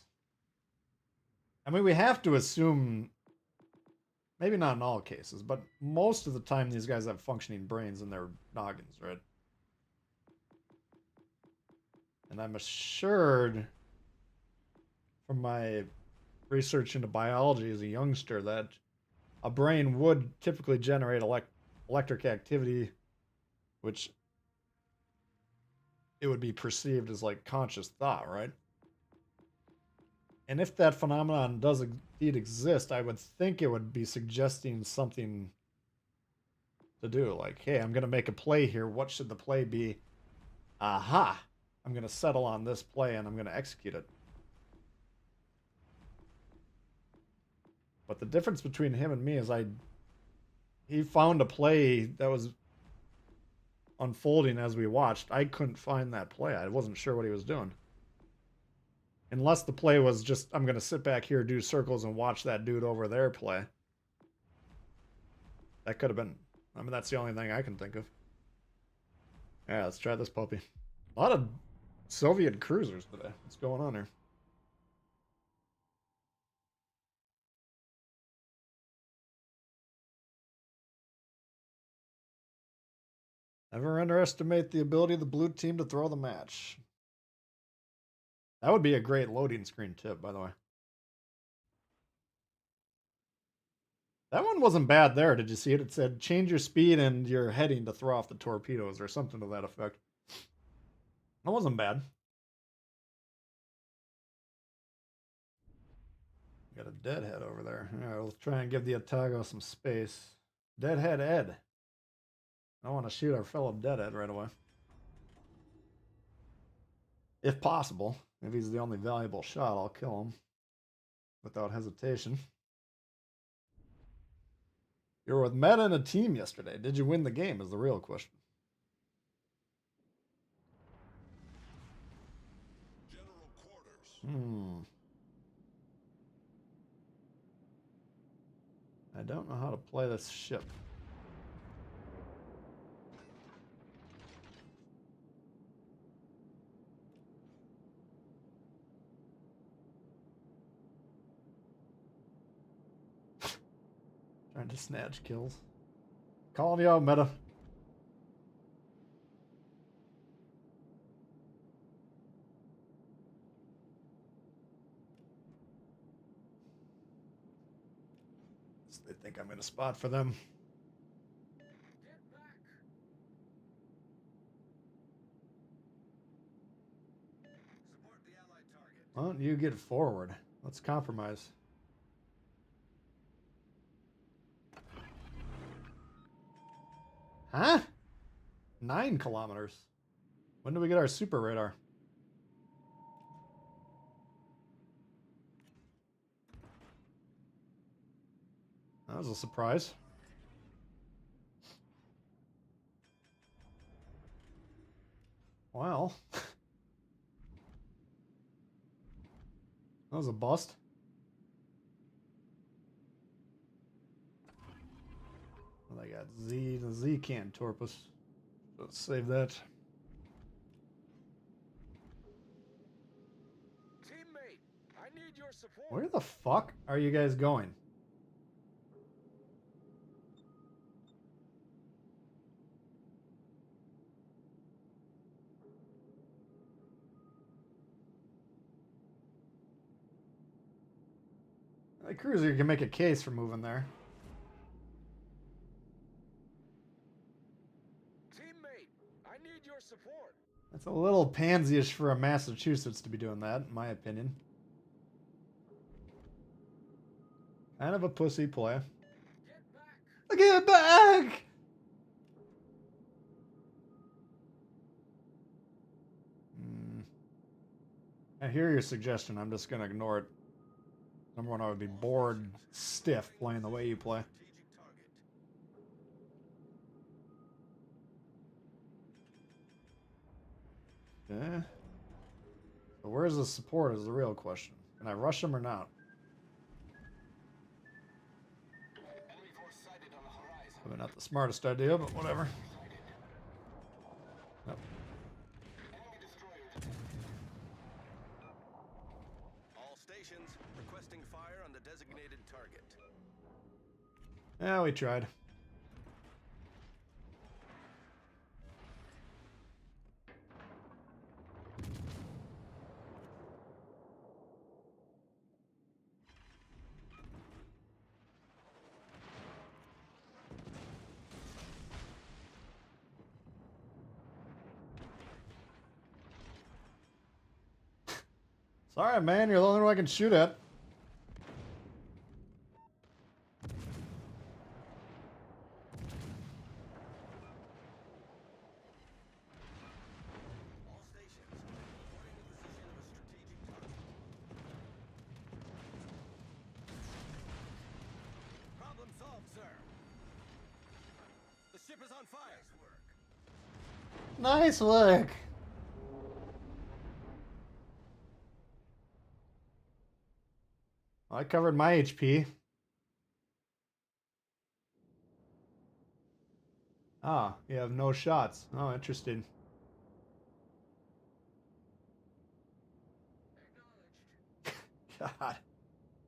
I mean, we have to assume... Maybe not in all cases, but most of the time these guys have functioning brains in their noggins, right? And I'm assured from my research into biology as a youngster that a brain would typically generate electric activity, which it would be perceived as like conscious thought, right? And if that phenomenon does indeed exist, I would think it would be suggesting something to do. Like, hey, I'm going to make a play here. What should the play be? Aha! I'm going to settle on this play and I'm going to execute it. But the difference between him and me is he found a play that was unfolding as we watched. I couldn't find that play. I wasn't sure what he was doing. Unless the play was just, I'm going to sit back here, do circles, and watch that dude over there play. That could have been... I mean, that's the only thing I can think of. Yeah, let's try this puppy. A lot of Soviet cruisers today. What's going on here? Never underestimate the ability of the blue team to throw the match. That would be a great loading screen tip, by the way. That one wasn't bad there. Did you see it? It said, change your speed and your heading to throw off the torpedoes or something to that effect. That wasn't bad. Got a deadhead over there. All right, let's try and give the Otago some space. Deadhead Ed. I want to shoot our fellow deadhead right away. If possible. If he's the only valuable shot, I'll kill him. Without hesitation. You were with Meta and a team yesterday. Did you win the game is the real question. General quarters. I don't know how to play this ship. Trying to snatch kills. Calling you out, Meta. They think I'm going to spot for them. Why don't you get forward? Let's compromise. Huh? 9 kilometers. When do we get our super radar? That was a surprise. Well. That was a bust. Well, I got Z. The Z can't torp us. Let's save that. Teammate, I need your support. Where the fuck are you guys going? The cruiser can make a case for moving there. Teammate, I need your support. That's a little pansy-ish for a Massachusetts to be doing that, in my opinion. Kind of a pussy play. Get back! I hear your suggestion. I'm just going to ignore it. Number one, I would be bored stiff playing the way you play. Okay. So where's the support is the real question. Can I rush him or not? Probably not the smartest idea, but whatever. Yep. All stations requesting fire on the designated target. Yeah, we tried. Sorry, man, you're the only one I can shoot at. All stations reporting the position of a strategic target. Problem solved, sir. The ship is on fire. Nice work. I covered my HP. Ah, you have no shots. Oh, interesting. God.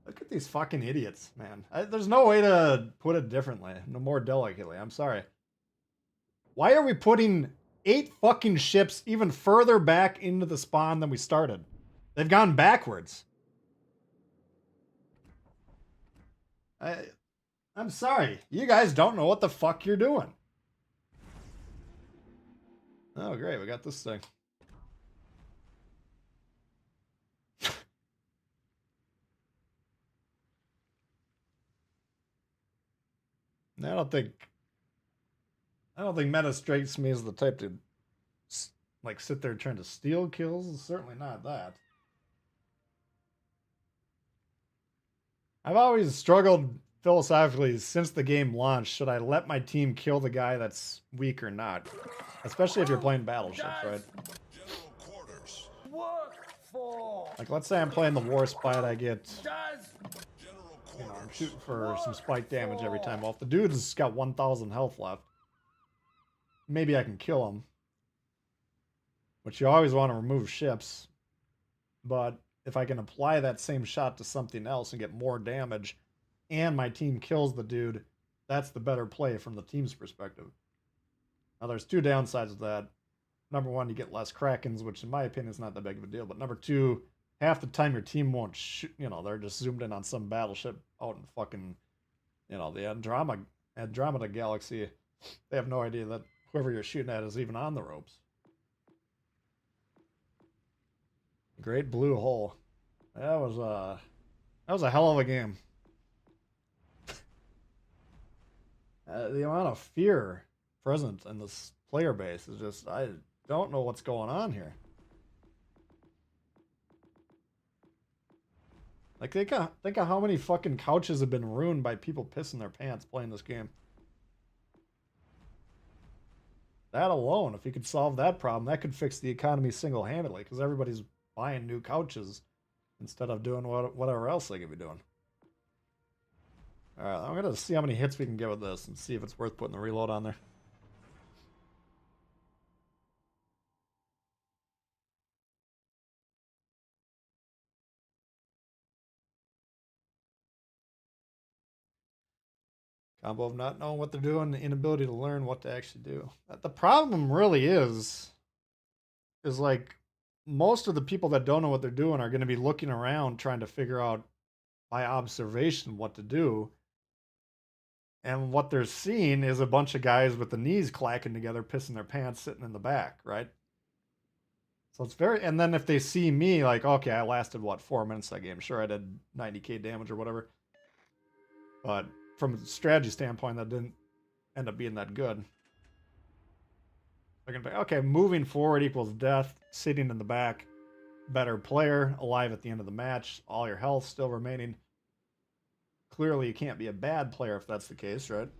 Look at these fucking idiots, man. There's no way to put it differently. No more delicately. I'm sorry. Why are we putting 8 fucking ships even further back into the spawn than we started? They've gone backwards. I'm sorry. You guys don't know what the fuck you're doing. Oh, great. We got this thing. I don't think meta strikes me as the type to like sit there trying to steal kills. Certainly not that. I've always struggled philosophically since the game launched. Should I let my team kill the guy that's weak or not? Especially if you're playing battleships, right? Like, let's say I'm playing the war spite, I get, you know, I'm shooting for some spike damage every time. Well, if the dude's got 1,000 health left, maybe I can kill him. Which you always want to remove ships. But if I can apply that same shot to something else and get more damage, and my team kills the dude, that's the better play from the team's perspective. Now, there's 2 downsides of that. Number 1, you get less Krakens, which in my opinion is not that big of a deal. But number 2, half the time your team won't shoot, you know, they're just zoomed in on some battleship out in fucking, you know, the Andromeda galaxy. They have no idea that whoever you're shooting at is even on the ropes. Great blue hole. That was a hell of a game. The amount of fear present in this player base is just, I don't know what's going on here. Like, think of how many fucking couches have been ruined by people pissing their pants playing this game. That alone, if you could solve that problem, that could fix the economy single-handedly, because everybody's buying new couches instead of doing whatever else they could be doing. Alright, I'm gonna see how many hits we can get with this and see if it's worth putting the reload on there. Combo of not knowing what they're doing, the inability to learn what to actually do. The problem really is like, most of the people that don't know what they're doing are going to be looking around trying to figure out by observation what to do. And what they're seeing is a bunch of guys with the knees clacking together, pissing their pants, sitting in the back, right? So it's very, and then if they see me, like, okay, I lasted, what, 4 minutes that game. Sure, I did 90k damage or whatever. But from a strategy standpoint, that didn't end up being that good. Okay, moving forward equals death. Sitting in the back, better player. Alive at the end of the match. All your health still remaining. Clearly, you can't be a bad player if that's the case, right?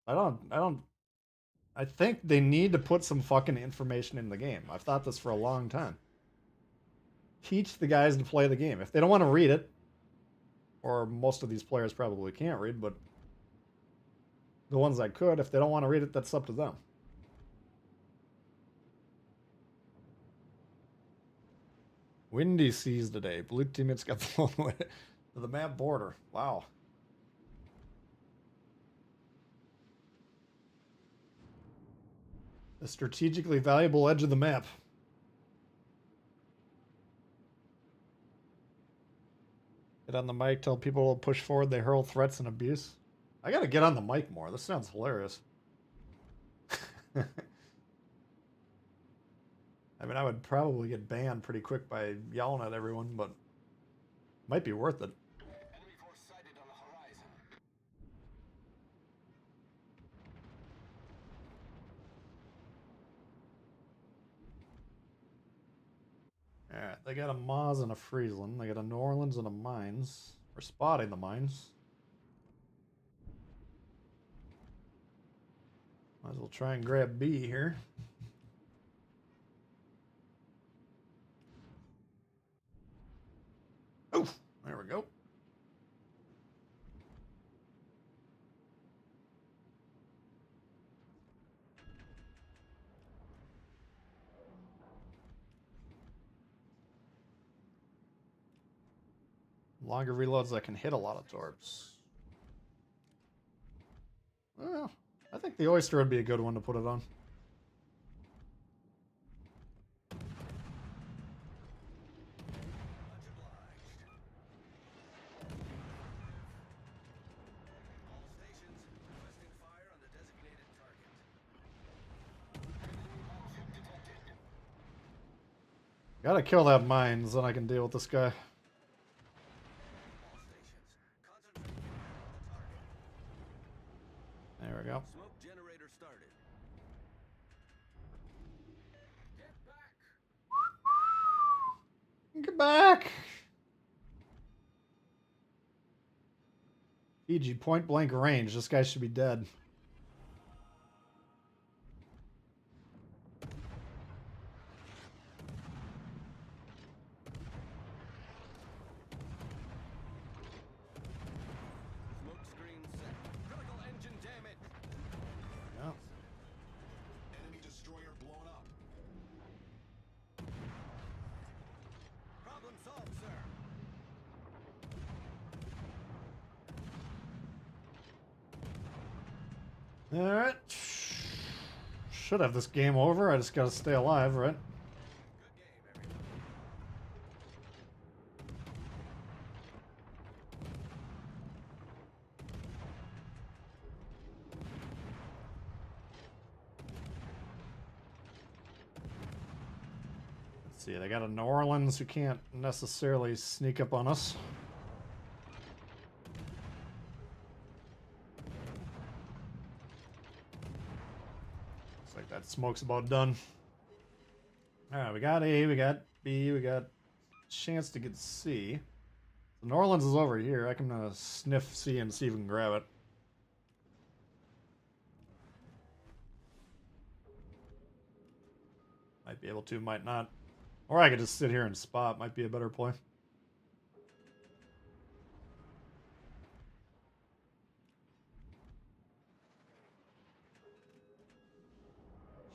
I think they need to put some fucking information in the game. I've thought this for a long time. Teach the guys to play the game. If they don't want to read it, or most of these players probably can't read, but the ones that could, if they don't want to read it, that's up to them. Windy seas today. Blue teammates got thrown away to the map border. Wow. A strategically valuable edge of the map. Get on the mic, tell people to push forward, they hurl threats and abuse. I gotta get on the mic more. This sounds hilarious. I mean, I would probably get banned pretty quick by yelling at everyone, but might be worth it. Alright, they got a Moz and a Friesland. They got a New Orleans and a Moines. We're spotting the Moines. Might as well try and grab B here. Oof, there we go. Longer reloads that can hit a lot of torps. Well, I think the Oyster would be a good one to put it on. Gotta kill that Mines, then I can deal with this guy. There we go. Smoke generator started. Get back! Fiji, point blank range. This guy should be dead. Alright. Should have this game over. I just gotta stay alive, right? Let's see, they got a New Orleans who can't necessarily sneak up on us. Looks like that smoke's about done. Alright, we got A, we got B, we got chance to get C. So New Orleans is over here. I can sniff C and see if we can grab it. Might be able to, might not. Or I could just sit here and spot. Might be a better play.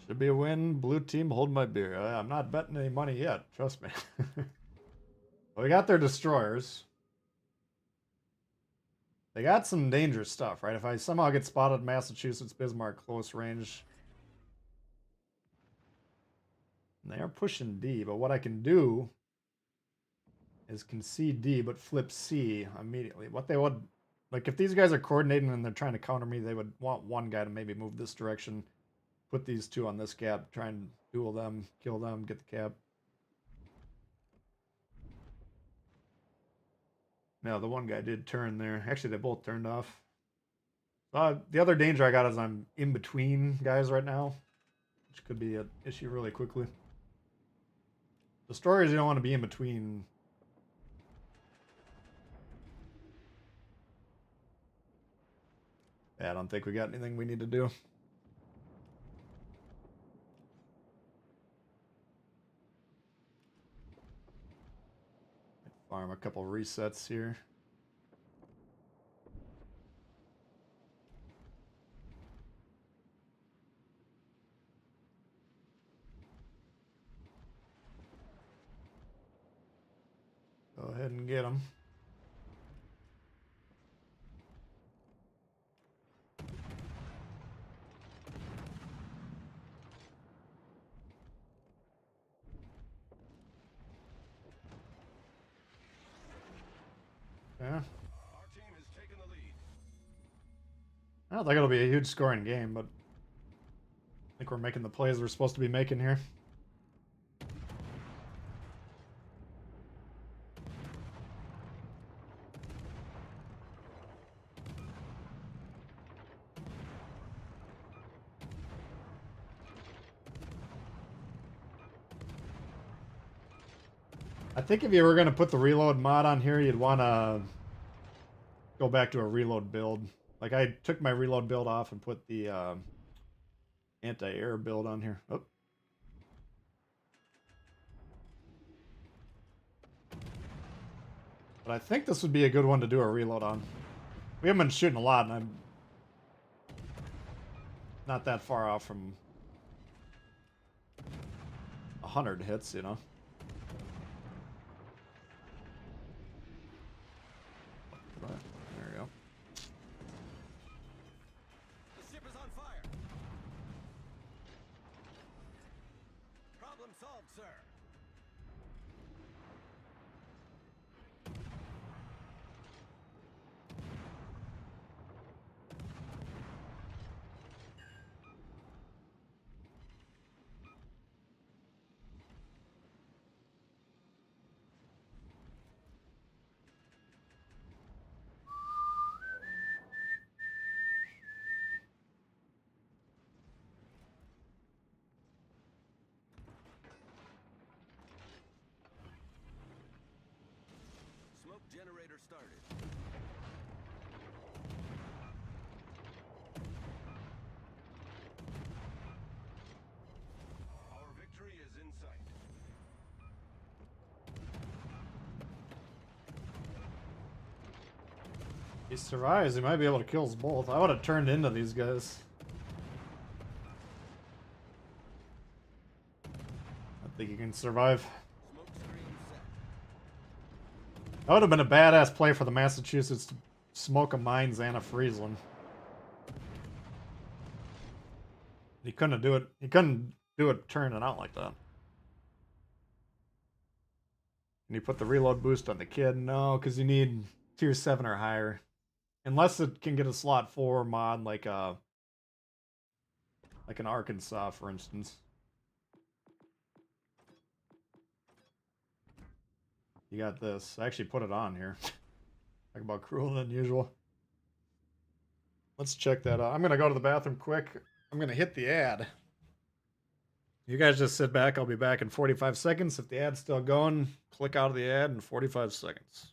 Should be a win. Blue team, hold my beer. I'm not betting any money yet. Trust me. Well, we got their destroyers. They got some dangerous stuff, right? If I somehow get spotted Massachusetts, Bismarck, close range. And they are pushing D, but what I can do is concede D, but flip C immediately. What they would, like if these guys are coordinating and they're trying to counter me, they would want one guy to maybe move this direction, put these two on this cap, try and duel them, kill them, get the cap. No, the one guy did turn there. Actually, they both turned off. The other danger I got is I'm in between guys right now, which could be an issue really quickly. Destroyers, you don't want to be in between. Yeah, I don't think we got anything we need to do. Farm a couple resets here. Go ahead and get them. Yeah. I don't think it'll be a huge scoring game, but I think we're making the plays we're supposed to be making here. I think if you were going to put the reload mod on here, you'd want to go back to a reload build. Like I took my reload build off and put the anti-air build on here. Oh. But I think this would be a good one to do a reload on. We haven't been shooting a lot, and I'm not that far off from 100 hits, you know. There we go. The ship is on fire. Problem solved, sir. Smoke generator started. Our victory is in sight. He survives, he might be able to kill us both. I would have turned into these guys. I think he can survive. That would have been a badass play for the Massachusetts to smoke a Moines and a Friesland. He couldn't do it. He couldn't do it turning out like that. Can you put the reload boost on the kid? No, because you need tier 7 or higher. Unless it can get a slot 4 mod like an Arkansas, for instance. You got this. I actually put it on here. Talk about crueler than usual. Let's check that out. I'm going to go to the bathroom quick. I'm going to hit the ad. You guys just sit back. I'll be back in 45 seconds. If the ad's still going, click out of the ad in 45 seconds.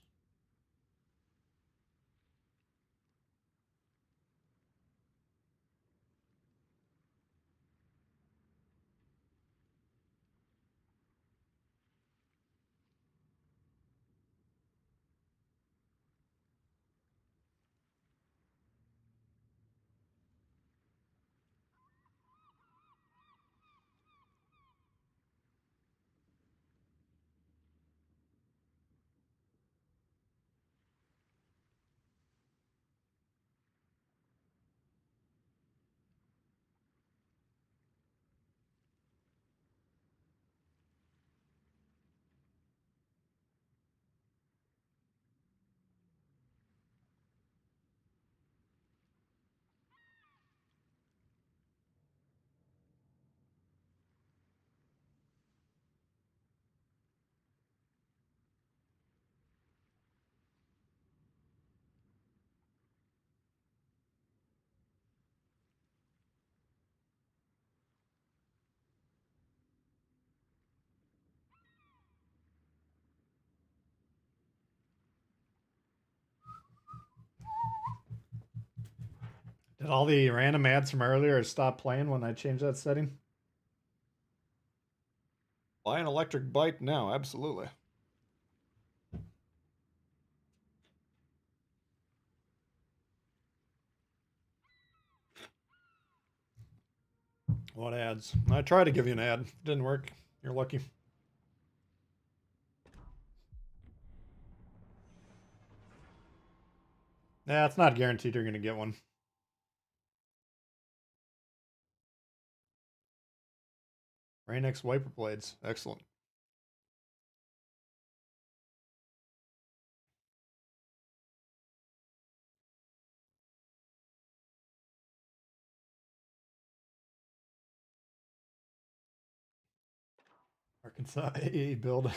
Did all the random ads from earlier stop playing when I changed that setting? Buy an electric bike now, absolutely. What ads? I tried to give you an ad. Didn't work. You're lucky. Nah, it's not guaranteed you're going to get one. Rain-X wiper blades. Excellent. Arkansas AA build.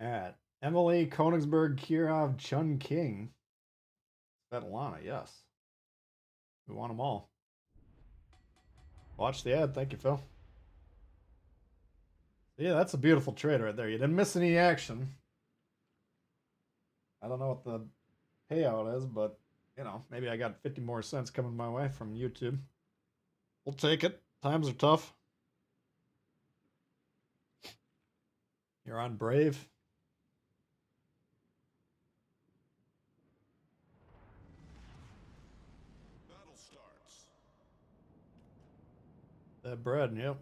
At Emily, Konigsberg, Kirov, Chun King. Svetlana, yes. We want them all. Watch the ad. Thank you, Phil. Yeah, that's a beautiful trade right there. You didn't miss any action. I don't know what the payout is, but, you know, maybe I got 50 more cents coming my way from YouTube. We'll take it. Times are tough. You're on Brave. Battle starts. That bread, yep.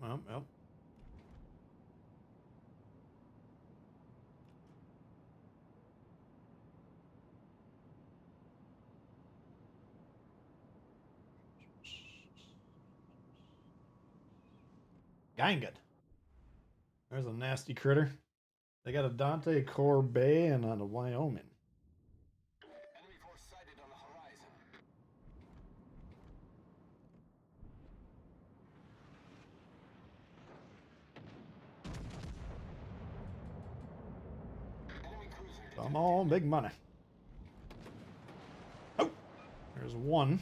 Gangan. There's a nasty critter. They got a Dante Corbet and a Wyoming. Enemy force sighted on the horizon. Enemy cruiser detected. Come on, big money. Oh, there's one.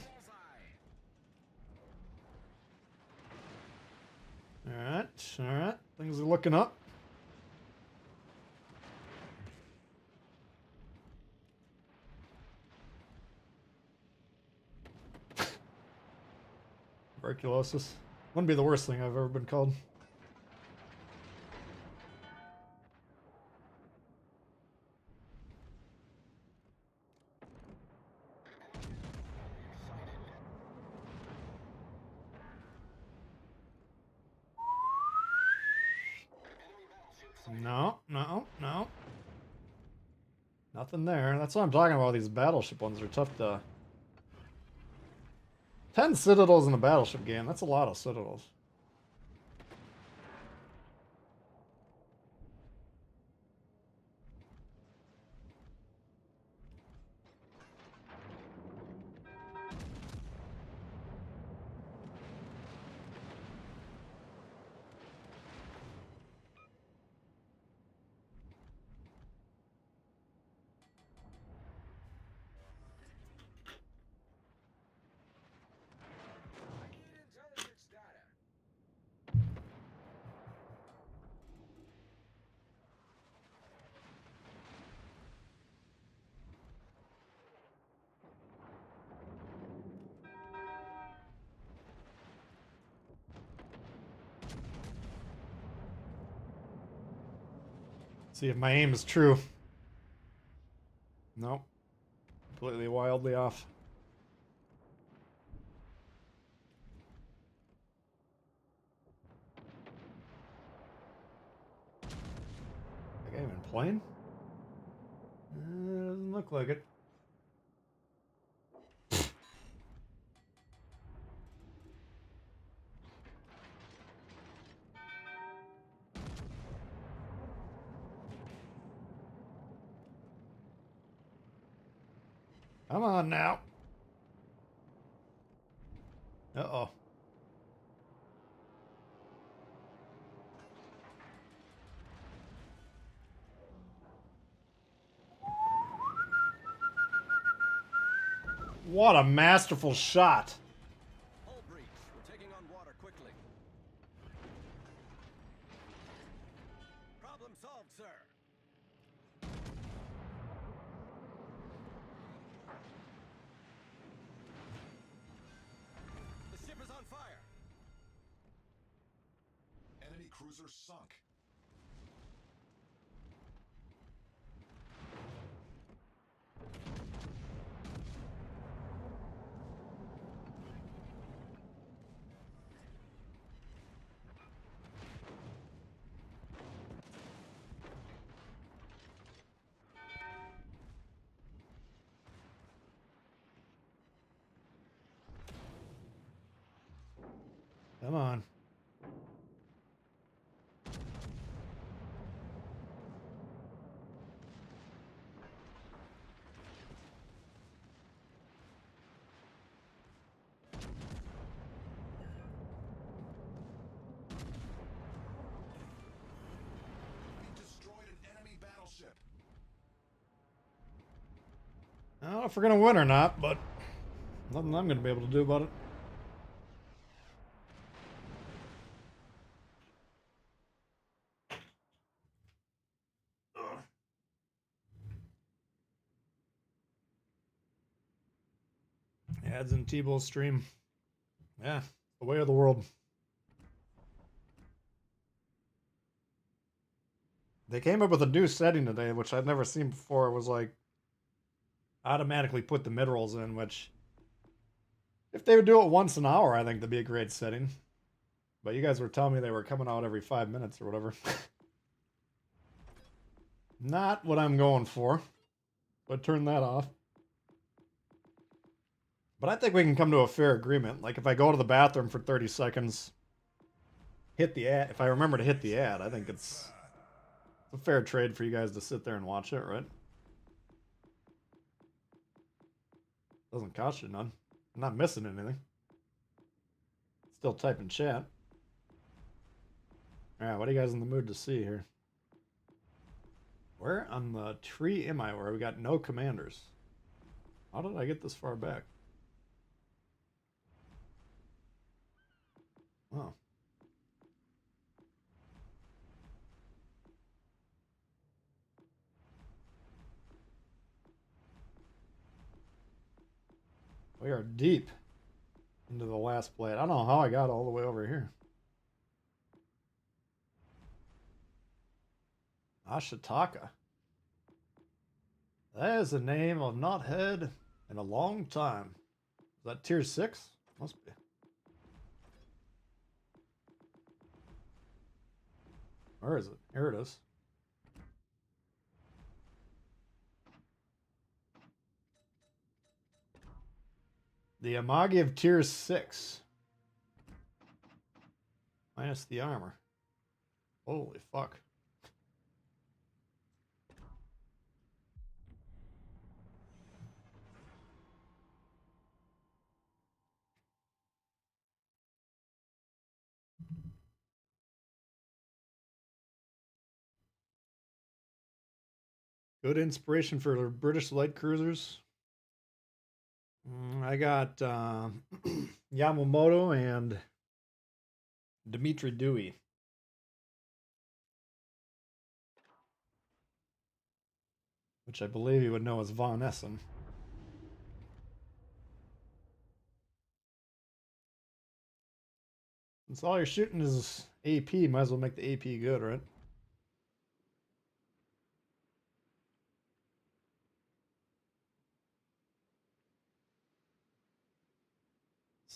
All right. Things are looking up. Tuberculosis. Wouldn't be the worst thing I've ever been called. No. Nothing there. That's what I'm talking about. These battleship ones are tough to... 10 citadels in a battleship game. That's a lot of citadels. See if my aim is true. Nope. Completely wildly off. That guy even playing? Doesn't look like it. Come on now. Uh-oh. What a masterful shot. Hull breach. We're taking on water quickly. Problem solved, sir. The ship is on fire. Enemy cruiser sunk. Come on. We destroyed an enemy battleship. I don't know if we're gonna win or not, but nothing I'm gonna be able to do about it. Ads in Tbull stream. Yeah, the way of the world. They came up with a new setting today, which I'd never seen before. It was like automatically put the mid-rolls in, which if they would do it once an hour, I think that'd be a great setting. But you guys were telling me they were coming out every 5 minutes or whatever. Not what I'm going for. But turn that off. But I think we can come to a fair agreement. Like if I go to the bathroom for 30 seconds, hit the ad. If I remember to hit the ad, I think it's a fair trade for you guys to sit there and watch it, right? Doesn't cost you none. I'm not missing anything. Still typing chat. Alright, what are you guys in the mood to see here? Where on the tree am I where we got no commanders? How did I get this far back? Oh. We are deep into the last blade. I don't know how I got all the way over here. Ashitaka. That is the name I've not heard in a long time. Is that tier 6? Must be. Where is it? Here it is. The Amagi of tier 6. Minus the armor. Holy fuck. Good inspiration for the British light cruisers. I got Yamamoto and Dimitri Dewey. Which I believe you would know as Von Essen. Since all you're shooting is AP, might as well make the AP good, right?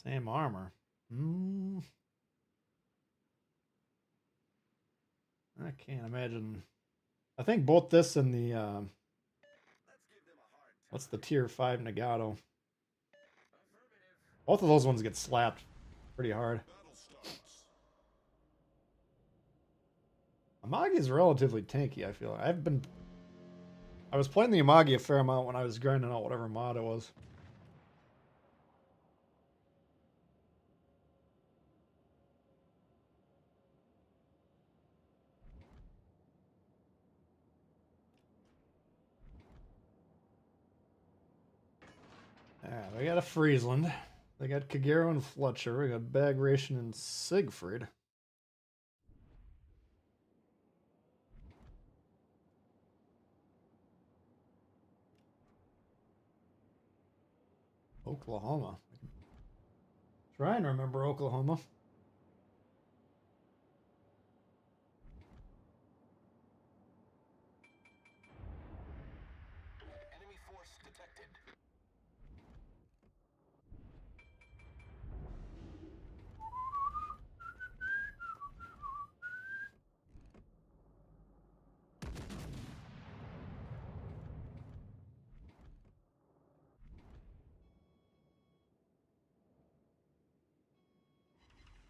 Same armor. I can't imagine. I think both this and the what's the tier 5 Nagato? Both of those ones get slapped pretty hard. Amagi is relatively tanky, I feel. I was playing the Amagi a fair amount when I was grinding out whatever mod it was. Yeah, we got a Friesland. They got Kagero and Fletcher. We got Bagration and Siegfried. Oklahoma. Try and remember Oklahoma. Enemy force detected.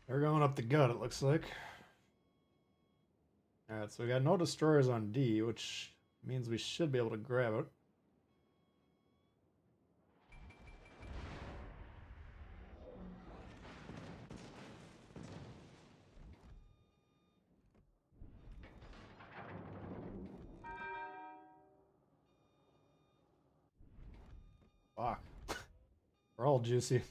They're going up the gut, it looks like. Alright, so we got no destroyers on D, which means we should be able to grab it. Fuck. We're all juicy.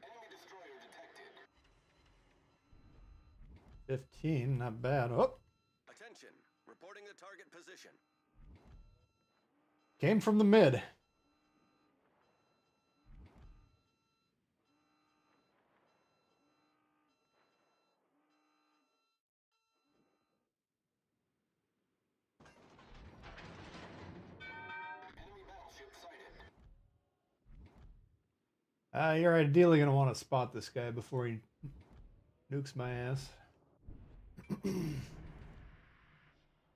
Enemy destroyer detected. 15, not bad. Oh! Attention. Reporting the target position. Came from the mid. Enemy battleship sighted. You're ideally going to want to spot this guy before he nukes my ass.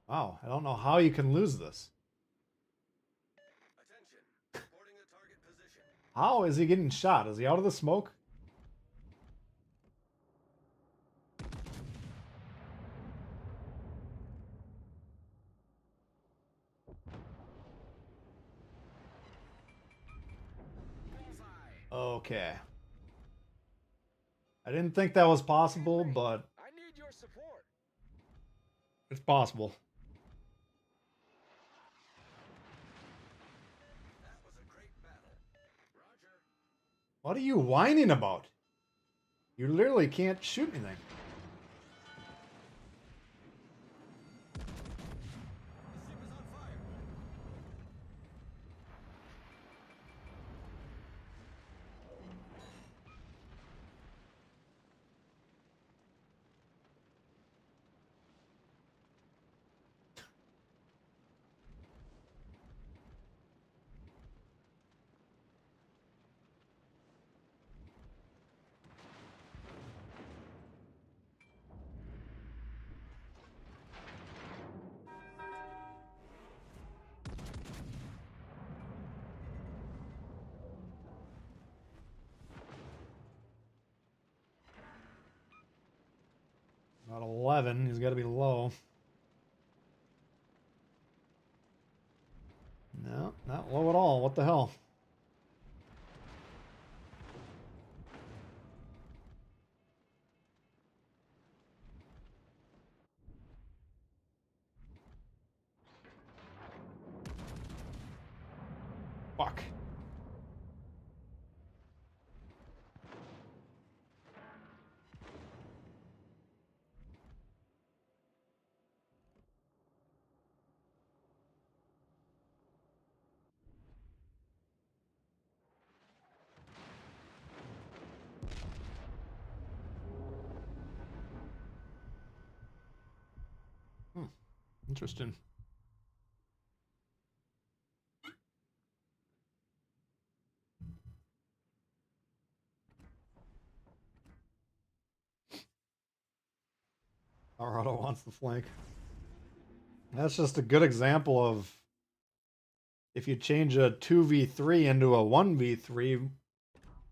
Wow, I don't know how you can lose this. Attention. Reporting the target position. How is he getting shot? Is he out of the smoke? Okay. I didn't think that was possible, but I need your support. it's possible. That was a great battle. Roger. What are you whining about? You literally can't shoot anything. The ship is on fire. About 11. He's got to be low. No, not low at all. What the hell? Fuck. Interesting. Colorado wants the flank. That's just a good example of if you change a 2v3 into a 1v3,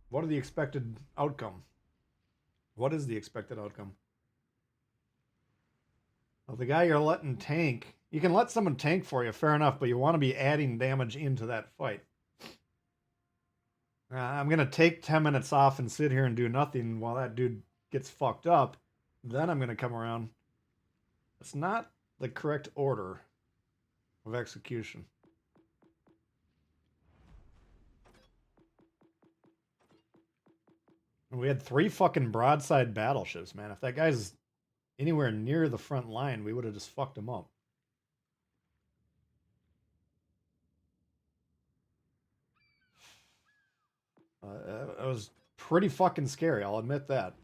what are the expected outcome? What is the expected outcome? Well, the guy you're letting tank, you can let someone tank for you, fair enough, but you want to be adding damage into that fight. I'm going to take 10 minutes off and sit here and do nothing while that dude gets fucked up. Then I'm going to come around. It's not the correct order of execution. We had 3 fucking broadside battleships, man. If that guy's anywhere near the front line, we would have just fucked him up. It was pretty fucking scary, I'll admit that.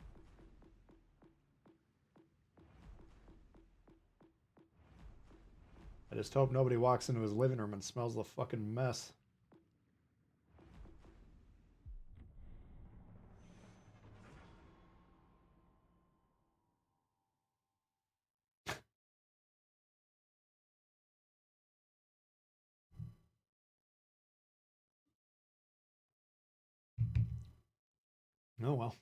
I just hope nobody walks into his living room and smells the fucking mess. Oh well.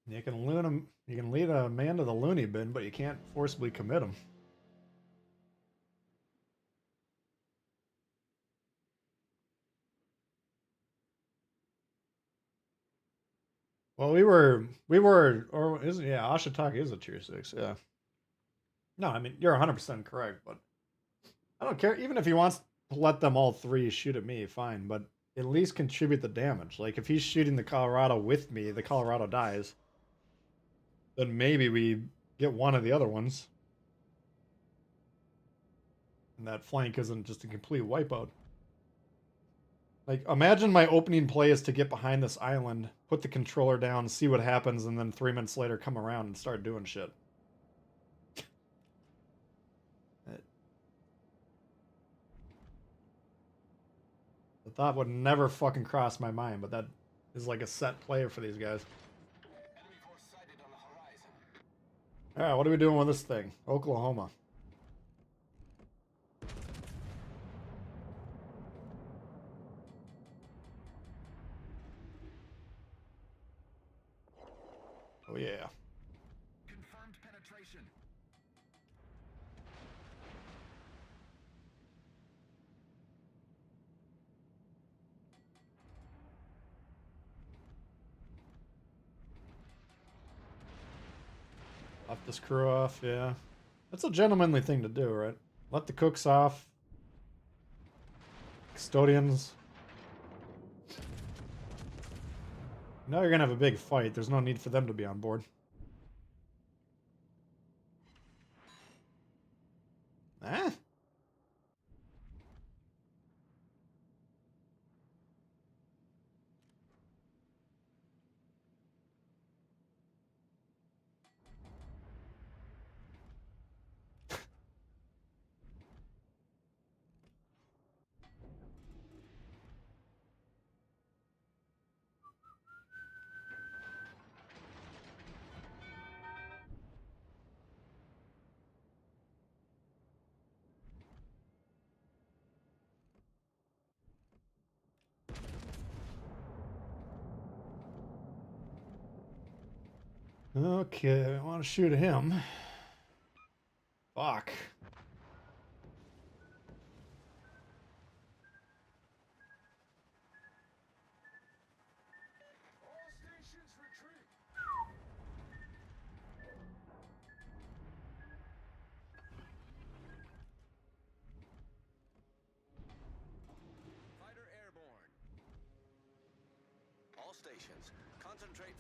You can loon him. You can lead a man to the loony bin, but you can't forcibly commit him. Well, or isn't? Yeah, Ashitaka is a tier 6. Yeah. No, I mean you're 100% correct, but I don't care. Even if he wants to let them all 3 shoot at me, fine. But at least contribute the damage. Like if he's shooting the Colorado with me, the Colorado dies. Then maybe we get one of the other ones. And that flank isn't just a complete wipeout. Like, imagine my opening play is to get behind this island, put the controller down, see what happens, and then 3 minutes later come around and start doing shit. The thought would never fucking cross my mind, but that is like a set play for these guys. Alright, what are we doing with this thing? Oklahoma. Oh yeah. Confirmed penetration. Off this crew off, yeah. That's a gentlemanly thing to do, right? Let the cooks off. Custodians. Now you're gonna have a big fight. There's no need for them to be on board. Eh? Okay, I want to shoot him. Fuck.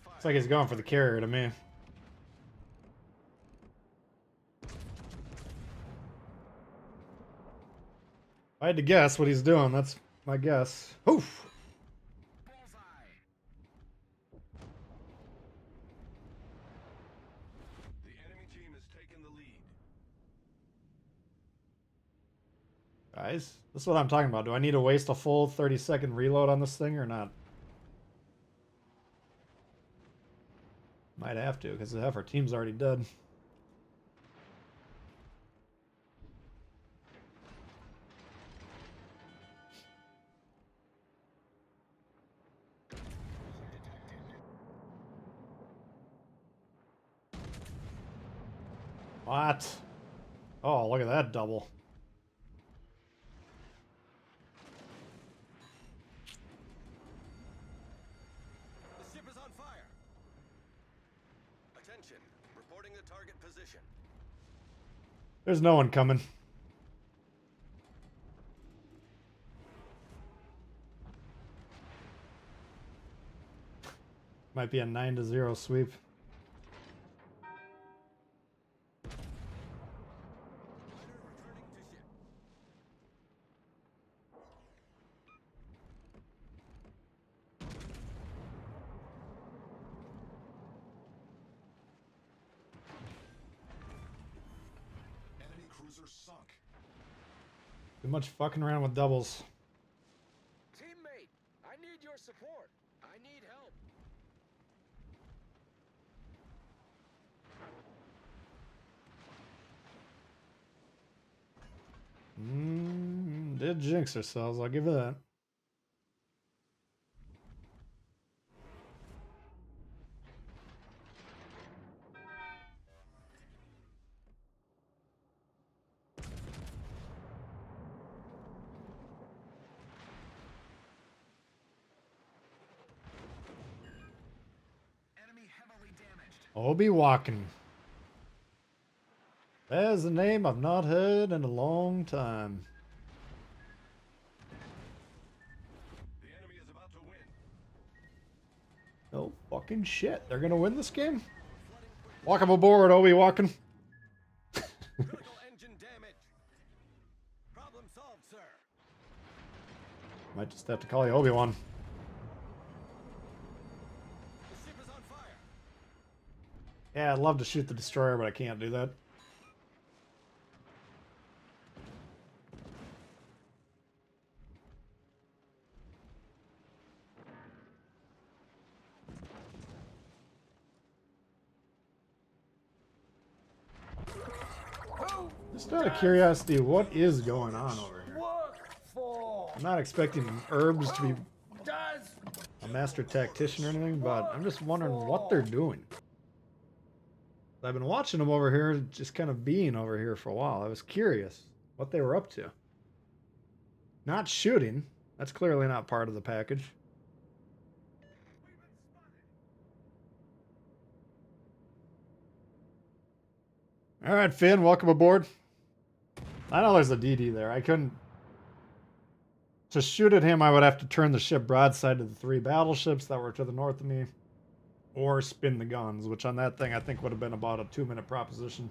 Looks like he's going for the carrier to me. If I had to guess what he's doing, that's my guess. Oof! The enemy team has taken the lead. Guys, this is what I'm talking about. Do I need to waste a full 30-second reload on this thing or not? Might have to, because half our team's already dead. What? Oh, look at that double. The ship is on fire. Attention, reporting the target position. There's no one coming. Might be a 9-0 sweep. Enemy cruiser sunk. Too much fucking around with doubles. Teammate, I need your support. I need help. Did jinx ourselves, I'll give you that. Enemy heavily damaged. Obi walking. There's a name I've not heard in a long time. The enemy is about to win. No fucking shit. They're gonna win this game? Walk 'em aboard, Obi walking. Critical engine damage. Problem solved, sir. Might just have to call you Obi-Wan. The ship is on fire. Yeah, I'd love to shoot the destroyer, but I can't do that. Just out of curiosity, what is going on over here? I'm not expecting herbs to be a master tactician or anything, but I'm just wondering what they're doing. I've been watching them over here, just kind of being over here for a while. I was curious what they were up to. Not shooting. That's clearly not part of the package. All right, Finn, welcome aboard. I know there's a DD there. I couldn't... To shoot at him, I would have to turn the ship broadside to the 3 battleships that were to the north of me. Or spin the guns, which on that thing I think would have been about a 2-minute proposition.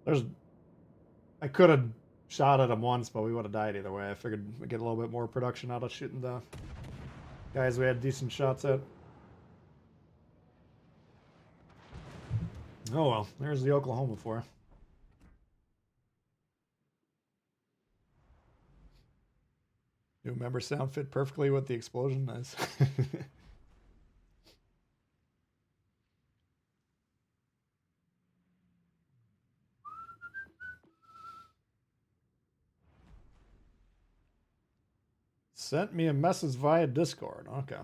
I could have shot at him once, but we would have died either way. I figured we'd get a little bit more production out of shooting the guys we had decent shots at. Oh well, there's the Oklahoma for you. New member sound fit perfectly with the explosion. Nice. Sent me a message via Discord. Okay.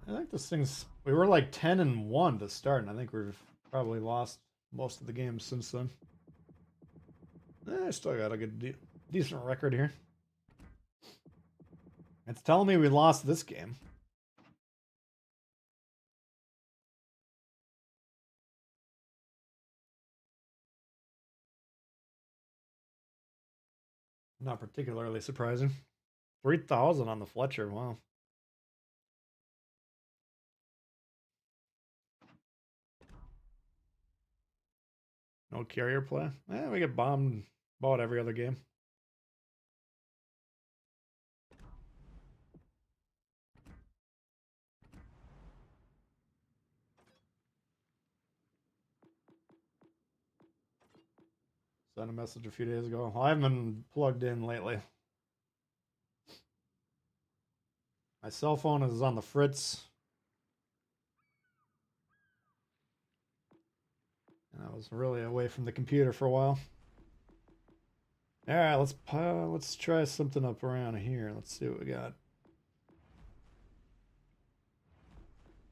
I think this thing's... We were like 10-1 to start, and I think we've probably lost most of the games since then. I still got a good, decent record here. It's telling me we lost this game. Not particularly surprising. 3,000 on the Fletcher, wow. No carrier play? We get bombed about every other game. Sent a message a few days ago. Well, I haven't been plugged in lately. My cell phone is on the fritz. And I was really away from the computer for a while. All right, let's try something up around here. Let's see what we got.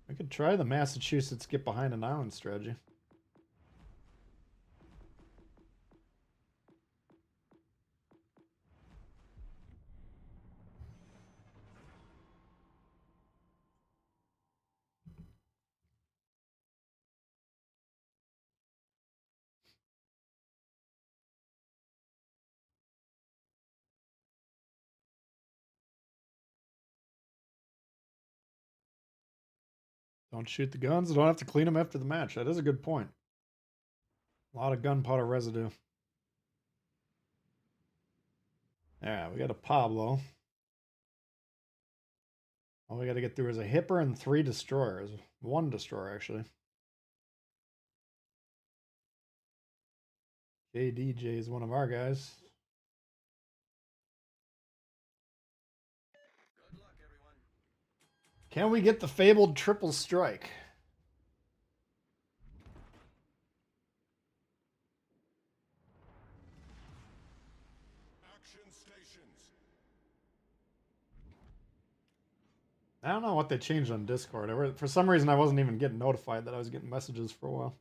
We could try the Massachusetts get behind an island strategy. Don't shoot the guns. Don't have to clean them after the match. That is a good point. A lot of gunpowder residue. Alright, we got a Pablo. All we got to get through is a Hipper and 3 destroyers. 1 destroyer, actually. JDJ is one of our guys. Good luck, everyone. Can we get the fabled triple strike? Action stations. I don't know what they changed on Discord. For some reason, I wasn't even getting notified that I was getting messages for a while.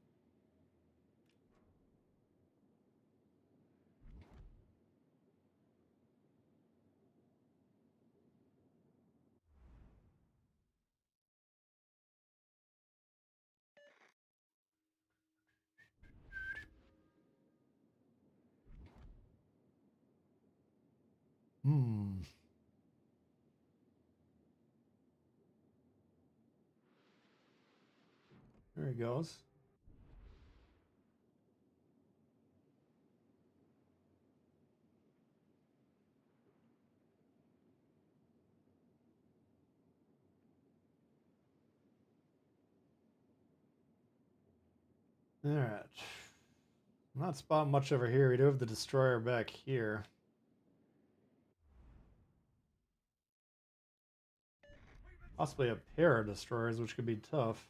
There he goes. Alright. I'm not spotting much over here. We do have the destroyer back here. Possibly a pair of destroyers, which could be tough.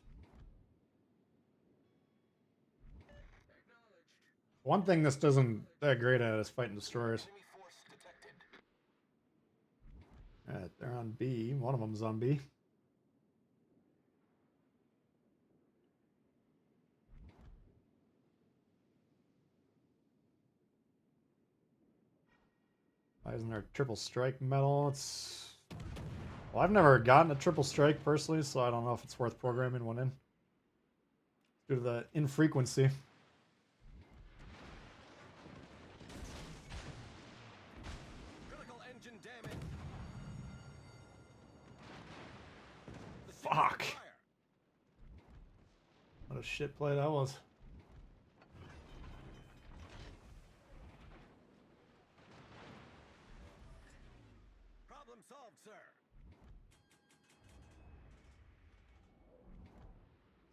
One thing this doesn't that great at is fighting destroyers. Alright, they're on B. One of them's on B. Why isn't there a triple strike medal? Well, I've never gotten a triple strike personally, so I don't know if it's worth programming one in. Due to the infrequency. Critical engine damage. Fuck! What a shit play that was. Problem solved, sir.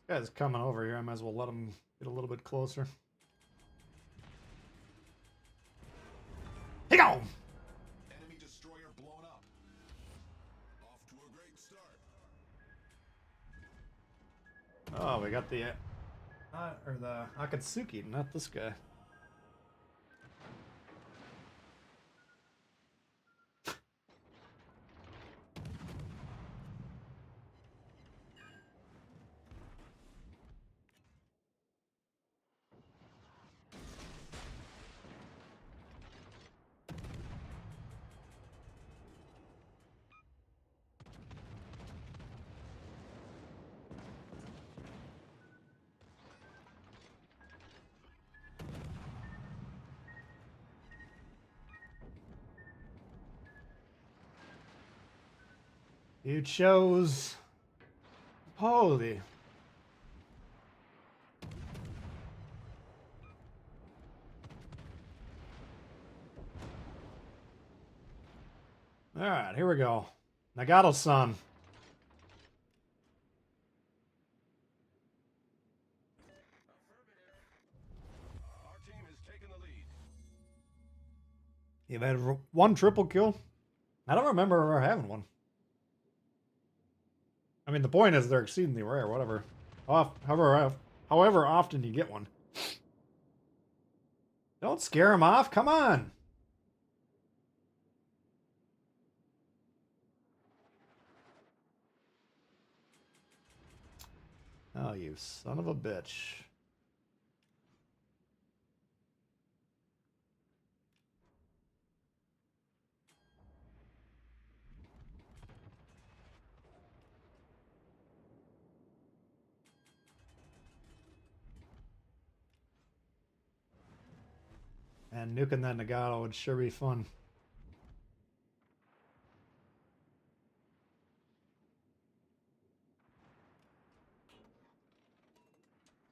This guy's coming over here. I might as well let him get a little bit closer. Hey, go! Enemy destroyer blown up. Off to a great start. Oh, we got the Akatsuki, not this guy. You chose Holy. All right, here we go. Nagato-san. Our team has taken the lead. You've had one triple kill? I don't remember ever having one. I mean, the point is they're exceedingly rare, whatever. However often you get one. Don't scare him off, come on! Oh, you son of a bitch. And nuking that Nagato would sure be fun.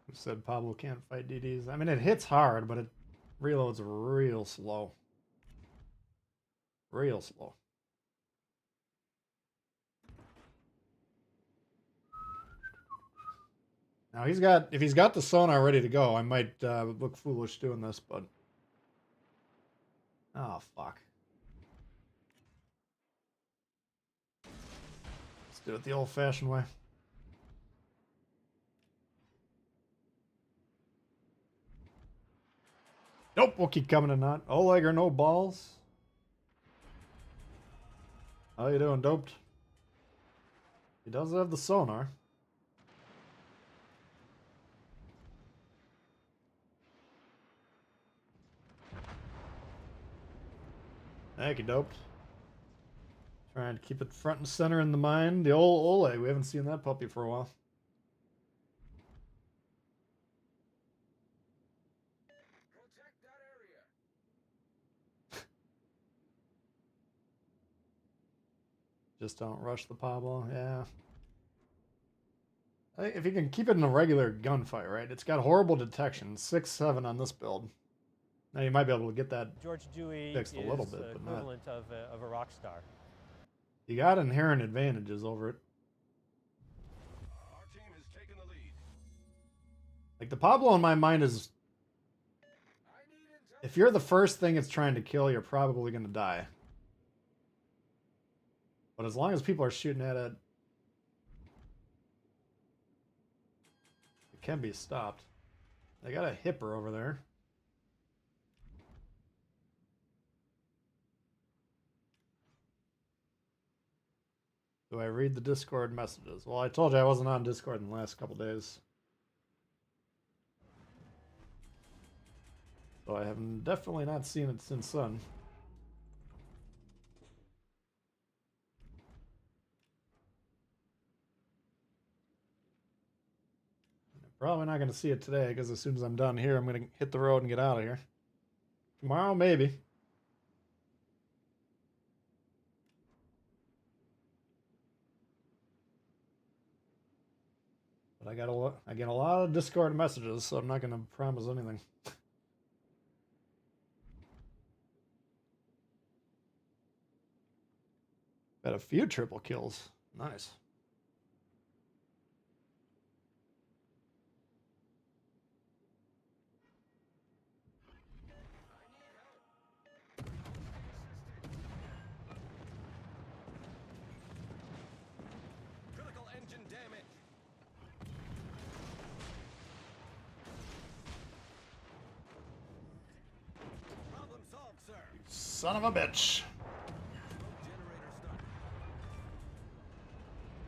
Who said Pablo can't fight DDs? I mean, it hits hard, but it reloads real slow. Real slow. Now if he's got the sonar ready to go, I might look foolish doing this, but oh fuck. Let's do it the old-fashioned way. Nope, we'll keep coming to not. Oleg or no balls. How you doing, doped? He does have the sonar. Thank you, doped. Trying to keep it front and center in the mind. The old Oleg, we haven't seen that puppy for a while. Protect that area. Just don't rush the Pablo, yeah. I think if you can keep it in a regular gunfight, right? It's got horrible detection, 6-7 on this build. Now you might be able to get that George Dewey fixed a little is bit, but not. equivalent of a rock star. You got inherent advantages over it. Our team has taken the lead. Like the Pablo in my mind is, if you're the first thing it's trying to kill, you're probably going to die. But as long as people are shooting at it, it can be stopped. They got a hipper over there. Do I read the Discord messages? Well, I told you I wasn't on Discord in the last couple days. So I have definitely not seen it since then. Probably not going to see it today because as soon as I'm done here, I'm going to hit the road and get out of here. Tomorrow, maybe. But I get a lot of Discord messages, so I'm not going to promise anything. Had a few triple kills. Nice. Critical engine damage. Problem solved, sir. Son of a bitch. Smoke generator started.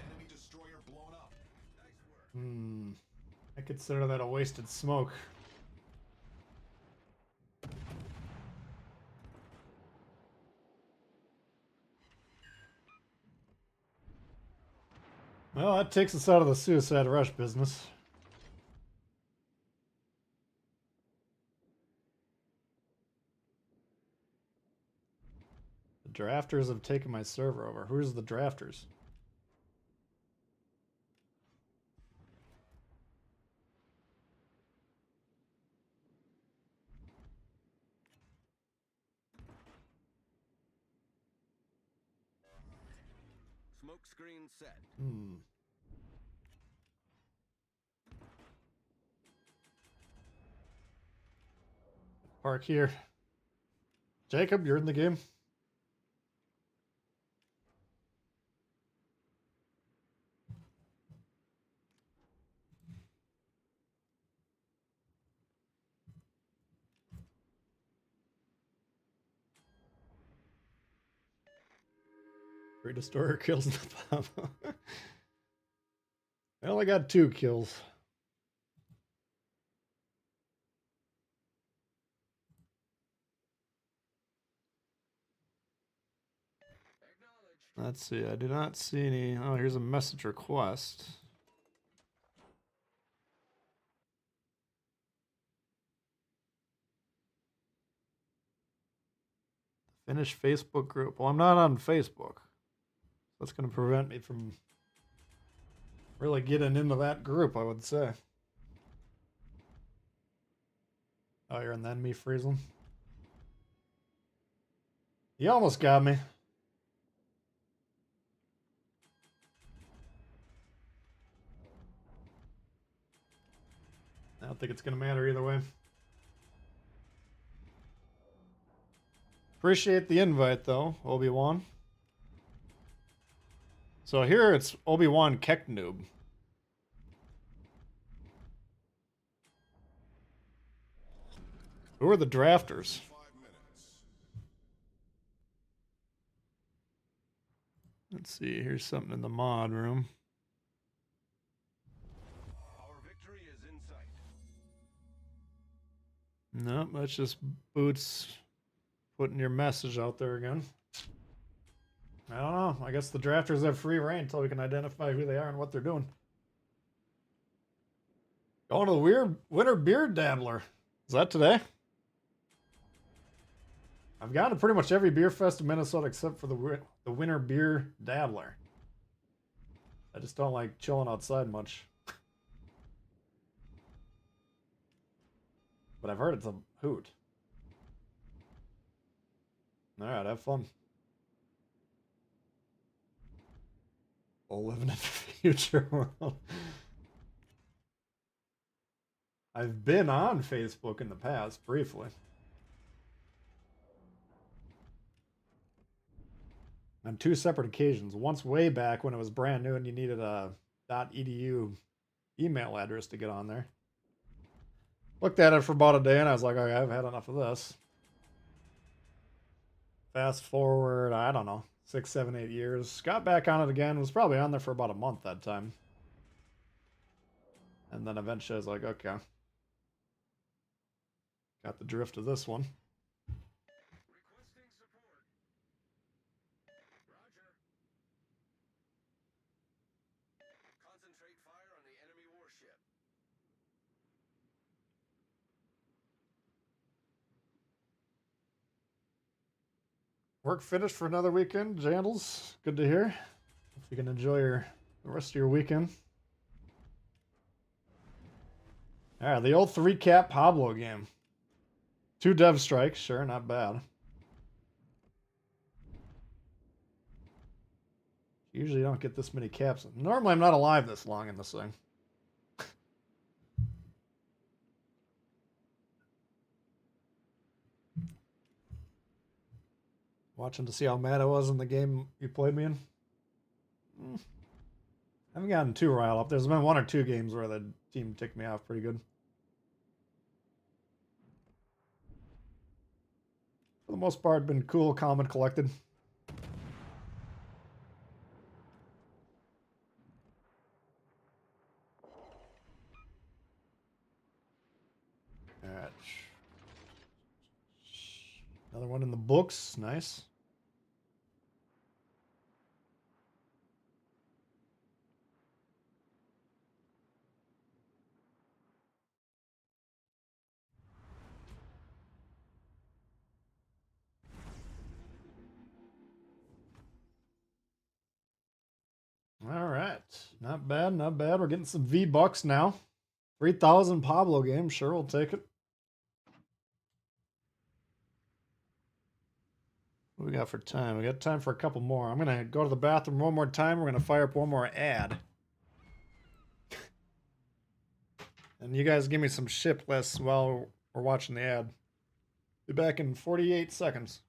Enemy destroyer blown up. Nice work. I consider that a wasted smoke. Well, that takes us out of the suicide rush business. The drafters have taken my server over. Who's the drafters? Smoke screen set. Park here. Jacob, you're in the game. Free destroyer kills the bomb. I only got 2 kills. Let's see. I do not see any. Oh, here's a message request. Finish Facebook group. Well, I'm not on Facebook. That's going to prevent me from really getting into that group, I would say. Oh, you're in the enemy freezing. You almost got me. I don't think it's going to matter either way. Appreciate the invite, though, Obi-Wan. So here it's Obi-Wan Keck Noob. Who are the drafters? Let's see, here's something in the mod room. Our victory is in sight. Nope, that's just Boots putting your message out there again. I don't know. I guess the drafters have free reign until we can identify who they are and what they're doing. Going to the weird Winter Beer Dabbler. Is that today? I've gone to pretty much every beer fest in Minnesota except for the Winter Beer Dabbler. I just don't like chilling outside much. But I've heard it's a hoot. Alright, have fun. We'll live in a future world. I've been on Facebook in the past, briefly. On 2 separate occasions. Once way back when it was brand new and you needed a .edu email address to get on there. Looked at it for about a day and I was like, okay, I've had enough of this. Fast forward, I don't know, 6, 7, 8 years. Got back on it again. Was probably on there for about a month that time. And then eventually I was like, okay. Got the drift of this one. Requesting support. Roger. Concentrate fire on the enemy warship. Work finished for another weekend, Jandals. Good to hear. Hope you can enjoy the rest of your weekend. Alright, the old 3-cap Pablo game. 2 dev strikes, sure, not bad. Usually don't get this many caps. Normally I'm not alive this long in this thing. Watching to see how mad I was in the game you played me in. I haven't gotten too riled up. There's been 1 or 2 games where the team ticked me off pretty good. For the most part, been cool, calm, and collected. Alright. Another one in the books. Nice. All right. Not bad, not bad. We're getting some V-Bucks now. 3,000 Pablo game. Sure, we'll take it. What do we got for time? We got time for a couple more. I'm going to go to the bathroom one more time. We're going to fire up one more ad. And you guys give me some ship lists while we're watching the ad. Be back in 48 seconds.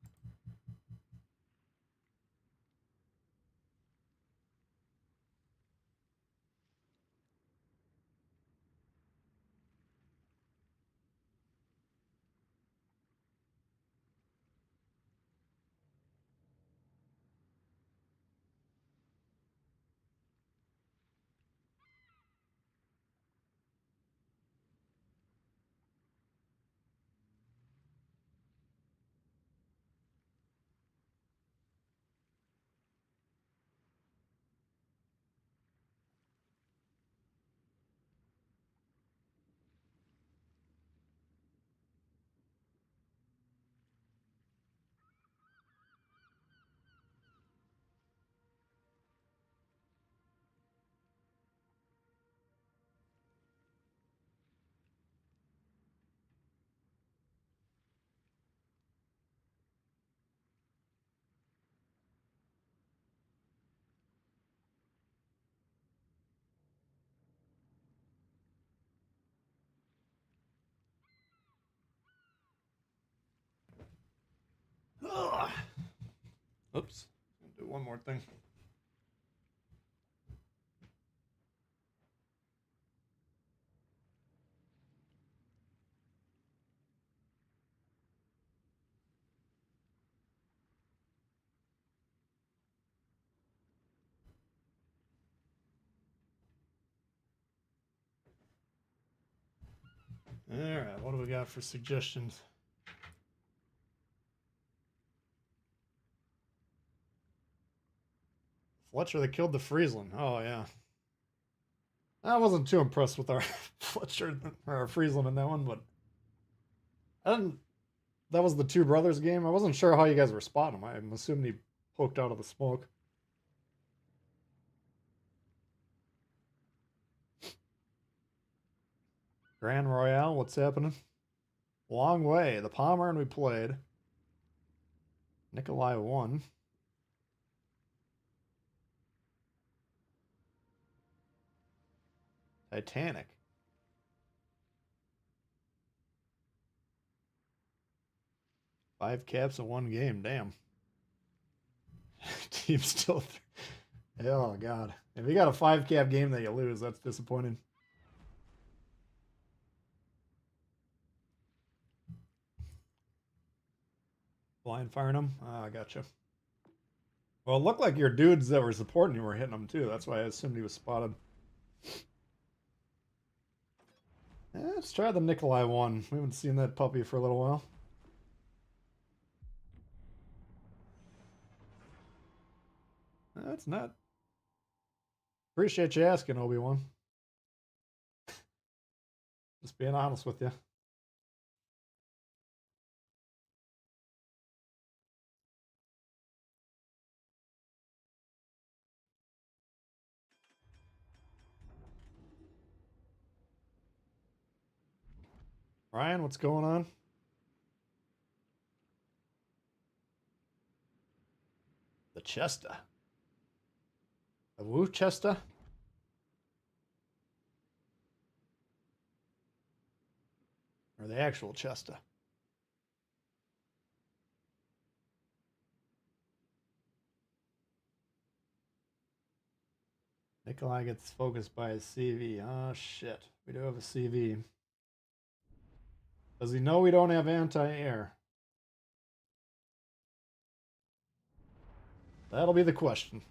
Ugh. Oops. Do one more thing. Alright, what do we got for suggestions? Fletcher that killed the Friesland. Oh, yeah. I wasn't too impressed with our Fletcher or our Friesland in that one, but I didn't. That was the Two Brothers game. I wasn't sure how you guys were spotting him. I'm assuming he poked out of the smoke. Grand Royale, what's happening? Long way. The Pommern we played. Nikolai won. Titanic. Five caps in one game. Damn. Team still. Oh, God. If you got a 5-cap game that you lose, that's disappointing. Blind firing them? Ah, I gotcha. Well, it looked like your dudes that were supporting you were hitting them too. That's why I assumed he was spotted. Let's try the Nikolai one. We haven't seen that puppy for a little while. That's not. Appreciate you asking, Obi-Wan. Just being honest with you. Ryan, what's going on? The Chester. The Woo Chester? Or the actual Chester? Nikolai gets focused by his CV. Oh, shit. We do have a CV. Does he know we don't have anti-air? That'll be the question.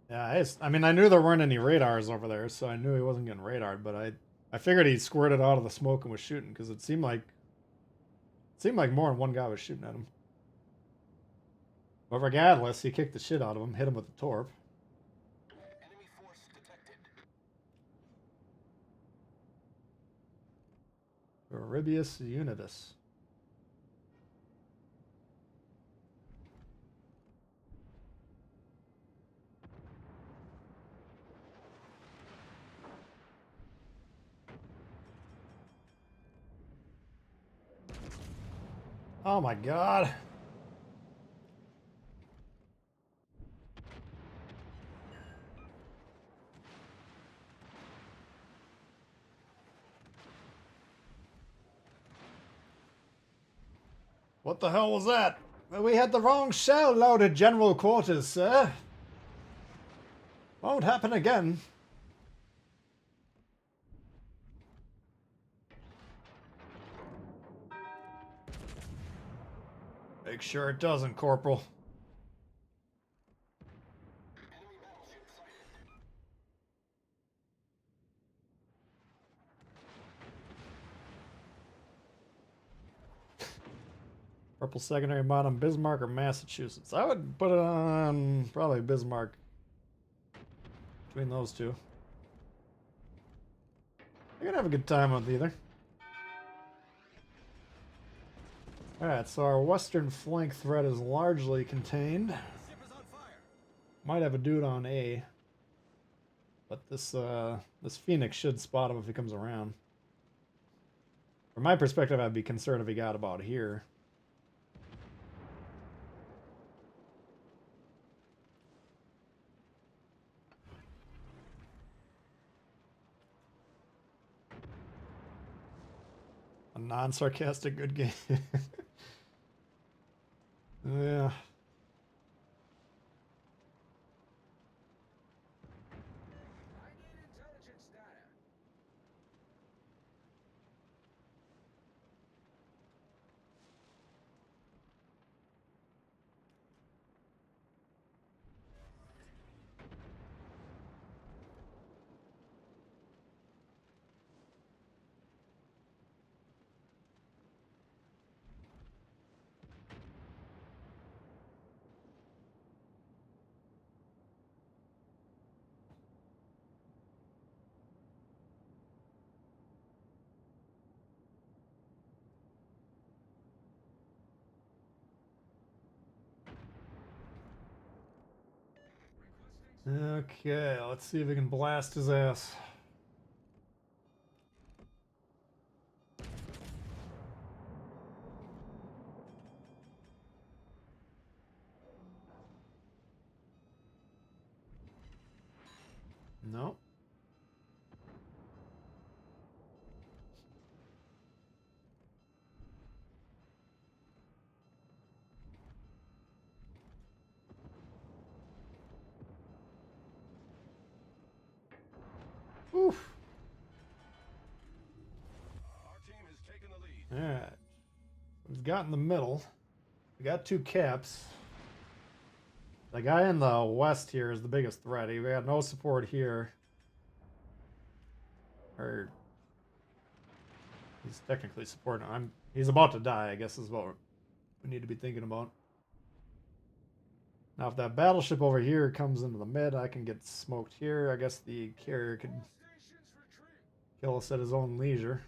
Yeah, I mean, I knew there weren't any radars over there, so I knew he wasn't getting radared, but I figured he squirted out of the smoke and was shooting, because it seemed like more than one guy was shooting at him. But regardless, he kicked the shit out of him, hit him with the torp. Euribius Unitus. Oh my god. What the hell was that? We had the wrong shell loaded, General Quarters, sir. Won't happen again. Make sure it doesn't, Corporal. Purple secondary mod on Bismarck or Massachusetts? I would put it on probably Bismarck. Between those two. You're gonna have a good time with either. Alright, so our western flank threat is largely contained. Might have a dude on A. But this Phoenix should spot him if he comes around. From my perspective, I'd be concerned if he got about here. A non-sarcastic good game. Yeah. Okay, let's see if we can blast his ass. No. Oof. Alright. We've got in the middle. We got two caps. The guy in the west here is the biggest threat. We got no support here. Or he's technically supporting. He's about to die, I guess is what we need to be thinking about. Now if that battleship over here comes into the mid, I can get smoked here. I guess the carrier could kill us at his own leisure.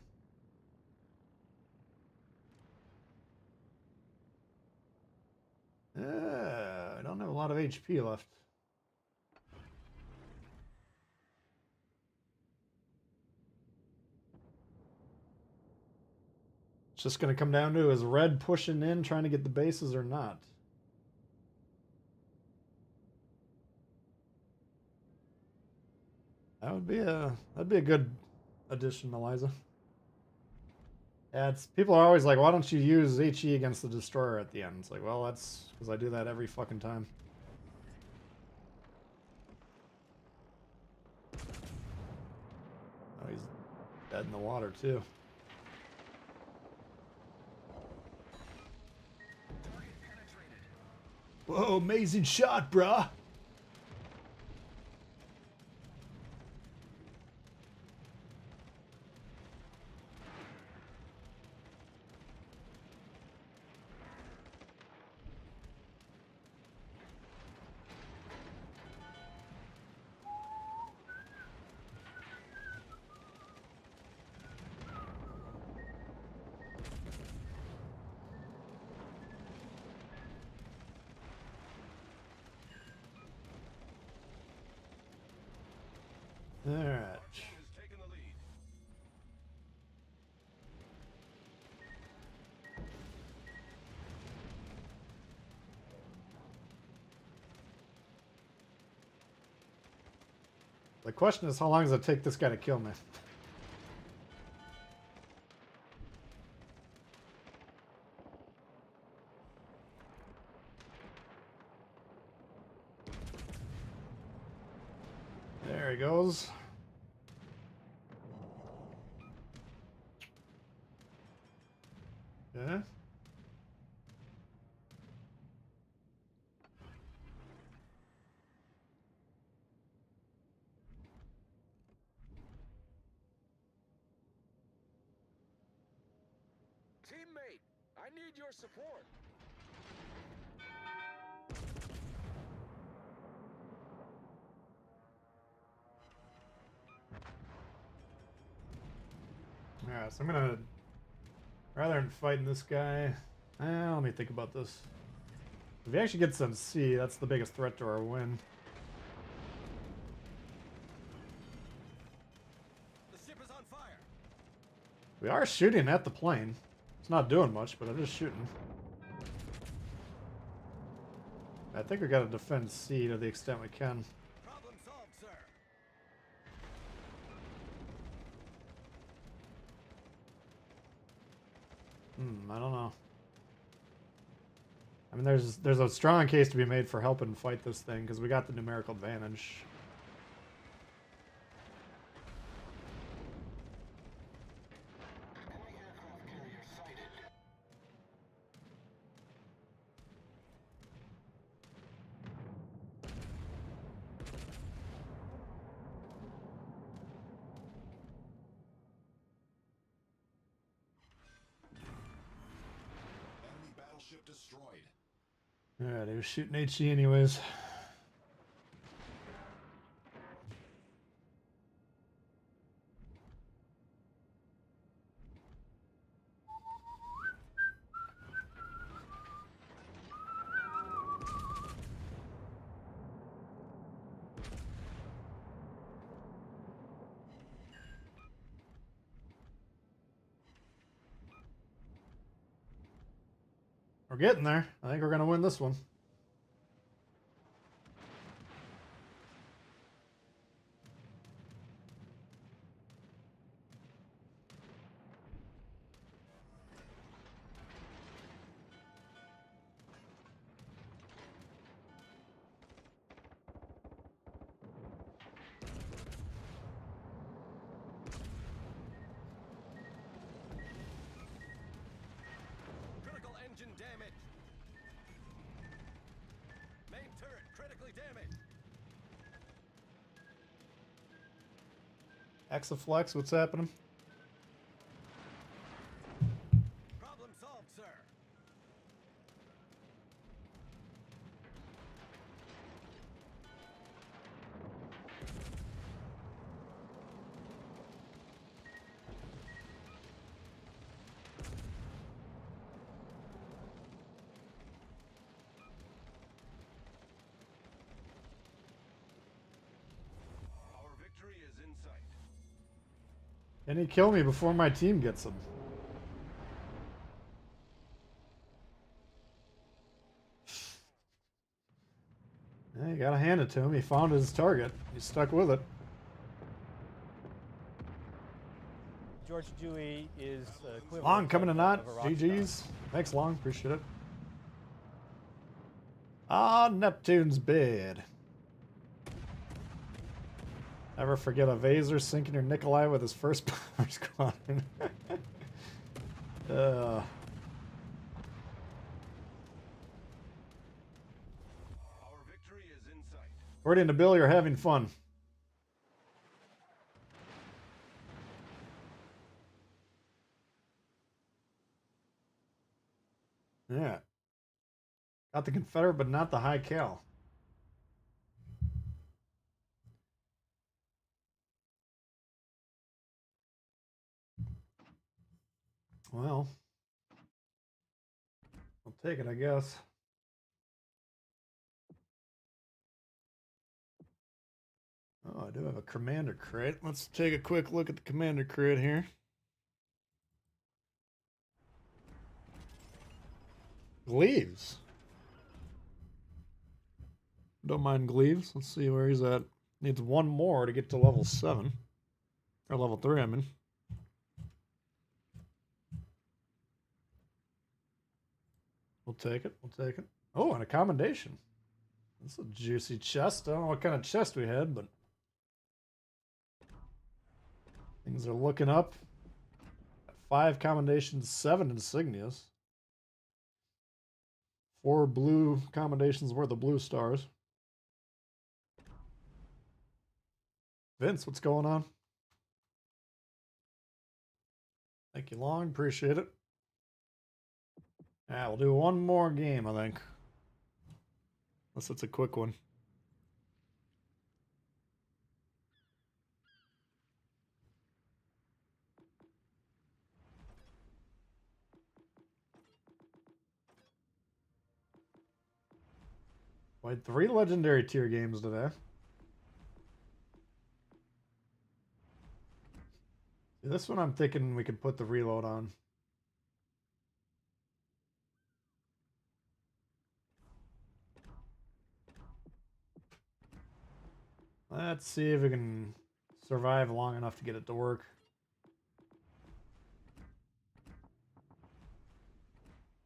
I don't have a lot of HP left. It's just going to come down to is red pushing in, trying to get the bases or not. That'd be a good addition, Eliza. Yeah, people are always like, why don't you use HE against the destroyer at the end? It's like, well, that's because I do that every fucking time. Oh, he's dead in the water too. Whoa, amazing shot, bruh. Alright. The question is, how long does it take this guy to kill me? There he goes. Yeah. Teammate, I need your support. Alright, so I'm gonna, rather than fighting this guy, let me think about this. If he actually gets some C, that's the biggest threat to our win. The ship is on fire. We are shooting at the plane. It's not doing much, but it is shooting. I think we gotta defend C to the extent we can. Problem solved, sir. I don't know. I mean, there's a strong case to be made for helping fight this thing, because we got the numerical advantage. Enemy battleship destroyed. Alright, he was shooting HE anyways. We're getting there. I think we're going to win this one. Critical engine damage. Main turret critically damaged. Exaflex, what's happening? Problem solved, sir. Our victory is in sight. Can he kill me before my team gets him? Yeah, you gotta hand it to him. He found his target. He's stuck with it. George Dewey is equivalent Long coming to knot. of a rock star. GG's. Thanks, Long. Appreciate it. Ah, Neptune's bed. Never forget a Vaser sinking your Nikolai with his first power squadron. Our victory is in sight. According to Bill, you're having fun. Yeah. Got the Confederate, but not the high cal. Well, I'll take it, I guess. Oh, I do have a commander crate. Let's take a quick look at the commander crate here. Gleaves. Don't mind Gleaves. Let's see where he's at. Needs one more to get to level 7. Or level 3, I mean. We'll take it. We'll take it. Oh, and a commendation. That's a juicy chest. I don't know what kind of chest we had, but things are looking up. 5 commendations, 7 insignias. 4 blue commendations worth of blue stars. Vince, what's going on? Thank you, Long. Appreciate it. Yeah, we'll do one more game, I think. Unless it's a quick one. Played 3 legendary tier games today. This one I'm thinking we could put the reload on. Let's see if we can survive long enough to get it to work.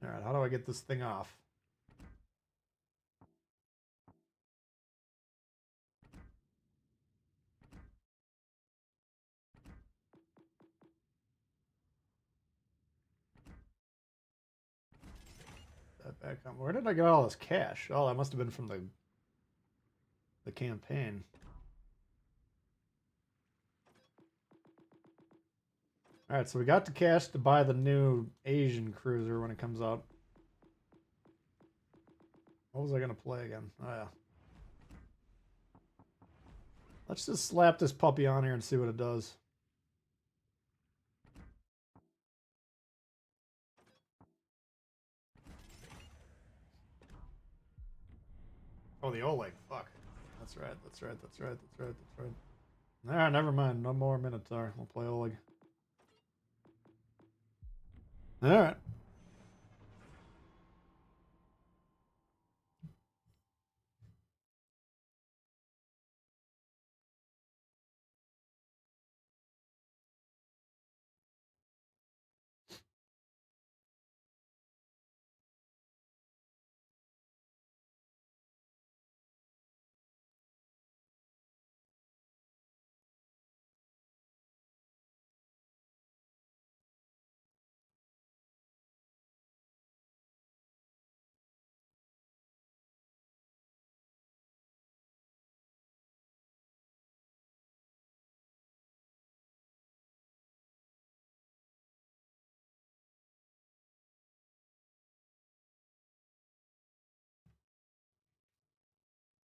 Alright, how do I get this thing off? That back on. Where did I get all this cash? Oh, that must have been from the campaign. Alright, so we got the cash to buy the new Asian cruiser when it comes out. What was I gonna play again? Oh yeah. Let's just slap this puppy on here and see what it does. Oh, the Oleg. Fuck. That's right, that's right, that's right, that's right, that's right. Nah, never mind. No more Minotaur. We'll play Oleg. Alright.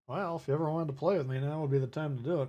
Well, if you ever wanted to play with me, now would be the time to do it.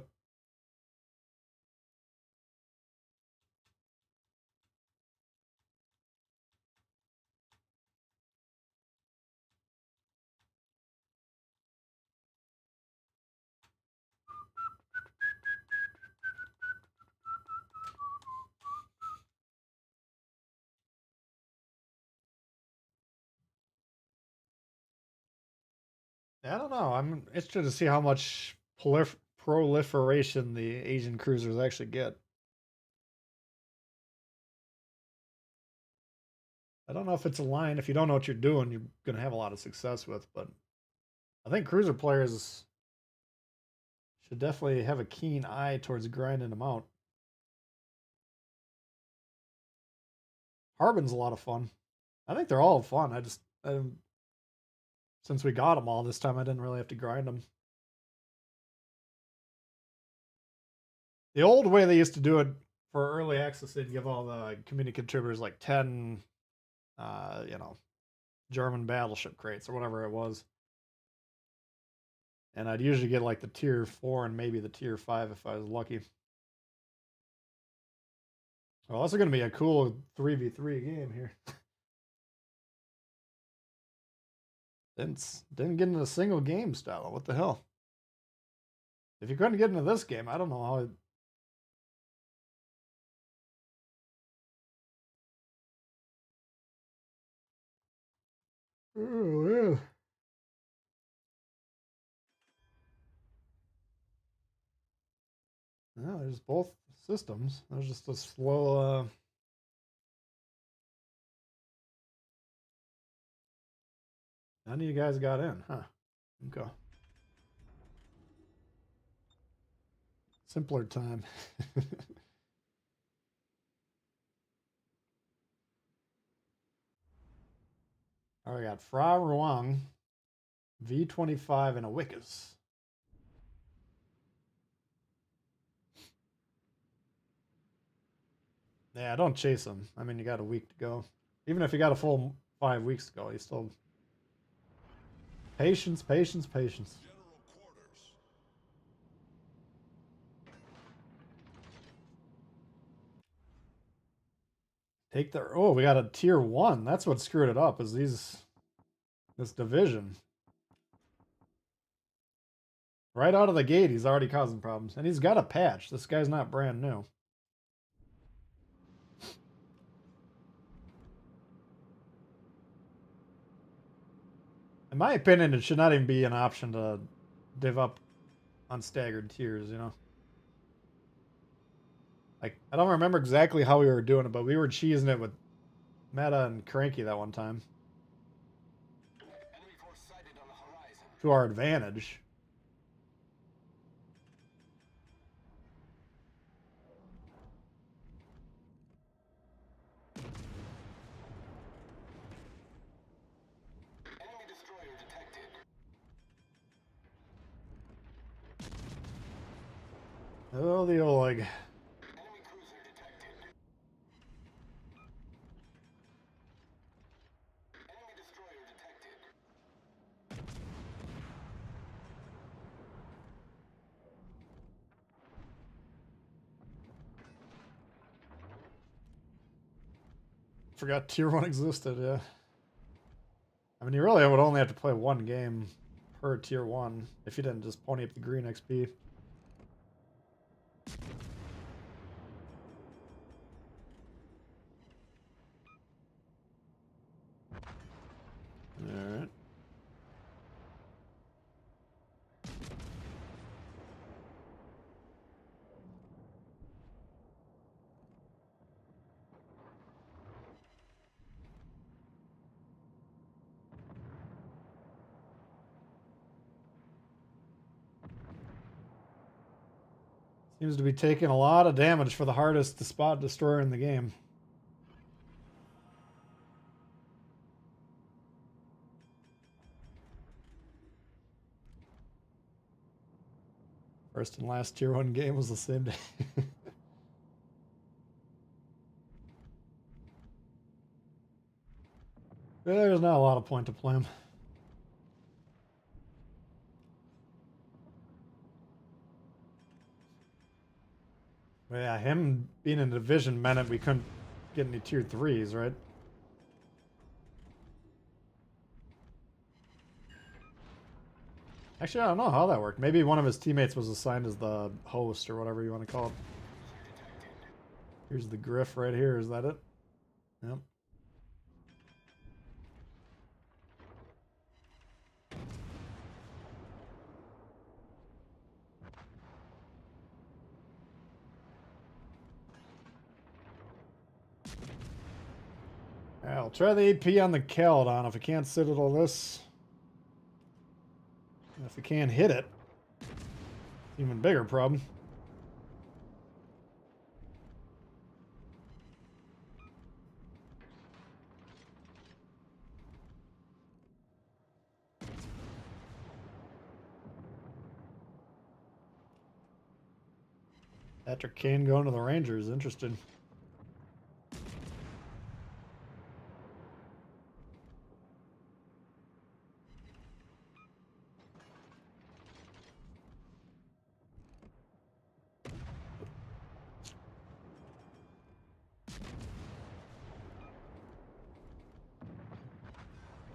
I don't know. I'm interested to see how much proliferation the Asian cruisers actually get. I don't know if it's a line. If you don't know what you're doing, you're going to have a lot of success with. But I think cruiser players should definitely have a keen eye towards grinding them out. Harbin's a lot of fun. I think they're all fun. Since we got them all this time, I didn't really have to grind them. The old way they used to do it for early access, they'd give all the community contributors like 10, German battleship crates or whatever it was. And I'd usually get like the tier 4 and maybe the tier 5 if I was lucky. Well, this is going to be a cool 3v3 game here. Didn't get into a single game style. What the hell? If you couldn't get into this game, I don't know how. Oh, yeah. No, there's both systems. There's just a slow. None of you guys got in, huh? Okay. Simpler time. All right, we got Fra Ruang, V25, and a Wickus. Yeah, don't chase him. I mean, you got a week to go. Even if you got a full 5 weeks to go, you still... Patience, patience, patience. Take the... Oh, we got a tier 1. That's what screwed it up, is this division. Right out of the gate, he's already causing problems. And he's got a patch. This guy's not brand new. In my opinion, it should not even be an option to div up on staggered tiers, you know? Like, I don't remember exactly how we were doing it, but we were cheesing it with Meta and Cranky that one time. To our advantage. Oh, the Oleg. Forgot tier 1 existed, yeah. I mean, you really would only have to play one game per tier 1 if you didn't just pony up the green XP. Alright. Seems to be taking a lot of damage for the hardest spot destroyer in the game. First and last tier 1 game was the same day. There's not a lot of point to play him. But yeah, him being in a division meant we couldn't get any tier 3s, right? Actually, I don't know how that worked. Maybe one of his teammates was assigned as the host or whatever you want to call it. Here's the griff right here. Is that it? Yep. I'll try the AP on the Caledon. If I can't citadel this, if I can't hit it, even bigger problem. Patrick Kane going to the Rangers. Interesting.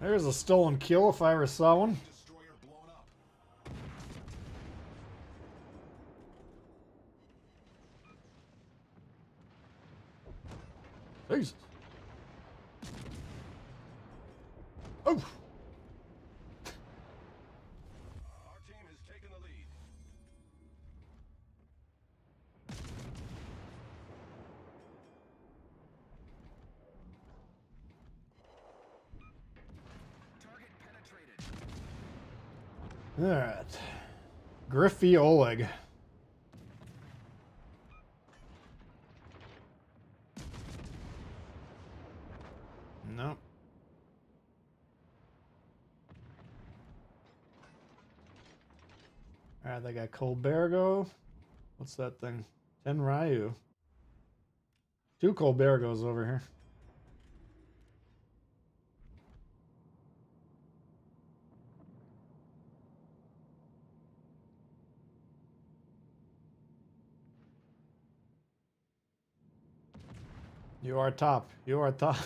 There's a stolen kill if I ever saw one. Jesus. Oh. Our team has taken the lead. Alright. Griffey Oleg. Nope. Alright, they got Colbergo. What's that thing? Ten Ryu. 2 Colbergos over here. You are top. You are top.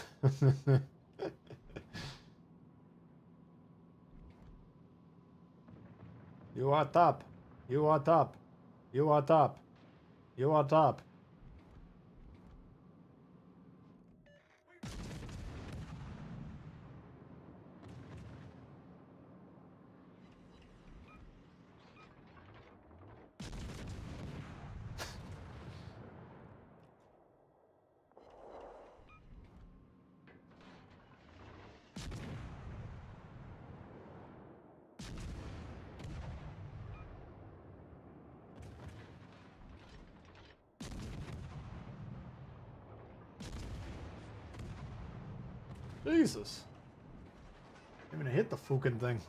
You are top. You are top. You are top. You are top. Jesus. I'm gonna hit the fucking thing.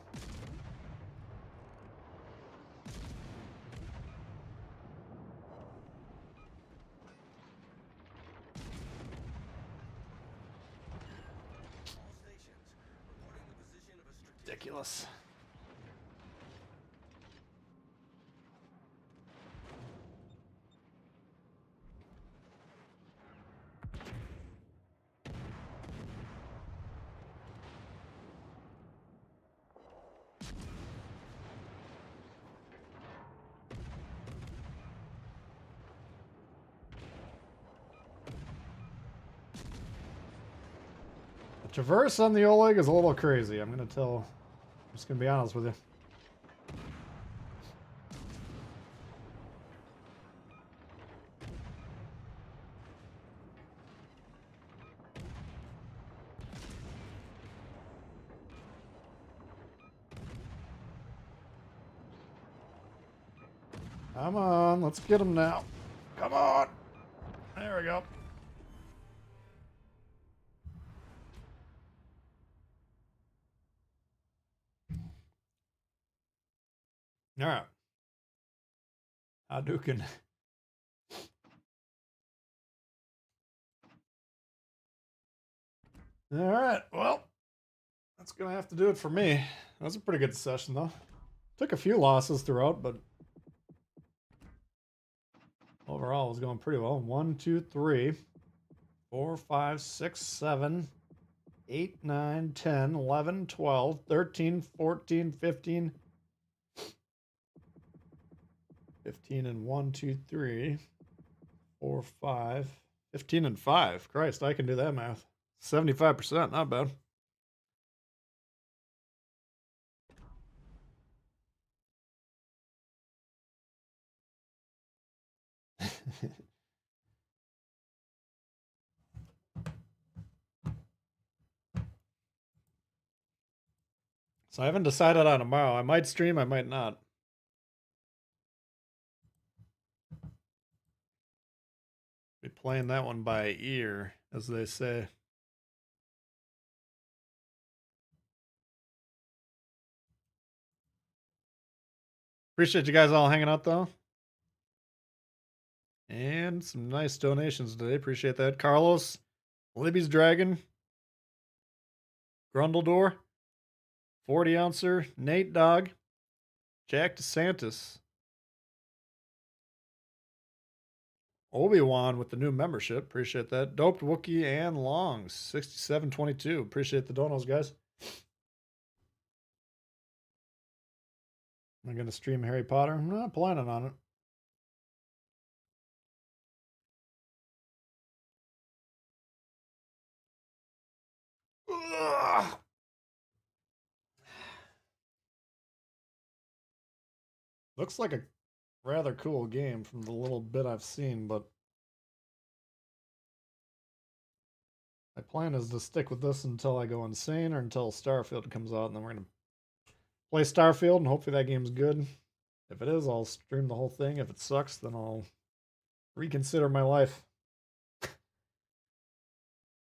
Ridiculous. The traverse on the Oleg is a little crazy. I'm just gonna be honest with you. Come on, let's get him now. Come on. There we go. All right. Hadouken. All right. Well, that's going to have to do it for me. That was a pretty good session, though. Took a few losses throughout, but overall it was going pretty well. 1, 2, 3, 4, 5, 6, 7, 8, 9, 10, 11, 12, 13, 14, 15. 15 and 1, 2, 3, 4, 5. 15 and 5. Christ, I can do that math. 75%, not bad. So I haven't decided on tomorrow. I might stream, I might not. Be playing that one by ear, as they say. Appreciate you guys all hanging out, though. And some nice donations today. Appreciate that. Carlos, Libby's Dragon, Grundledor, 40 Ouncer, Nate Dog, Jack DeSantis, Obi-Wan with the new membership. Appreciate that. Doped Wookie and Longs, 6722. Appreciate the donos, guys. Am I going to stream Harry Potter? I'm not planning on it. Ugh. Looks like a rather cool game from the little bit I've seen, but my plan is to stick with this until I go insane or until Starfield comes out, and then we're going to play Starfield, and hopefully that game's good. If it is, I'll stream the whole thing. If it sucks, then I'll reconsider my life.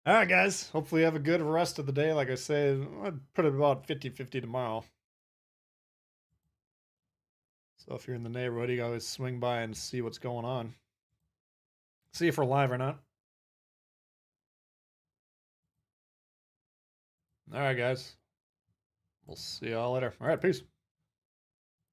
Alright, guys. Hopefully you have a good rest of the day. Like I say, I'd put it about 50-50 tomorrow. So if you're in the neighborhood, you can always swing by and see what's going on. See if we're live or not. Alright, guys. We'll see y'all later. Alright, peace.